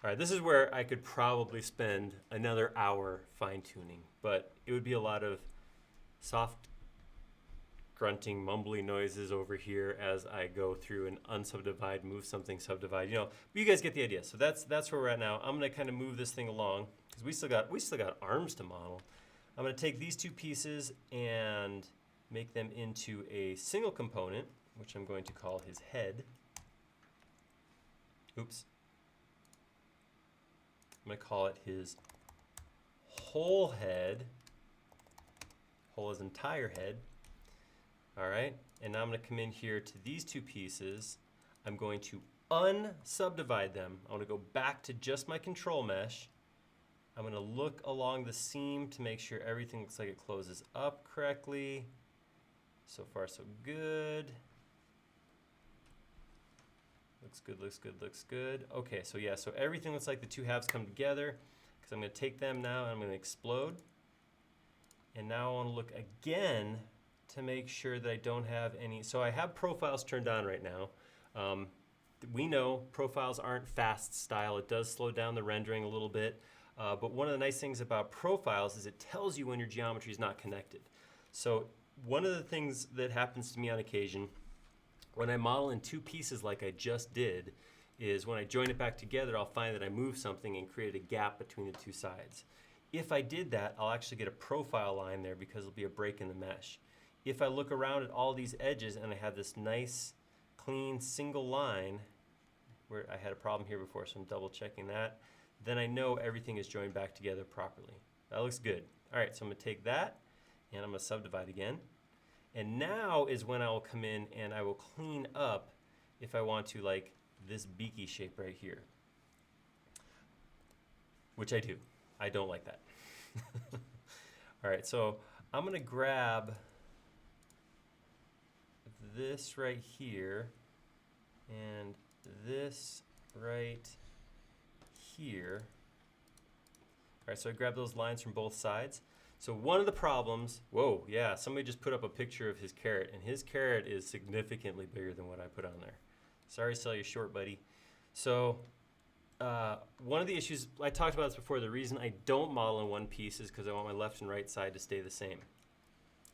All right, this is where I could probably spend another hour fine-tuning, but it would be a lot of soft grunting, mumbly noises over here as I go through and unsubdivide, move something, subdivide. But you guys get the idea. So that's where we're at now. I'm going to kind of move this thing along because we still got arms to model. I'm going to take these two pieces and make them into a single component, which I'm going to call his head. Oops. I'm going to call it his whole head, whole his entire head. All right, and now I'm going to come in here to these two pieces. I'm going to unsubdivide them. I want to go back to just my control mesh. I'm going to look along the seam to make sure everything looks like it closes up correctly. So far, so good. Looks good, looks good, looks good. Okay, so yeah, so everything looks like the two halves come together because I'm going to take them now and I'm going to explode. And now I want to look again to make sure that I don't have any. So I have profiles turned on right now. We know profiles aren't fast style. It does slow down the rendering a little bit. But one of the nice things about profiles is it tells you when your geometry is not connected. So one of the things that happens to me on occasion when I model in two pieces like I just did is when I join it back together, I'll find that I move something and create a gap between the two sides. If I did that, I'll actually get a profile line there because there'll be a break in the mesh. If I look around at all these edges and I have this nice, clean, single line, where I had a problem here before, so I'm double checking that, then I know everything is joined back together properly. That looks good. All right, so I'm gonna take that and I'm gonna subdivide again. And now is when I will come in and I will clean up if I want to, like this beaky shape right here. Which I do. I don't like that. All right, so I'm gonna grab this right here and this right here. All right, so I grab those lines from both sides. So one of the problems, whoa, yeah, somebody just put up a picture of his carrot, and his carrot is significantly bigger than what I put on there. Sorry to sell you short, buddy. So one of the issues, I talked about this before, the reason I don't model in one piece is because I want my left and right side to stay the same.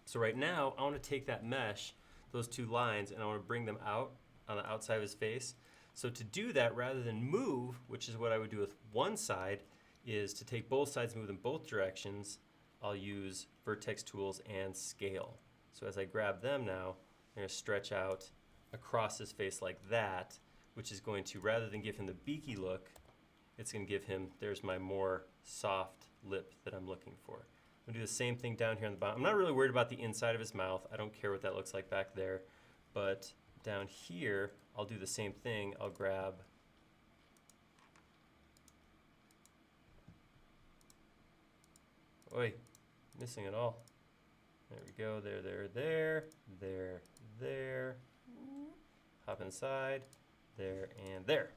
So right now, I want to take that mesh, those two lines, and I want to bring them out on the outside of his face. So to do that, rather than move, which is what I would do with one side, is to take both sides, move them both directions. I'll use Vertex Tools and Scale. So as I grab them now, I'm going to stretch out across his face like that, which is going to, rather than give him the beaky look, it's going to give him, there's my more soft lip that I'm looking for. I'm going to do the same thing down here on the bottom. I'm not really worried about the inside of his mouth. I don't care what that looks like back there. But down here, I'll do the same thing. I'll grab Oi, missing it all. There we go, there. Hop inside, there, and there.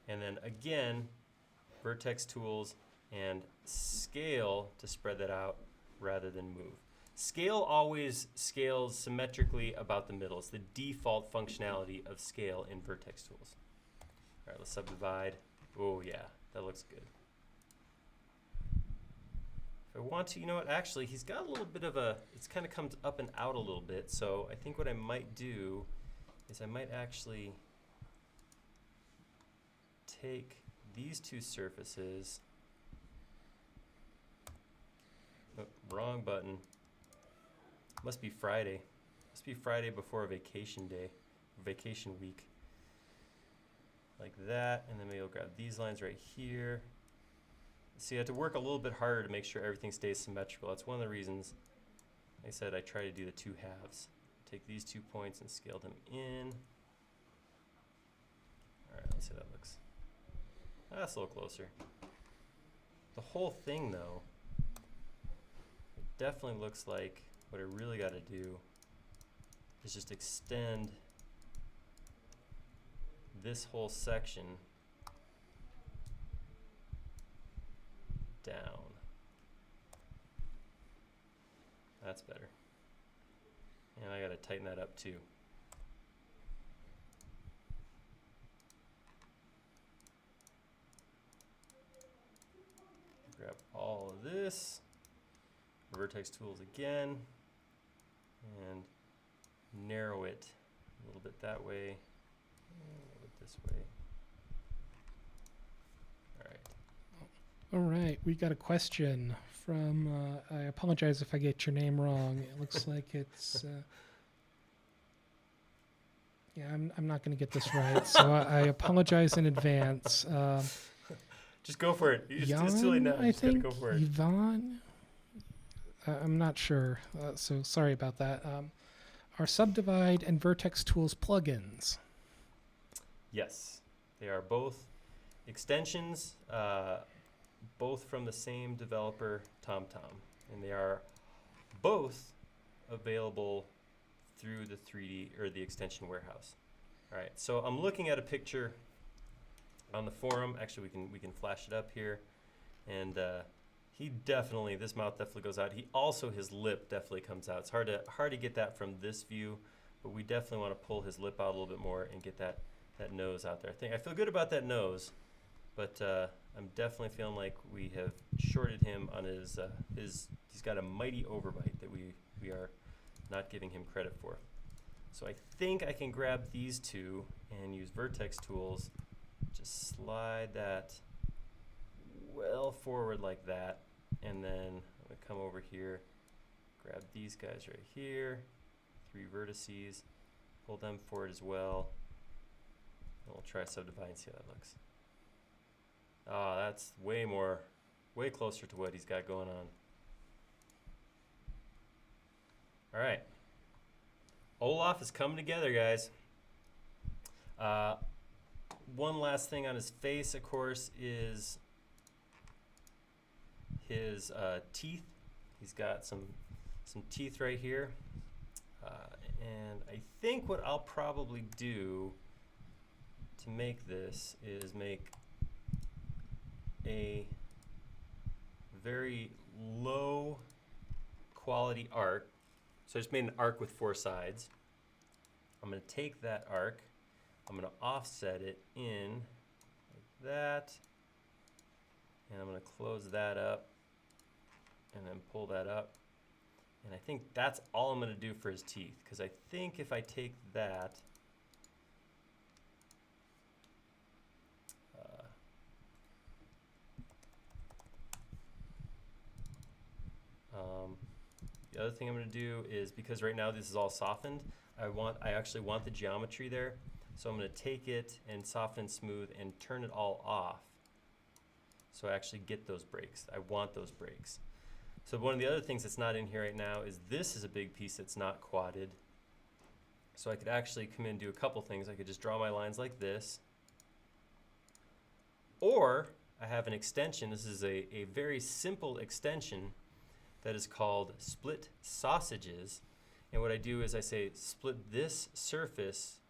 And then again, Vertex Tools and Scale to spread that out rather than move. Scale always scales symmetrically about the middle. It's the default functionality of Scale in Vertex Tools. All right, let's subdivide. Oh yeah, that looks good. If I want to, you know what, actually, he's got a little bit of a, it's kind of comes up and out a little bit, so I think what I might do is I might actually take these two surfaces, oh, wrong button, must be Friday before a vacation day, vacation week, like that, and then maybe I'll grab these lines right here. See, I have to work a little bit harder to make sure everything stays symmetrical. That's one of the reasons, like I said, I try to do the two halves. Take these 2 points and scale them in. All right, let's see how that looks. That's a little closer. The whole thing, though, it definitely looks like what I really got to do is just extend this whole section down. That's better. And I gotta tighten that up too. Grab all of this, Vertex Tools again, and narrow it a little bit that way, and a little bit this way. All right, we got a question from, I apologize if I get your name wrong. It looks like it's, yeah, I'm not going to get this right, so I apologize in advance. Just go for it. It's too late now. I Just gotta think, go for it. Yvonne? I'm not sure, so sorry about that. Are Subdivide and Vertex Tools plugins? Yes, they are both extensions, both from the same developer, TomTom, and they are both available through the 3D or the extension warehouse. All right, so I'm looking at a picture on the forum. Actually, we can flash it up here, and he definitely, this mouth definitely goes out. He also, his lip definitely comes out. It's hard to get that from this view, but we definitely want to pull his lip out a little bit more and get that nose out there. I feel good about that nose, but I'm definitely feeling like we have shorted him on his he's got a mighty overbite that we are not giving him credit for. So I think I can grab these two and use Vertex Tools, just slide that well forward like that, and then I'm gonna come over here, grab these guys right here, 3 vertices, pull them forward as well, and we'll try Subdivide and see how that looks. Ah, that's way closer to what he's got going on. All right. Olaf is coming together, guys. One last thing on his face, of course, is his teeth. He's got some teeth right here. And I think what I'll probably do to make this is make a very low quality arc. So I just made an arc with 4 sides. I'm going to take that arc, I'm going to offset it in like that, and I'm going to close that up and then pull that up. And I think that's all I'm going to do for his teeth, because I think if I take that, The other thing I'm going to do is, because right now this is all softened, I actually want the geometry there. So I'm going to take it and soften and smooth and turn it all off. So I actually get those breaks. I want those breaks. So one of the other things that's not in here right now is this is a big piece that's not quadded. So I could actually come in and do a couple things. I could just draw my lines like this. Or I have an extension. This is a very simple extension that is called split sausages. And what I do is I say split this surface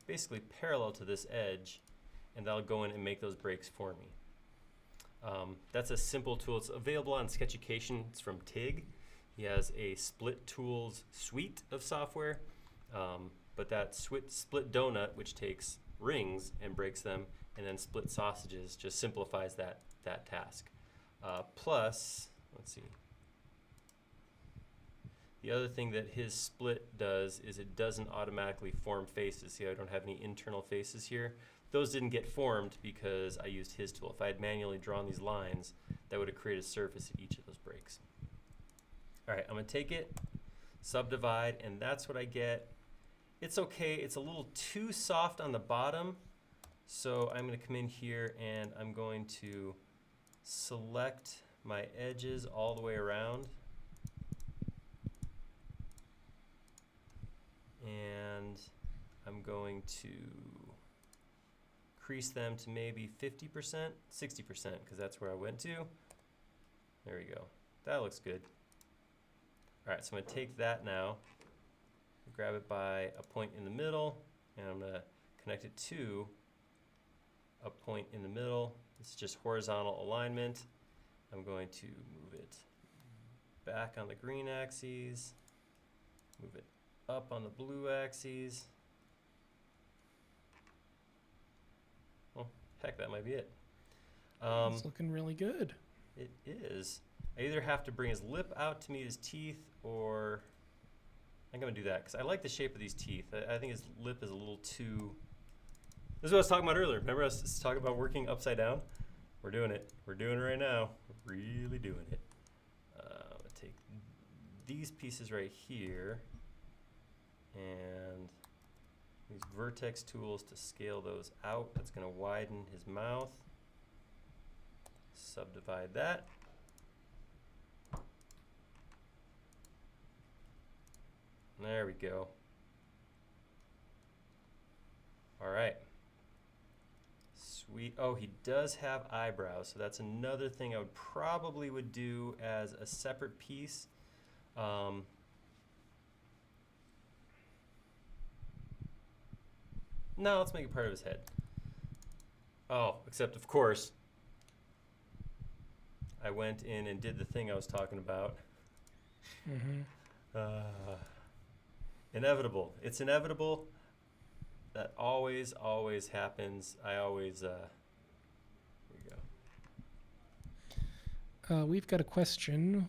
basically parallel to this edge, and that'll go in and make those breaks for me. That's a simple tool. It's available on SketchUp. It's from Tig. He has a split tools suite of software, but that split donut, which takes rings and breaks them, and then split sausages just simplifies that task. Plus, let's see. The other thing that his split does is it doesn't automatically form faces. See, I don't have any internal faces here. Those didn't get formed because I used his tool. If I had manually drawn these lines, that would have created a surface at each of those breaks. All right, I'm gonna take it, subdivide, and that's what I get. It's okay, it's a little too soft on the bottom, so I'm gonna come in here and I'm going to select my edges all the way around. And I'm going to increase them to maybe 50%, 60%, because that's where I went to. There we go. That looks good. All right, so I'm going to take that now, grab it by a point in the middle, and I'm going to connect it to a point in the middle. This is just horizontal alignment. I'm going to move it back on the green axes, move it up on the blue axes. Well, heck, that might be it. It's looking really good. It is. I either have to bring his lip out to meet his teeth, or I'm going to do that because I like the shape of these teeth. I think his lip is a little too... This is what I was talking about earlier. Remember I was talking about working upside down? We're doing it. We're doing it right now. We're really doing it. I'm going to take these pieces right here and use Vertex Tools to scale those out. That's going to widen his mouth. Subdivide that. There we go. All right. Sweet. Oh, he does have eyebrows, so that's another thing I would do as a separate piece. No, let's make it part of his head. Oh, except of course, I went in and did the thing I was talking about. Inevitable. It's inevitable. That always happens. I always, here we go. We've got a question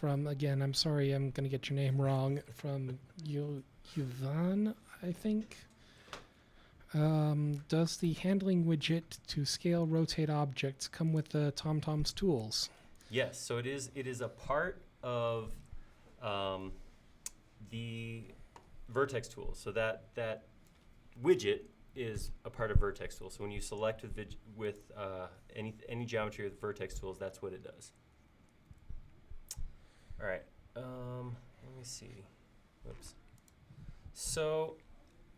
from, again, I'm sorry, I'm going to get your name wrong, from Yuvan, I think. Does the handling widget to scale rotate objects come with the TomTom's tools? Yes, so it is a part of the Vertex Tools. So that widget is a part of Vertex Tools. So when you select with any geometry with Vertex Tools, that's what it does. All right, let me see. Whoops. So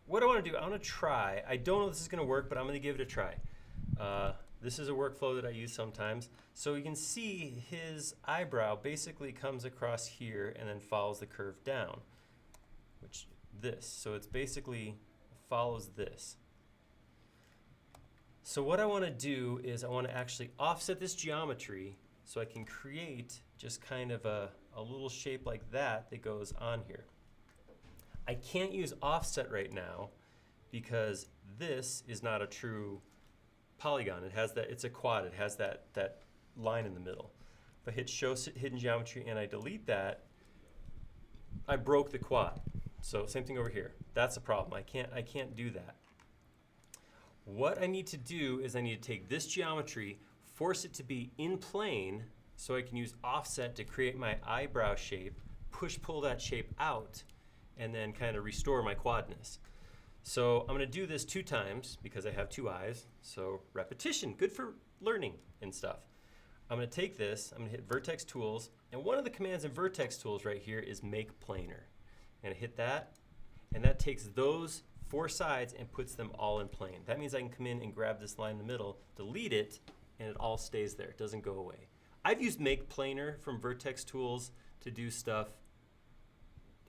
what I want to do, I want to try. I don't know if this is going to work, but I'm going to give it a try. This is a workflow that I use sometimes. So you can see his eyebrow basically comes across here and then follows the curve down, which this. So it's basically follows this. So what I want to do is I want to actually offset this geometry so I can create just kind of a little shape like that that goes on here. I can't use offset right now because this is not a true polygon. It has that, it's a quad. It has that line in the middle. If I hit show hidden geometry and I delete that, I broke the quad. So same thing over here. That's a problem. I can't do that. What I need to do is I need to take this geometry, force it to be in plane so I can use offset to create my eyebrow shape push-pull that shape out and then kind of restore my quadness. So I'm going to do this 2 times because I have 2 eyes. So repetition, good for learning and stuff. I'm going to take this, I'm going to hit Vertex Tools, and one of the commands in Vertex Tools right here is Make Planar. I'm going to hit that, and that takes those 4 sides and puts them all in plane. That means I can come in and grab this line in the middle, delete it, and it all stays there. It doesn't go away. I've used Make Planar from Vertex Tools to do stuff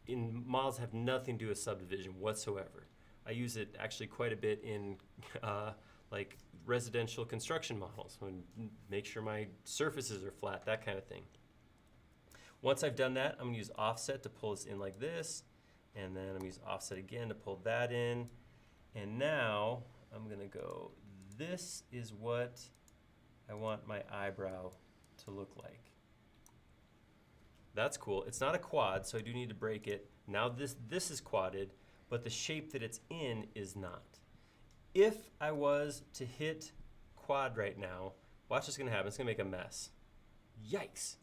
in models that have nothing to do with subdivision whatsoever. I use it actually quite a bit in like residential construction models, when make sure my surfaces are flat, that kind of thing. Once I've done that, I'm going to use offset to pull this in like this, and then I'm going to use offset again to pull that in. And now I'm going to go, this is what I want my eyebrow to look like. That's cool. It's not a quad, so I do need to break it. Now this is quadded, but the shape that it's in is not. If I was to hit quad right now, watch what's going to happen. It's going to make a mess. Yikes.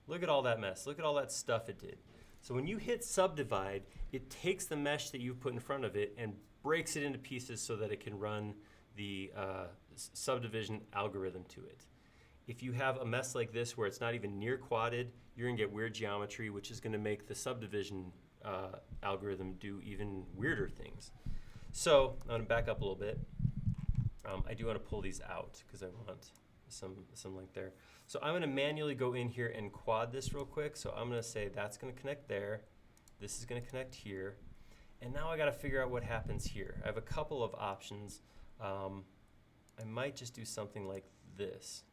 Look at all that mess. Look at all that stuff it did. So when you hit subdivide, it takes the mesh that you've put in front of it and breaks it into pieces so that it can run the subdivision algorithm to it. If you have a mess like this where it's not even near quadded, you're going to get weird geometry, which is going to make the subdivision algorithm do even weirder things. So I'm going to back up a little bit. I do want to pull these out because I want some length there. So I'm going to manually go in here and quad this real quick. So I'm going to say that's going to connect there. This is going to connect here. And now I got to figure out what happens here. I have a couple of options. I might just do something like this.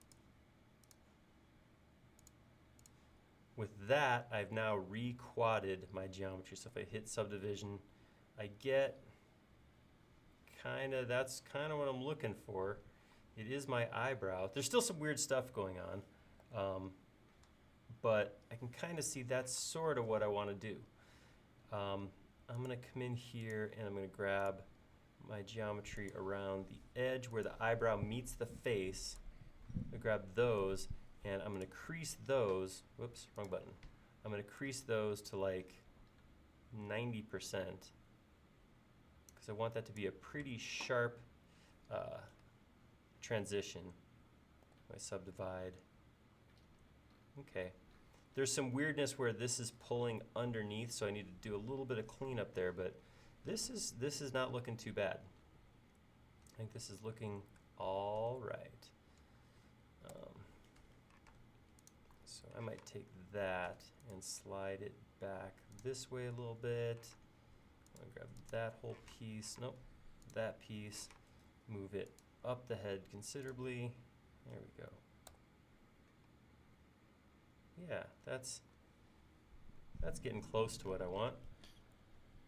With that, I've now re-quadded my geometry. So if I hit subdivision, I get that's kind of what I'm looking for. It is my eyebrow. There's still some weird stuff going on, but I can kind of see that's sort of what I want to do. I'm going to come in here and I'm going to grab my geometry around the edge where the eyebrow meets the face. I'm going to grab those and I'm going to crease those. Whoops, wrong button. I'm going to crease those to like 90%. I want that to be a pretty sharp transition. My subdivide. Okay. There's some weirdness where this is pulling underneath, so I need to do a little bit of cleanup there, but this is not looking too bad. I think this is looking all right. So I might take that and slide it back this way a little bit. I'm going to grab that whole piece, nope, that piece, move it up the head considerably. There we go. Yeah, that's getting close to what I want.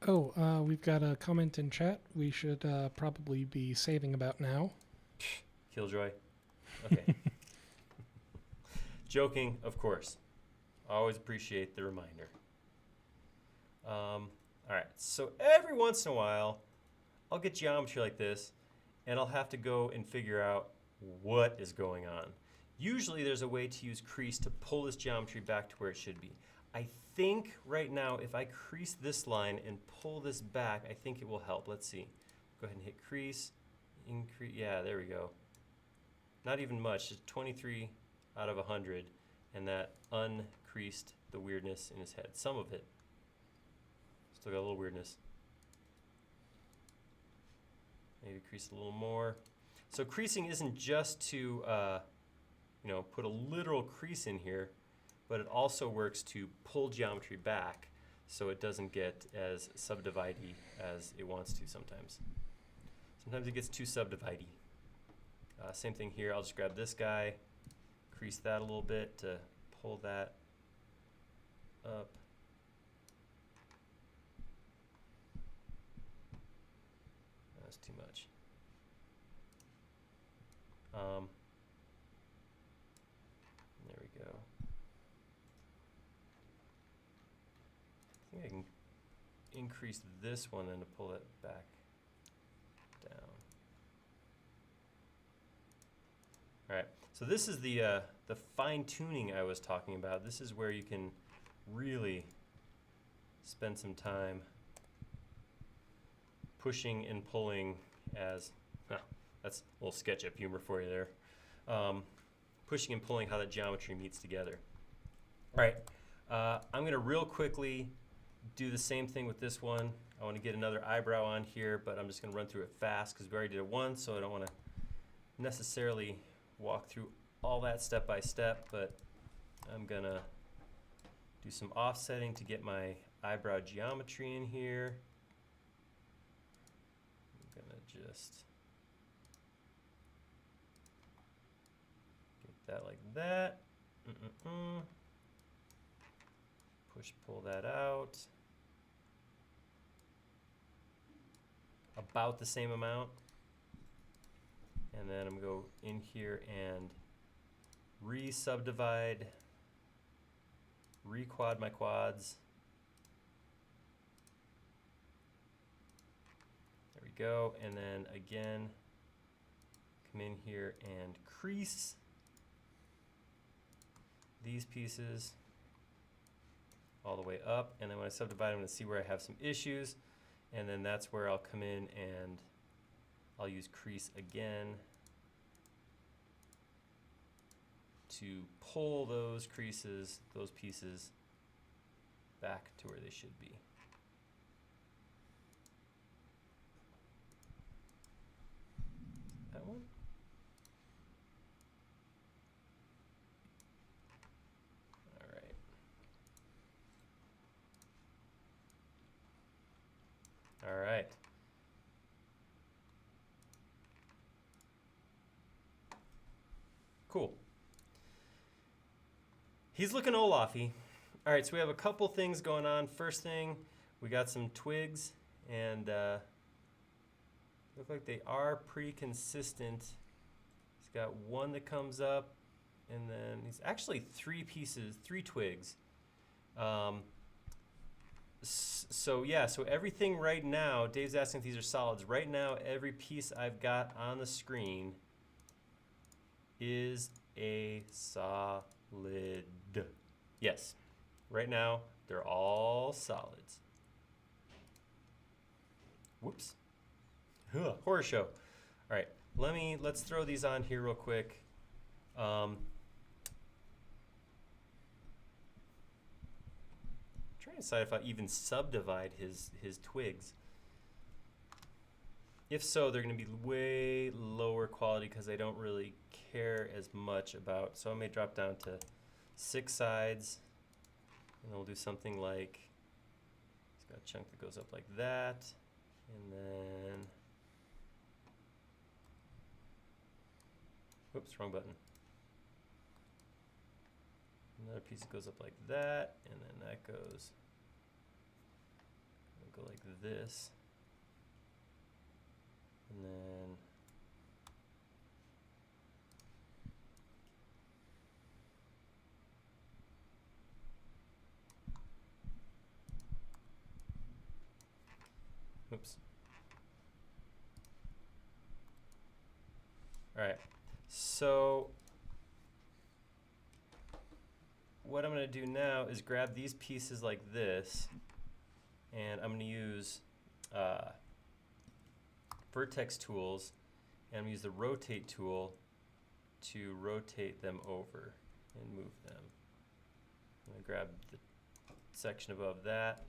Oh, we've got a comment in chat we should probably be saving about now. Killjoy. Okay. Joking, of course. Always appreciate the reminder. All right, so every once in a while, I'll get geometry like this, and I'll have to go and figure out what is going on. Usually there's a way to use crease to pull this geometry back to where it should be. I think right now, if I crease this line and pull this back, I think it will help. Let's see. Go ahead and hit crease, increase, yeah, there we go. Not even much, just 23 out of 100, and that uncreased the weirdness in his head. Some of it. Still got a little weirdness. Maybe crease a little more. So creasing isn't just to put a literal crease in here, but it also works to pull geometry back so it doesn't get as subdivide-y as it wants to sometimes. Sometimes it gets too subdivide-y. Same thing here. I'll just grab this guy, crease that a little bit to pull that up. That's too much. There we go. I think I can increase this one and to pull it back down. All right, so this is the fine tuning I was talking about. This is where you can really spend some time pushing and pulling as, that's a little SketchUp humor for you there. Pushing and pulling how that geometry meets together. All right, I'm gonna real quickly do the same thing with this one. I wanna get another eyebrow on here, but I'm just gonna run through it fast because we already did it once, so I don't wanna necessarily walk through all that step by step, but I'm gonna do some offsetting to get my eyebrow geometry in here. I'm gonna just get that like that. Push, pull that out. About the same amount. And then I'm gonna go in here and re-subdivide, re-quad my quads. There we go. And then again, come in here and crease these pieces all the way up. And then when I subdivide, I'm gonna see where I have some issues. And then that's where I'll come in and I'll use crease again to pull those creases, those pieces back to where they should be. That one? All right. All right. Cool. He's looking Olaf-y. All right, so we have a couple things going on. First thing, we got some twigs, and look like they are pretty consistent. He's got one that comes up, and then he's actually three pieces, three twigs. So yeah, so everything right now, Dave's asking if these are solids. Right now, every piece I've got on the screen is a solid. Yes, right now they're all solids. Whoops. Horror show. All right, let's throw these on here real quick. Trying to decide if I even subdivide his twigs. If so, they're going to be way lower quality because I don't really care as much about. So I may drop down to 6 sides, and we'll do something like, it's got a chunk that goes up like that, and then, whoops, wrong button. Another piece that goes up like that, and then that goes, go like this. And then oops. All right. So what I'm going to do now is grab these pieces like this, and I'm going to use Vertex Tools, and I'm going to use the Rotate tool to rotate them over and move them. I'm going to grab the section above that,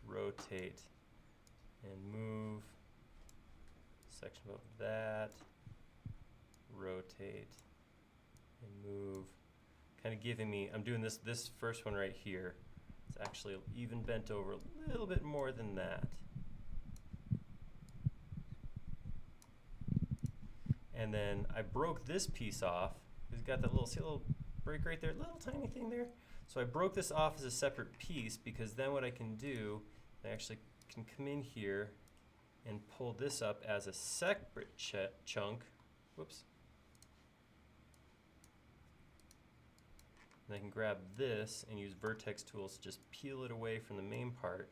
rotate, and move. Section above that, rotate, and move. Kind of giving me, I'm doing this first one right here. It's actually even bent over a little bit more than that. And then I broke this piece off. It's got that see a little break right there, little tiny thing there. So I broke this off as a separate piece because then what I can do, I actually can come in here and pull this up as a separate chunk. Whoops. And I can grab this and use Vertex Tools to just peel it away from the main part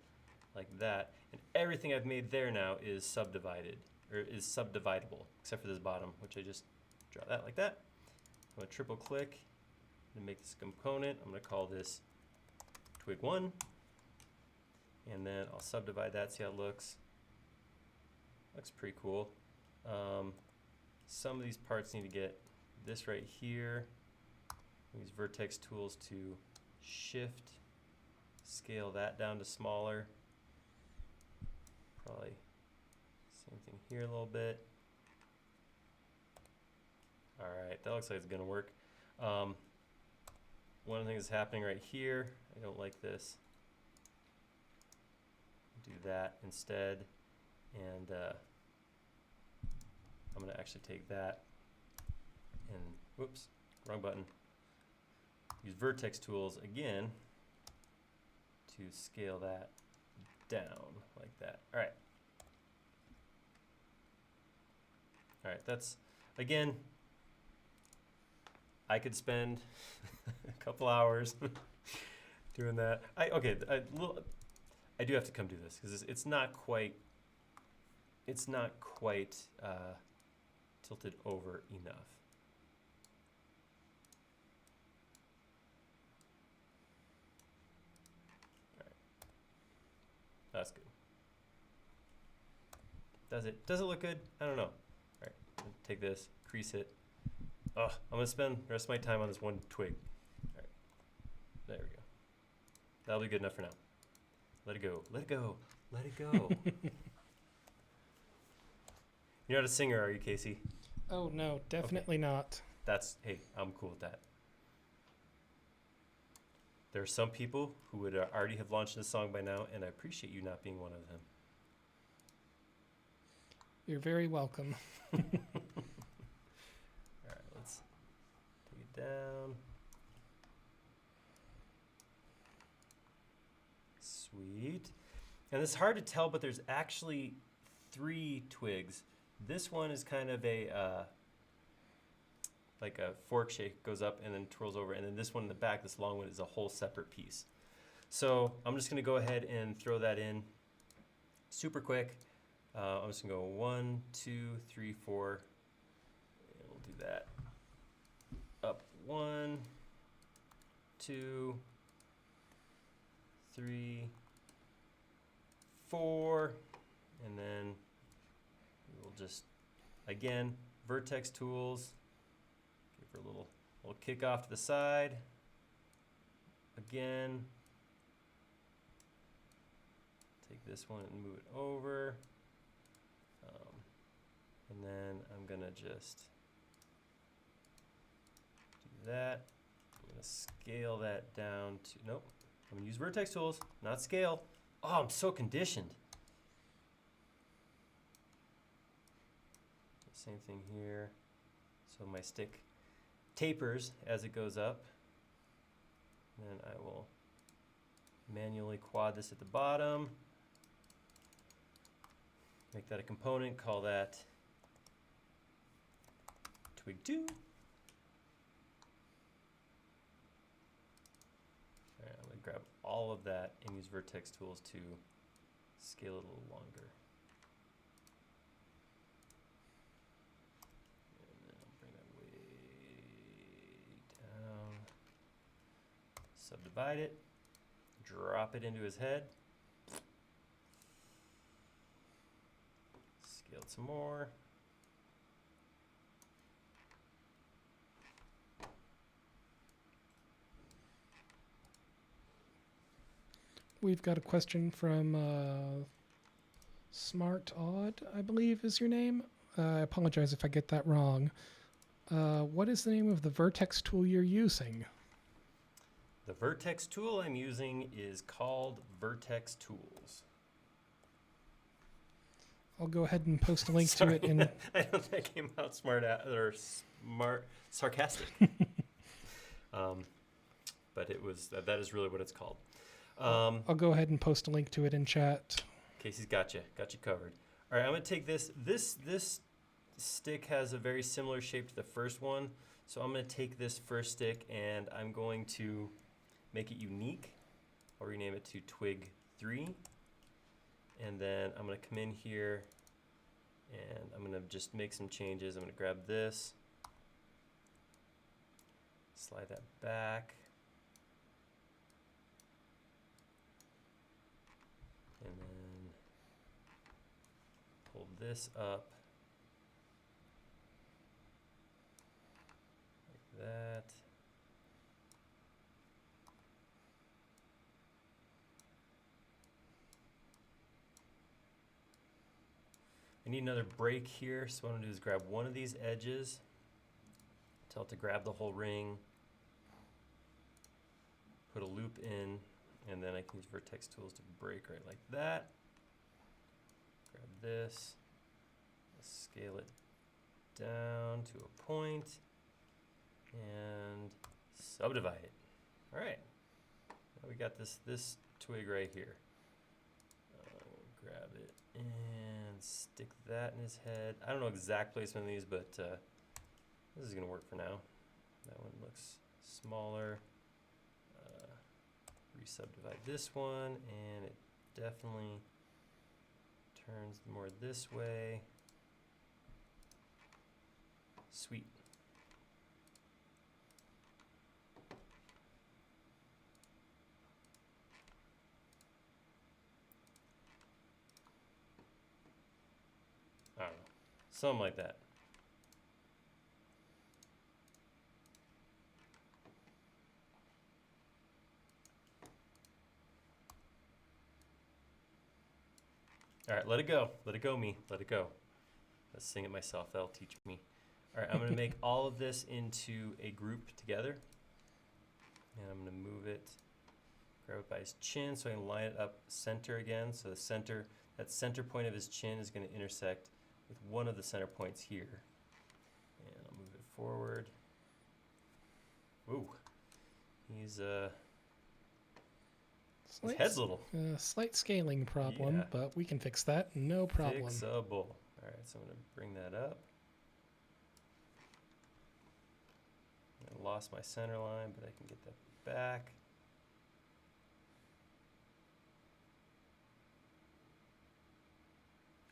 like that. And everything I've made there now is subdivided, or is subdividable, except for this bottom, which I just draw that like that. I'm going to triple click and make this a component. I'm going to call this twig 1. and then I'll subdivide that, see how it looks. Looks pretty cool. Some of these parts need to get this right here. Use Vertex Tools to shift, scale that down to smaller. Probably same thing here a little bit. All right, that looks like it's gonna work. One of the things that's happening right here, I don't like this. Do that instead, and I'm gonna actually take that and, whoops, wrong button. Use Vertex Tools again to scale that down like that. All right. All right, that's, again, I could spend a couple hours doing that. I do have to come do this because it's not quite tilted over enough. All right. That's good. Does it look good? I don't know. All right, take this, crease it. Oh, I'm gonna spend the rest of my time on this one twig. All right, there we go. That'll be good enough for now. Let it go, let it go, let it go. You're not a singer, are you, Casey? Oh no, definitely not. Hey, I'm cool with that. There are some people who would already have launched this song by now, and I appreciate you not being one of them. You're very welcome. All right, let's take it down. Sweet. And it's hard to tell, but there's actually 3 twigs. This one is kind of a like a fork shape, goes up and then twirls over, and then this one in the back, this long one, is a whole separate piece. So I'm just gonna go ahead and throw that in super quick. I'm just gonna go 1, 2, 3, 4, and we'll do that. Up 1, 2, 3, 4, and then we'll just, again, Vertex Tools, give her a little kick off to the side. Again, take this one and move it over. And then I'm gonna just do that. I'm gonna scale that down to, nope, I'm gonna use Vertex Tools, not scale. Oh, I'm so conditioned. Same thing here. So my stick tapers as it goes up. And then I will manually quad this at the bottom. Make that a component, call that twig 2. All right, I'm gonna grab all of that and use Vertex Tools to scale it a little longer. And then I'll bring that way down. Subdivide it, drop it into his head. Scale it some more. We've got a question from Smart Odd, I believe is your name. I apologize if I get that wrong. What is the name of the Vertex tool you're using? The Vertex tool I'm using is called Vertex Tools. I'll go ahead and post a link to it in. I don't think that came out sarcastic. But it was that is really what it's called. I'll go ahead and post a link to it in chat. Casey's got you covered. All right, I'm gonna take this. This stick has a very similar shape to the first one, so I'm gonna take this first stick and I'm going to make it unique. I'll rename it to Twig 3, and then I'm gonna come in here and I'm gonna just make some changes. I'm gonna grab this, slide that back. this up like that. I need another break here, so what I'm gonna do is grab one of these edges, tell it to grab the whole ring, put a loop in, and then I can use Vertex Tools to break right like that. Grab this, scale it down to a point, and subdivide it. All right, now we got this twig right here. Grab it and stick that in his head. I don't know exact placement of these, but this is gonna work for now. That one looks smaller. Re-subdivide this one, and it definitely turns more this way. Sweet. I don't know, something like that. All right, let it go. Let it go, me. Let it go. Let's sing it myself. That'll teach me. All right, I'm going to make all of this into a group together. And I'm going to move it, grab it by his chin so I can line it up center again. So the center, that center point of his chin is going to intersect with one of the center points here. And I'll move it forward. Ooh, he's his head's little. Slight scaling problem, but we can fix that. No problem. Fixable. All right, so I'm going to bring that up. I lost my center line, but I can get that back.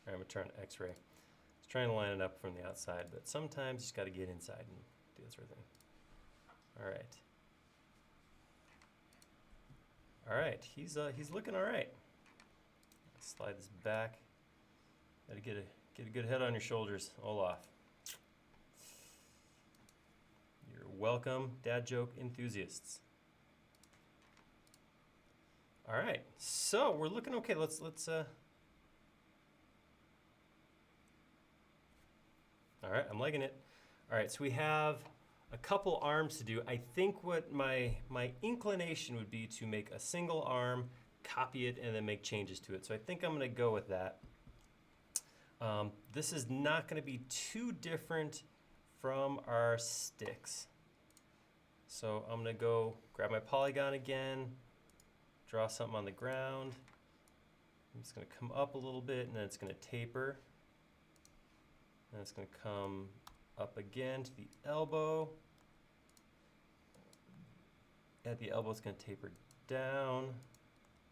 All right, I'm going to turn X-ray. I was trying to line it up from the outside, but sometimes you just got to get inside and do that sort of thing. All right. All right, he's looking all right. Slide this back. Got to get a good head on your shoulders, Olaf. You're welcome, dad joke enthusiasts. All right, so we're looking okay. Let's. All right, I'm liking it. All right, so we have a couple arms to do. I think what my inclination would be to make a single arm, copy it, and then make changes to it. So I think I'm going to go with that. This is not going to be too different from our sticks. So I'm going to go grab my polygon again, draw something on the ground. I'm just going to come up a little bit, and then it's going to taper. And it's going to come up again to the elbow. At the elbow, it's going to taper down.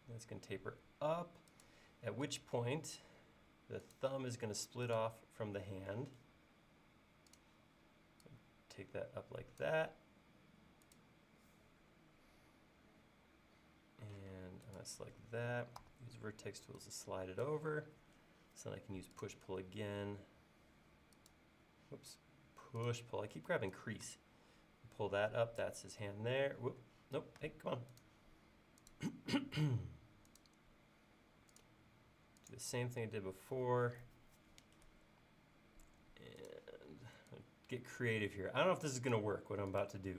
Then it's going to taper up, at which point the thumb is going to split off from the hand. Take that up like that. And I'm going to select that. Use Vertex Tools to slide it over. So then I can use push-pull again. Whoops, push-pull. I keep grabbing crease. Pull that up, that's his hand there. Whoop, nope, hey, come on. Do the same thing I did before. And get creative here. I don't know if this is gonna work, what I'm about to do.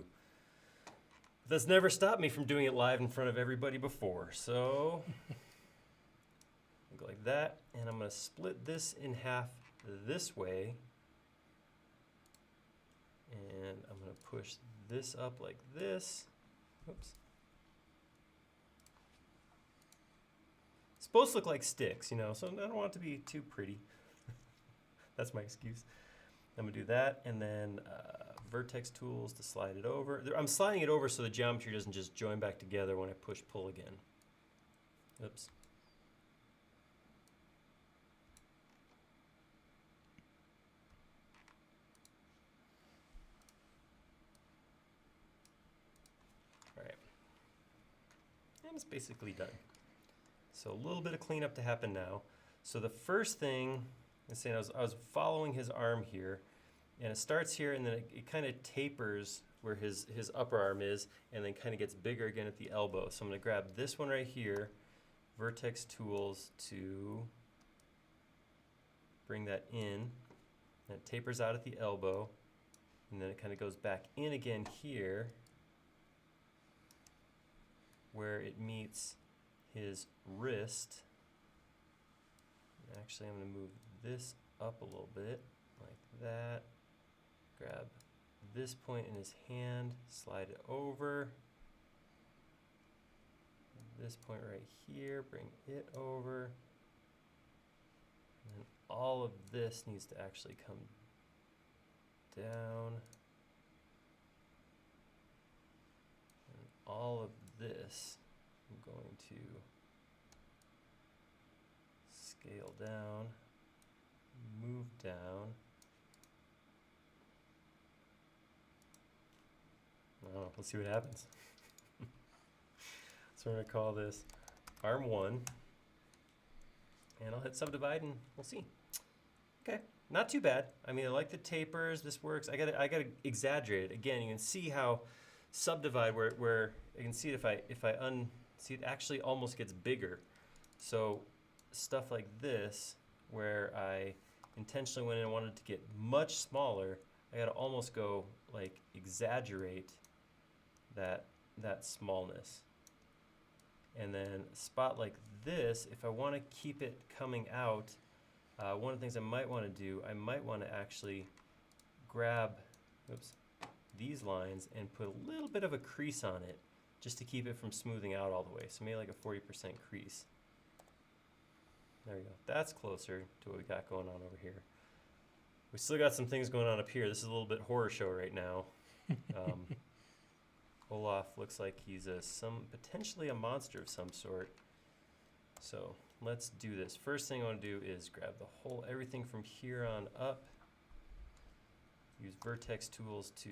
That's never stopped me from doing it live in front of everybody before. So, I'll go like that, and I'm gonna split this in half this way. And I'm going to push this up like this. Oops. It's supposed to look like sticks, you know, so I don't want it to be too pretty. That's my excuse. I'm going to do that, and then Vertex Tools to slide it over. I'm sliding it over so the geometry doesn't just join back together when I push-pull again. Oops. It's basically done. So a little bit of cleanup to happen now. So the first thing And saying I was following his arm here, and it starts here, and then it kind of tapers where his upper arm is, and then kind of gets bigger again at the elbow. So I'm going to grab this one right here, Vertex Tools, to bring that in. And it tapers out at the elbow, and then it kind of goes back in again here, where it meets his wrist. Actually, I'm going to move this up a little bit, like that. Grab this point in his hand, slide it over. This point right here, bring it over. And then all of this needs to actually come down. And all of this, I'm going to scale down, move down. Oh, let's see what happens. So we're going to call this arm 1, and I'll hit subdivide and we'll see. Okay, not too bad. I mean, I like the tapers. This works. I gotta exaggerate it. Again, you can see how subdivide where you can see it if I see it actually almost gets bigger. So stuff like this, where I intentionally went in and wanted to get much smaller, I gotta almost go like exaggerate that smallness. And then a spot like this, if I want to keep it coming out, one of the things I might want to do, I might want to actually grab these lines and put a little bit of a crease on it just to keep it from smoothing out all the way. So maybe like a 40% crease. There we go. That's closer to what we got going on over here. We still got some things going on up here. This is a little bit horror show right now. Olaf looks like he's potentially a monster of some sort. So let's do this. First thing I want to do is grab everything from here on up. Use Vertex Tools to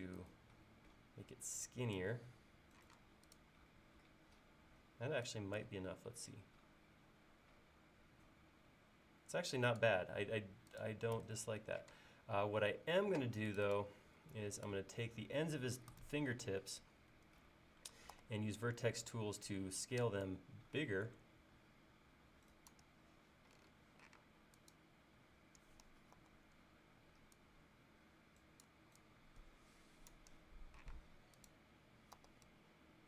make it skinnier. That actually might be enough. Let's see. It's actually not bad. I don't dislike that. What I am going to do though is I'm going to take the ends of his fingertips and use Vertex Tools to scale them bigger.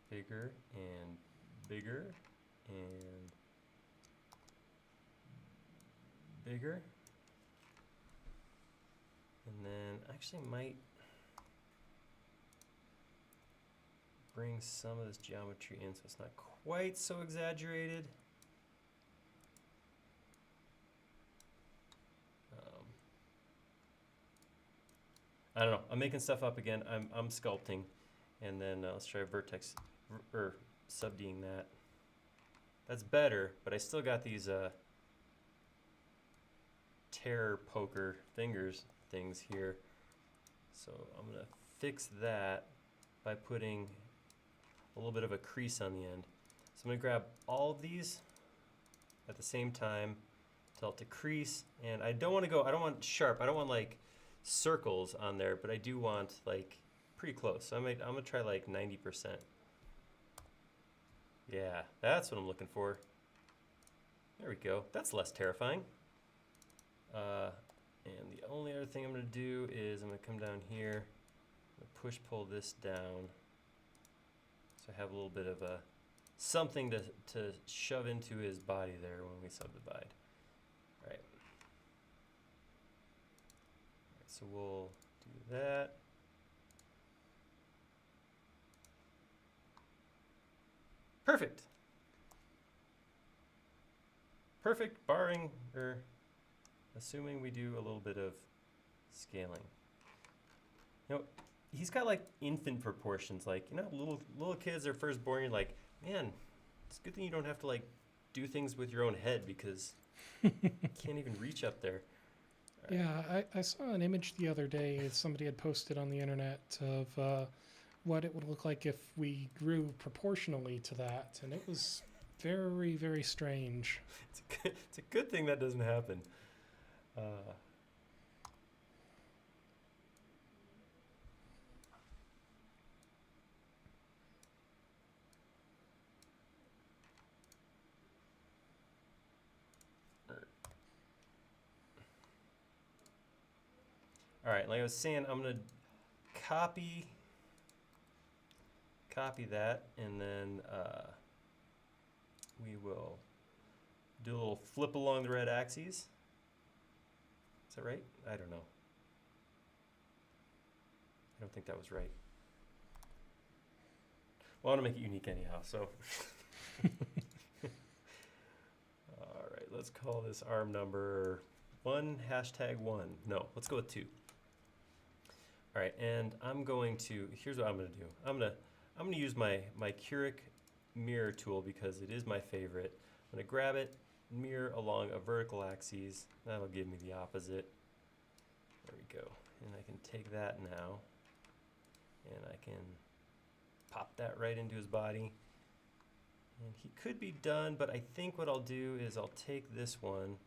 Bigger and bigger and bigger. And then actually might bring some of this geometry in so it's not quite so exaggerated. I don't know. I'm making stuff up again. I'm sculpting, and then let's try Vertex or subding that. That's better, but I still got these terror poker fingers things here. So I'm gonna fix that by putting a little bit of a crease on the end. So I'm gonna grab all of these at the same time, tell it to crease, and I don't want sharp, I don't want like circles on there, but I do want like pretty close. So I'm gonna try like 90%. Yeah, that's what I'm looking for. There we go. That's less terrifying. And the only other thing I'm going to do is I'm going to come down here, push-pull this down, so I have a little bit of something to shove into his body there when we subdivide. All right. So we'll do that. Perfect. Perfect, barring or assuming we do a little bit of scaling. You know, he's got like infant proportions. Like, you know, little kids are first born. You're like, man, it's a good thing you don't have to like do things with your own head because you can't even reach up there. Right. Yeah, I saw an image the other day somebody had posted on the internet of what it would look like if we grew proportionally to that, and it was very, very strange. It's a good thing that doesn't happen. All right, like I was saying, I'm gonna copy that, and then we will do a little flip along the red axes. Is that right? I don't know. I don't think that was right. Well, I want to make it unique anyhow, so. All right, let's call this arm number 1, #1. No, let's go with 2. All right, and I'm going to, here's what I'm going to do. I'm going to use my Curic mirror tool because it is my favorite. I'm going to grab it, mirror along a vertical axis. That'll give me the opposite. There we go. And I can take that now, and I can pop that right into his body. And he could be done, but I think what I'll do is I'll take this one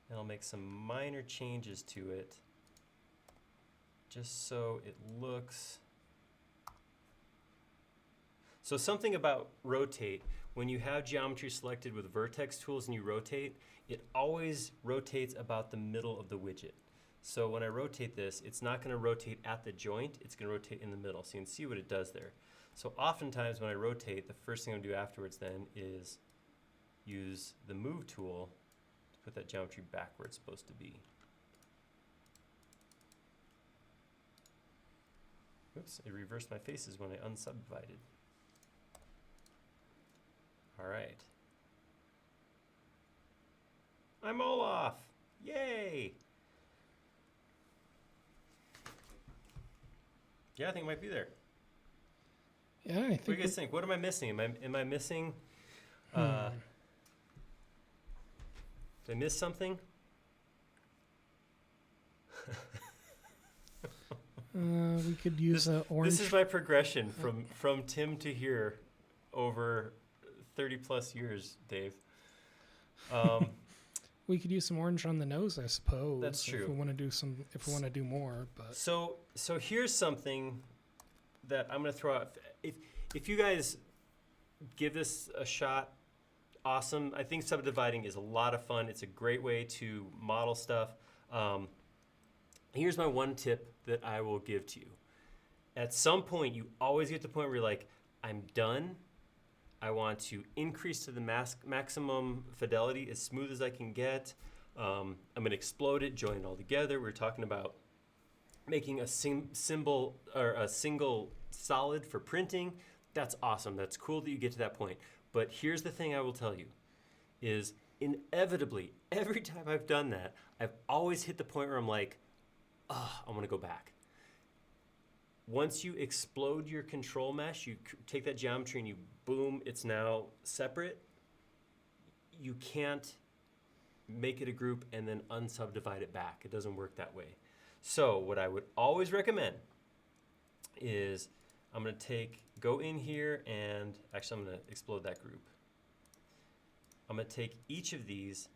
and I'll make some minor changes to it just so it looks. So something about rotate, when you have geometry selected with Vertex Tools and you rotate, it always rotates about the middle of the widget. So when I rotate this, it's not going to rotate at the joint, it's going to rotate in the middle. So you can see what it does there. So oftentimes when I rotate, the first thing I'm going to do afterwards then is use the move tool to put that geometry back where it's supposed to be. Oops, it reversed my faces when I unsubdivided. All right. I'm Olaf. Yay! Yeah, I think it might be there. Yeah, I think. What do you guys think? What am I missing? Am I missing? Did I miss something? We could use an orange. This is my progression from Tim to here over 30 plus years, Dave. We could use some orange on the nose, I suppose. That's true. If we want to do do more, but So here's something that I'm going to throw out. If you guys give this a shot, awesome. I think subdividing is a lot of fun. It's a great way to model stuff. Here's my one tip that I will give to you. At some point, you always get to the point where you're like, I'm done. I want to increase to the maximum fidelity as smooth as I can get. I'm going to explode it, join it all together. We're talking about making a single solid for printing. That's awesome. That's cool that you get to that point. But here's the thing I will tell you is inevitably, every time I've done that, I've always hit the point where I'm like, I want to go back. Once you explode your control mesh, you take that geometry and you boom, it's now separate. You can't make it a group and then unsubdivide it back. It doesn't work that way. So what I would always recommend is I'm going to go in here and actually I'm going to explode that group. I'm going to take each of these,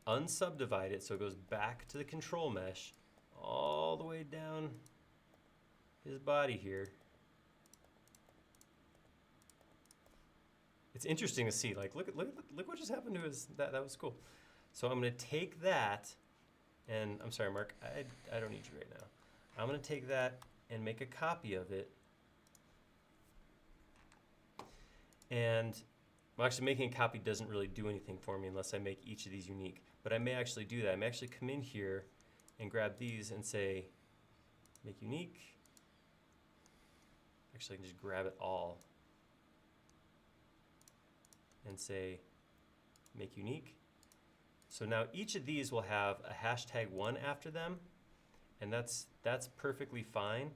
unsubdivide it so it goes back to the control mesh all the way down his body here. It's interesting to see, like, look what just happened to his, that was cool. So I'm going to take that, and I'm sorry, Mark, I don't need you right now. I'm going to take that and make a copy of it. And, well, actually making a copy doesn't really do anything for me unless I make each of these unique. But I may actually do that. I may actually come in here and grab these and say, make unique. Actually, I can just grab it all and say, make unique. So now each of these will have a #1 after them, and that's perfectly fine.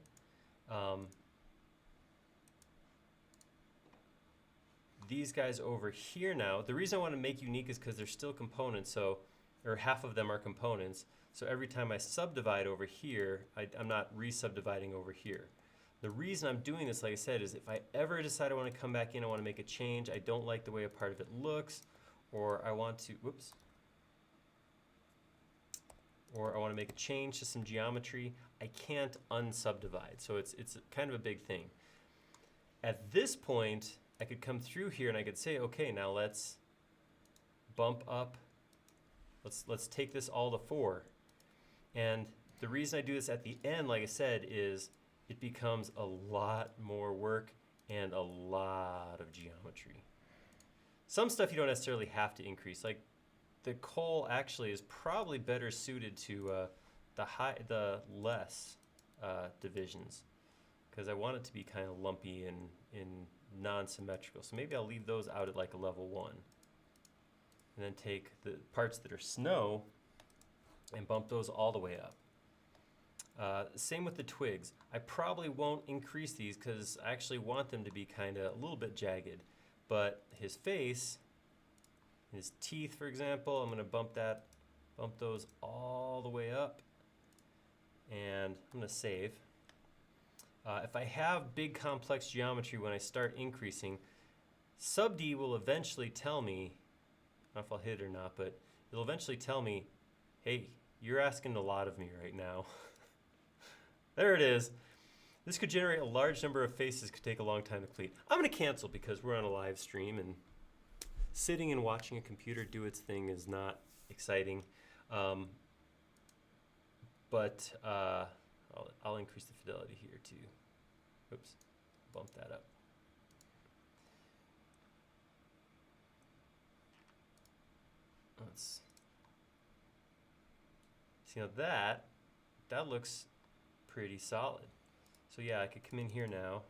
These guys over here now, the reason I want to make unique is because they're still components, or half of them are components. So every time I subdivide over here, I'm not re-subdividing over here. The reason I'm doing this, like I said, is if I ever decide I want to come back in, I want to make a change, I don't like the way a part of it looks, or I want to, whoops. or I want to make a change to some geometry, I can't unsubdivide. So it's kind of a big thing. At this point, I could come through here and I could say, okay, now let's bump up. Let's take this all to 4. And the reason I do this at the end, like I said, is it becomes a lot more work and a lot of geometry. Some stuff you don't necessarily have to increase. Like the coal actually is probably better suited to the less divisions, because I want it to be kind of lumpy and non-symmetrical. So maybe I'll leave those out at like a level 1. And then take the parts that are snow and bump those all the way up. Same with the twigs. I probably won't increase these because I actually want them to be kind of a little bit jagged. But his face, his teeth, for example, I'm going to bump those all the way up. And I'm going to save. If I have big complex geometry when I start increasing, Subd will eventually tell me, I don't know if I'll hit it or not, but it'll eventually tell me, hey, you're asking a lot of me right now. There it is. This could generate a large number of faces, could take a long time to complete. I'm going to cancel because we're on a live stream and sitting and watching a computer do its thing is not exciting. But I'll increase the fidelity here too. Oops, bump that up. Let's see, now that looks pretty solid. So yeah, I could come in here now.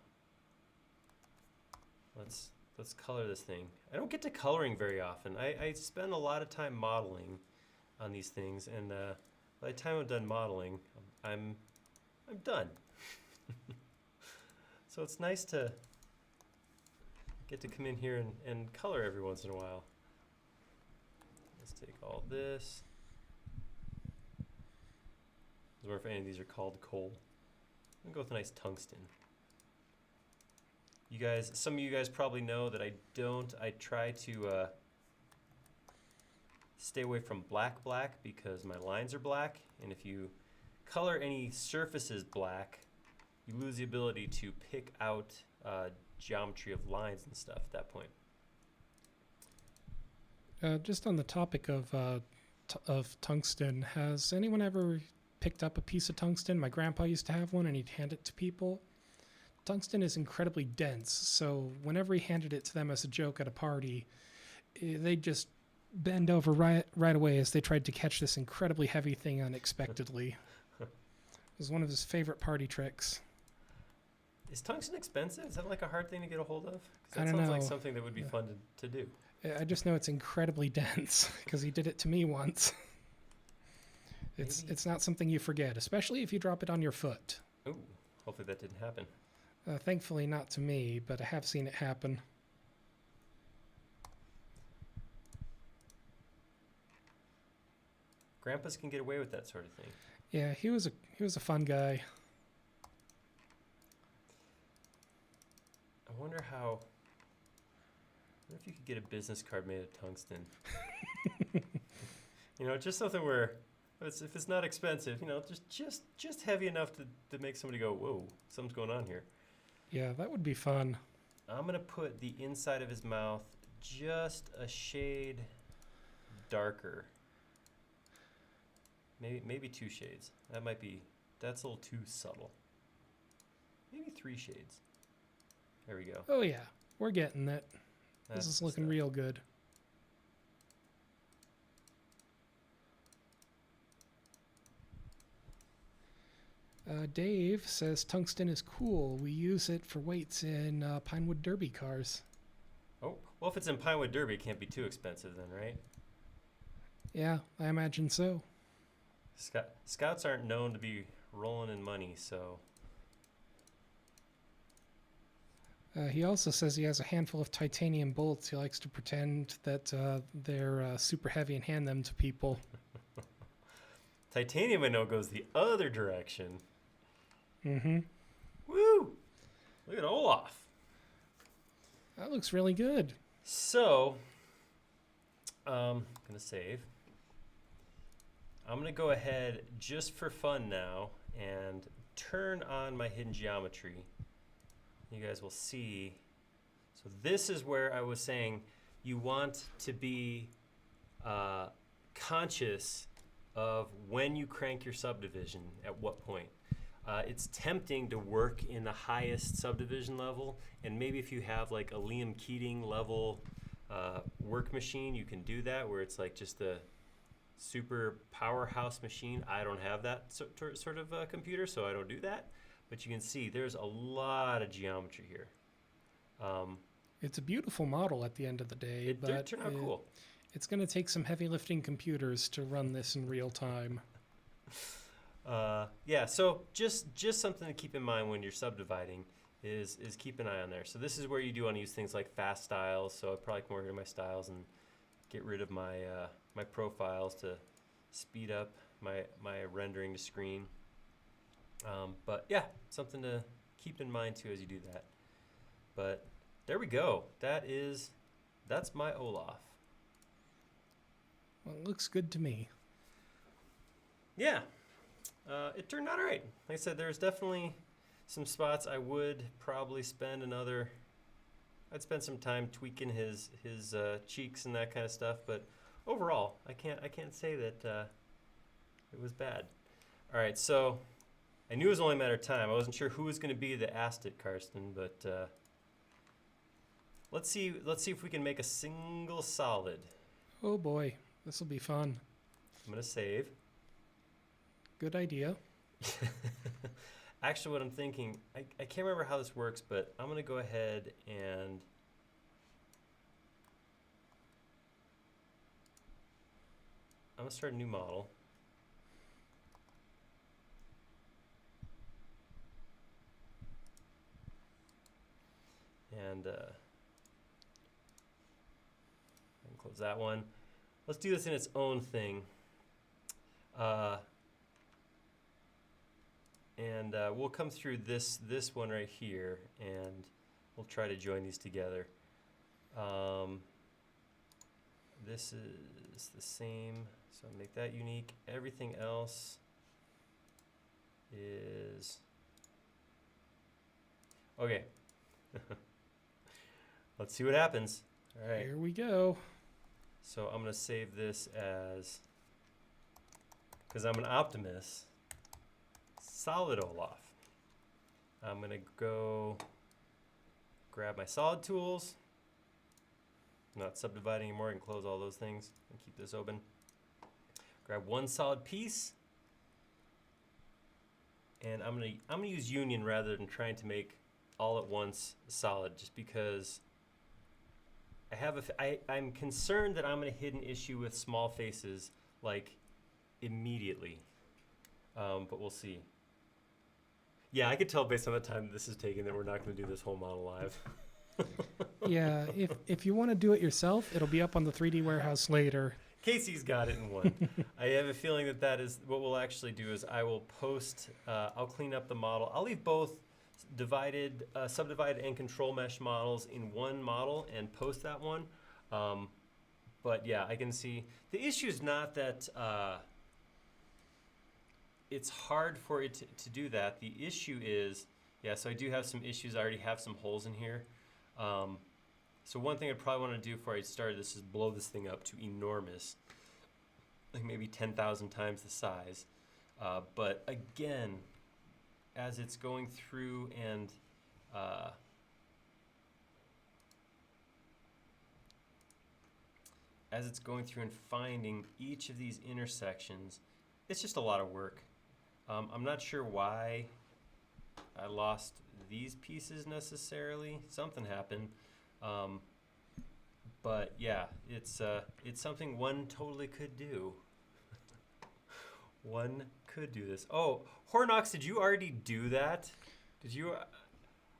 Let's color this thing. I don't get to coloring very often. I spend a lot of time modeling on these things, and by the time I'm done modeling, I'm done. So it's nice to get to come in here and color every once in a while. Let's take all this. I don't know if any of these are called coal. I'm gonna go with a nice tungsten. You guys, some of you guys probably know that I try to stay away from black because my lines are black, and if you color any surfaces black, you lose the ability to pick out geometry of lines and stuff at that point. Just on the topic of tungsten, has anyone ever picked up a piece of tungsten? My grandpa used to have one, and he'd hand it to people. Tungsten is incredibly dense, so whenever he handed it to them as a joke at a party, they'd just bend over right away as they tried to catch this incredibly heavy thing unexpectedly. It was one of his favorite party tricks. Is tungsten expensive? Is that like a hard thing to get a hold of? 'Cause that I don't sounds know. like something that would be fun to do. I just know it's incredibly dense because he did it to me once. It's not something you forget, especially if you drop it on your foot. Ooh, hopefully that didn't happen. Thankfully not to me, but I have seen it happen. Grandpas can get away with that sort of thing. Yeah, he was a fun guy. I wonder if you could get a business card made of tungsten. You know, just something where if it's not expensive, you know, just heavy enough to make somebody go, whoa, something's going on here. Yeah, that would be fun. I'm going to put the inside of his mouth just a shade darker. Maybe 2 shades. That's a little too subtle. Maybe 3 shades. There we go. Oh yeah, we're getting it. That's This is the looking stuff. real good. Dave says tungsten is cool. We use it for weights in Pinewood Derby cars. Oh, well, if it's in Pinewood Derby, it can't be too expensive then, right? Yeah, I imagine so. Scouts aren't known to be rolling in money, so... He also says he has a handful of titanium bolts. He likes to pretend that they're super heavy and hand them to people. Titanium, I know, goes the other direction. Mm-hmm. Woo! Look at Olaf. That looks really good. So, I'm going to save. I'm going to go ahead just for fun now and turn on my hidden geometry. You guys will see. So this is where I was saying you want to be conscious of when you crank your subdivision, at what point. It's tempting to work in the highest subdivision level, and maybe if you have like a Liam Keating level work machine, you can do that, where it's like just a super powerhouse machine. I don't have that sort of computer, so I don't do that. But you can see there's a lot of geometry here. It's a beautiful model at the end of the day, It did turn out cool. It's going to take some heavy lifting computers to run this in real time. Yeah, so just something to keep in mind when you're subdividing is keep an eye on there. So this is where you do want to use things like fast styles. So I probably can work on my styles and get rid of my my profiles to speed up my rendering to screen. But yeah, something to keep in mind too as you do that. But there we go. That's my Olaf. Well, it looks good to me. Yeah, it turned out all right. Like I said, there's definitely some spots I would probably spend I'd spend some time tweaking his cheeks and that kind of stuff. But overall, I can't say that it was bad. All right, so I knew it was only a matter of time. I wasn't sure who was going to be that asked it, Karsten, but let's see if we can make a single solid. Oh boy, this will be fun. I'm going to save. Good idea. Actually, what I'm thinking, I can't remember how this works, but I'm going to go ahead and I'm going to start a new model. And close that one. Let's do this in its own thing. And we'll come through this one right here, and we'll try to join these together. This is the same, so make that unique. Everything else is okay. Let's see what happens. All right. Here we go. So I'm going to save this as, because I'm an optimist, solid Olaf. I'm going to go grab my solid tools. I'm not subdividing anymore. I can close all those things and keep this open. Grab one solid piece. And I'm going to use union rather than trying to make all at once solid, just because I'm concerned that I'm going to hit an issue with small faces like immediately, but we'll see. Yeah, I could tell based on the time this is taking that we're not going to do this whole model live. Yeah, if you want to do it yourself, it'll be up on the 3D warehouse later. Casey's got it in one. I have a feeling that is what we'll actually do is I will post, I'll clean up the model. I'll leave both divided, subdivided and control mesh models in one model and post that one. But yeah, I can see the issue is not that it's hard for it to do that. The issue is, yeah, so I do have some issues. I already have some holes in here. So one thing I'd probably want to do before I started this is blow this thing up to enormous, like maybe 10,000 times the size. But again, as it's going through and finding each of these intersections, it's just a lot of work. I'm not sure why I lost these pieces necessarily. Something happened. But yeah, it's something one totally could do. One could do this. Oh, Hornox, did you already do that? Did you?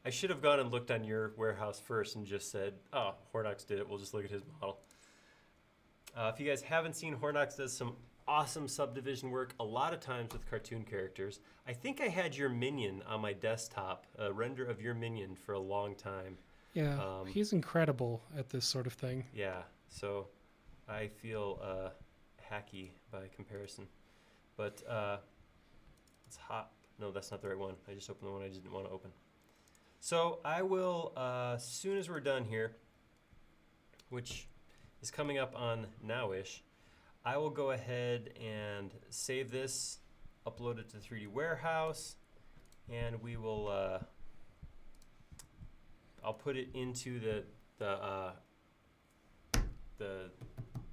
I should have gone and looked on your warehouse first and just said, oh, Hornox did it. We'll just look at his model. If you guys haven't seen, Hornox does some awesome subdivision work, a lot of times with cartoon characters. I think I had your minion on my desktop, a render of your minion for a long time. Yeah, he's incredible at this sort of thing. Yeah, so I feel hacky by comparison. But let's hop. No, that's not the right one. I just opened the one I didn't want to open. So I will, as soon as we're done here, which is coming up on now-ish, I will go ahead and save this, upload it to 3D Warehouse, and we will, I'll put it into the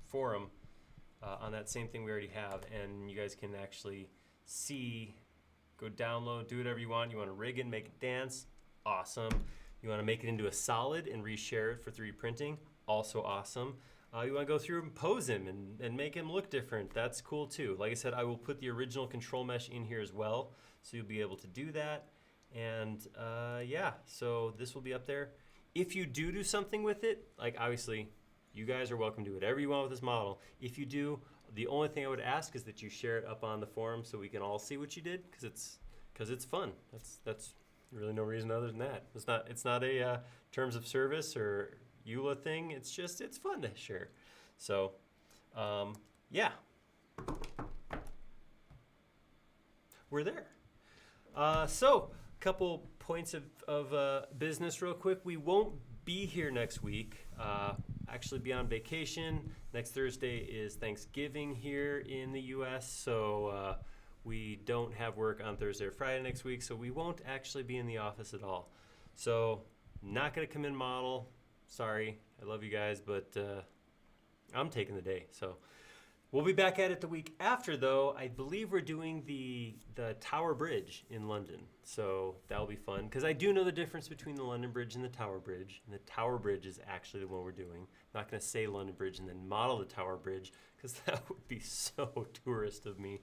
forum on that same thing we already have, and you guys can actually see, go download, do whatever you want. You want to rig it, make it dance, awesome. You want to make it into a solid and reshare it for 3D printing, also awesome. You want to go through and pose him and make him look different, that's cool too. Like I said, I will put the original control mesh in here as well, so you'll be able to do that. And yeah, so this will be up there. If you do something with it, like obviously you guys are welcome to do whatever you want with this model. If you do, the only thing I would ask is that you share it up on the forum so we can all see what you did, because it's fun. That's really no reason other than that. It's not a terms of service or EULA thing. It's fun to share. So yeah, we're there. So a couple points of business real quick. We won't be here next week. Actually be on vacation. Next Thursday is Thanksgiving here in the US, so we don't have work on Thursday or Friday next week, so we won't actually be in the office at all. So not gonna come in model. Sorry, I love you guys, but I'm taking the day. So we'll be back at it the week after, though. I believe we're doing the Tower Bridge in London, so that'll be fun. Because I do know the difference between the London Bridge and the Tower Bridge, and the Tower Bridge is actually the one we're doing. I'm not going to say London Bridge and then model the Tower Bridge, because that would be so tourist of me.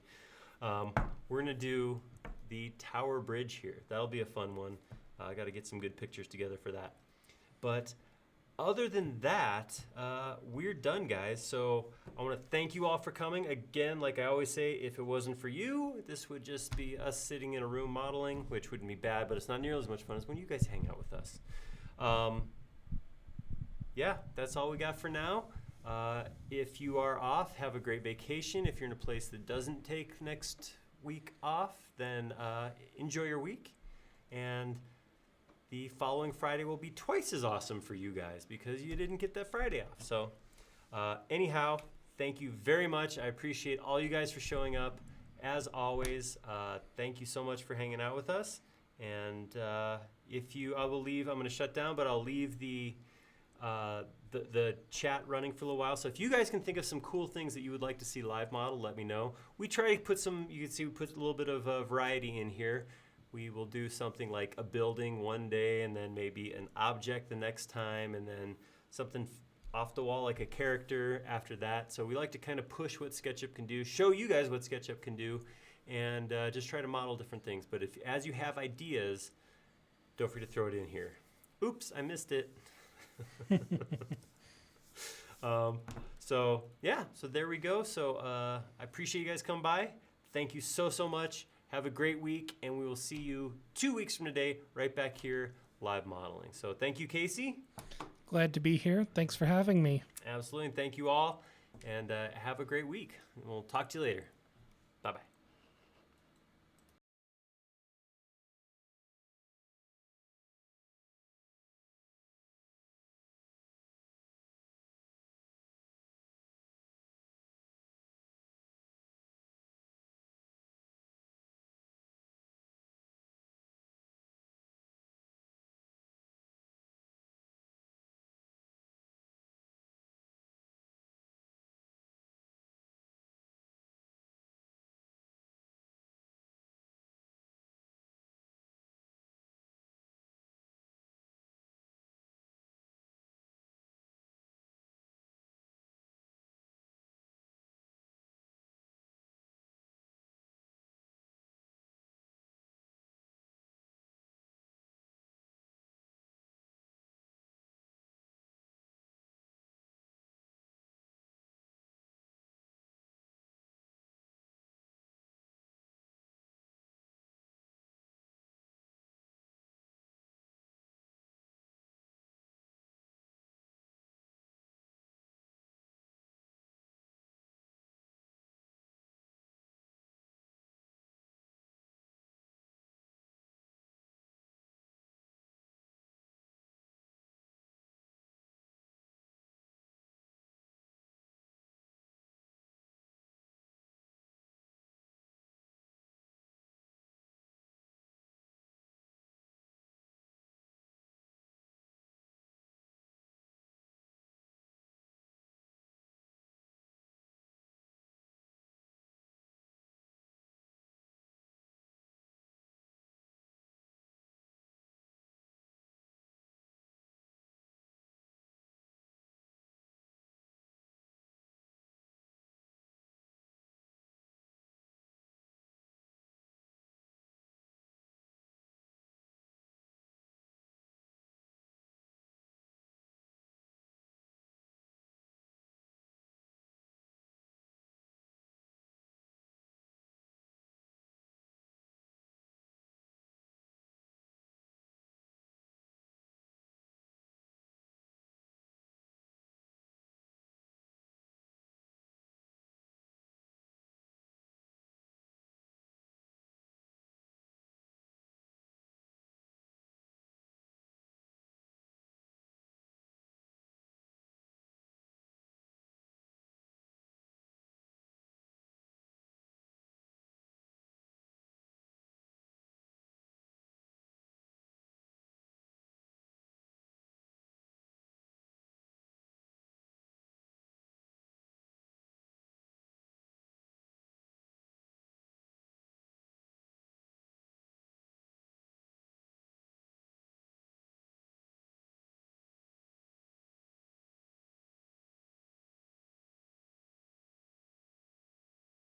We're going to do the Tower Bridge here. That'll be a fun one. I got to get some good pictures together for that. But other than that, we're done, guys. So I want to thank you all for coming. Again, like I always say, if it wasn't for you, this would just be us sitting in a room modeling, which wouldn't be bad, but it's not nearly as much fun as when you guys hang out with us. Yeah, that's all we got for now. If you are off, have a great vacation. If you're in a place that doesn't take next week off, then enjoy your week. And the following Friday will be twice as awesome for you guys because you didn't get that Friday off. So anyhow, thank you very much. I appreciate all you guys for showing up. As always, thank you so much for hanging out with us. And I will leave, I'm going to shut down, but I'll leave the chat running for a little while. So if you guys can think of some cool things that you would like to see live model, let me know. We try to put some, you can see we put a little bit of variety in here. We will do something like a building one day and then maybe an object the next time and then something off the wall like a character after that. So we like to kind of push what SketchUp can do, show you guys what SketchUp can do, and just try to model different things. But as you have ideas, don't forget to throw it in here. Oops, I missed it. So yeah, so there we go. So I appreciate you guys coming by. Thank you so much. Have a great week, and we will see you 2 weeks from today right back here live modeling. So thank you, Casey. Glad to be here. Thanks for having me. Absolutely, and thank you all, and have a great week. We'll talk to you later.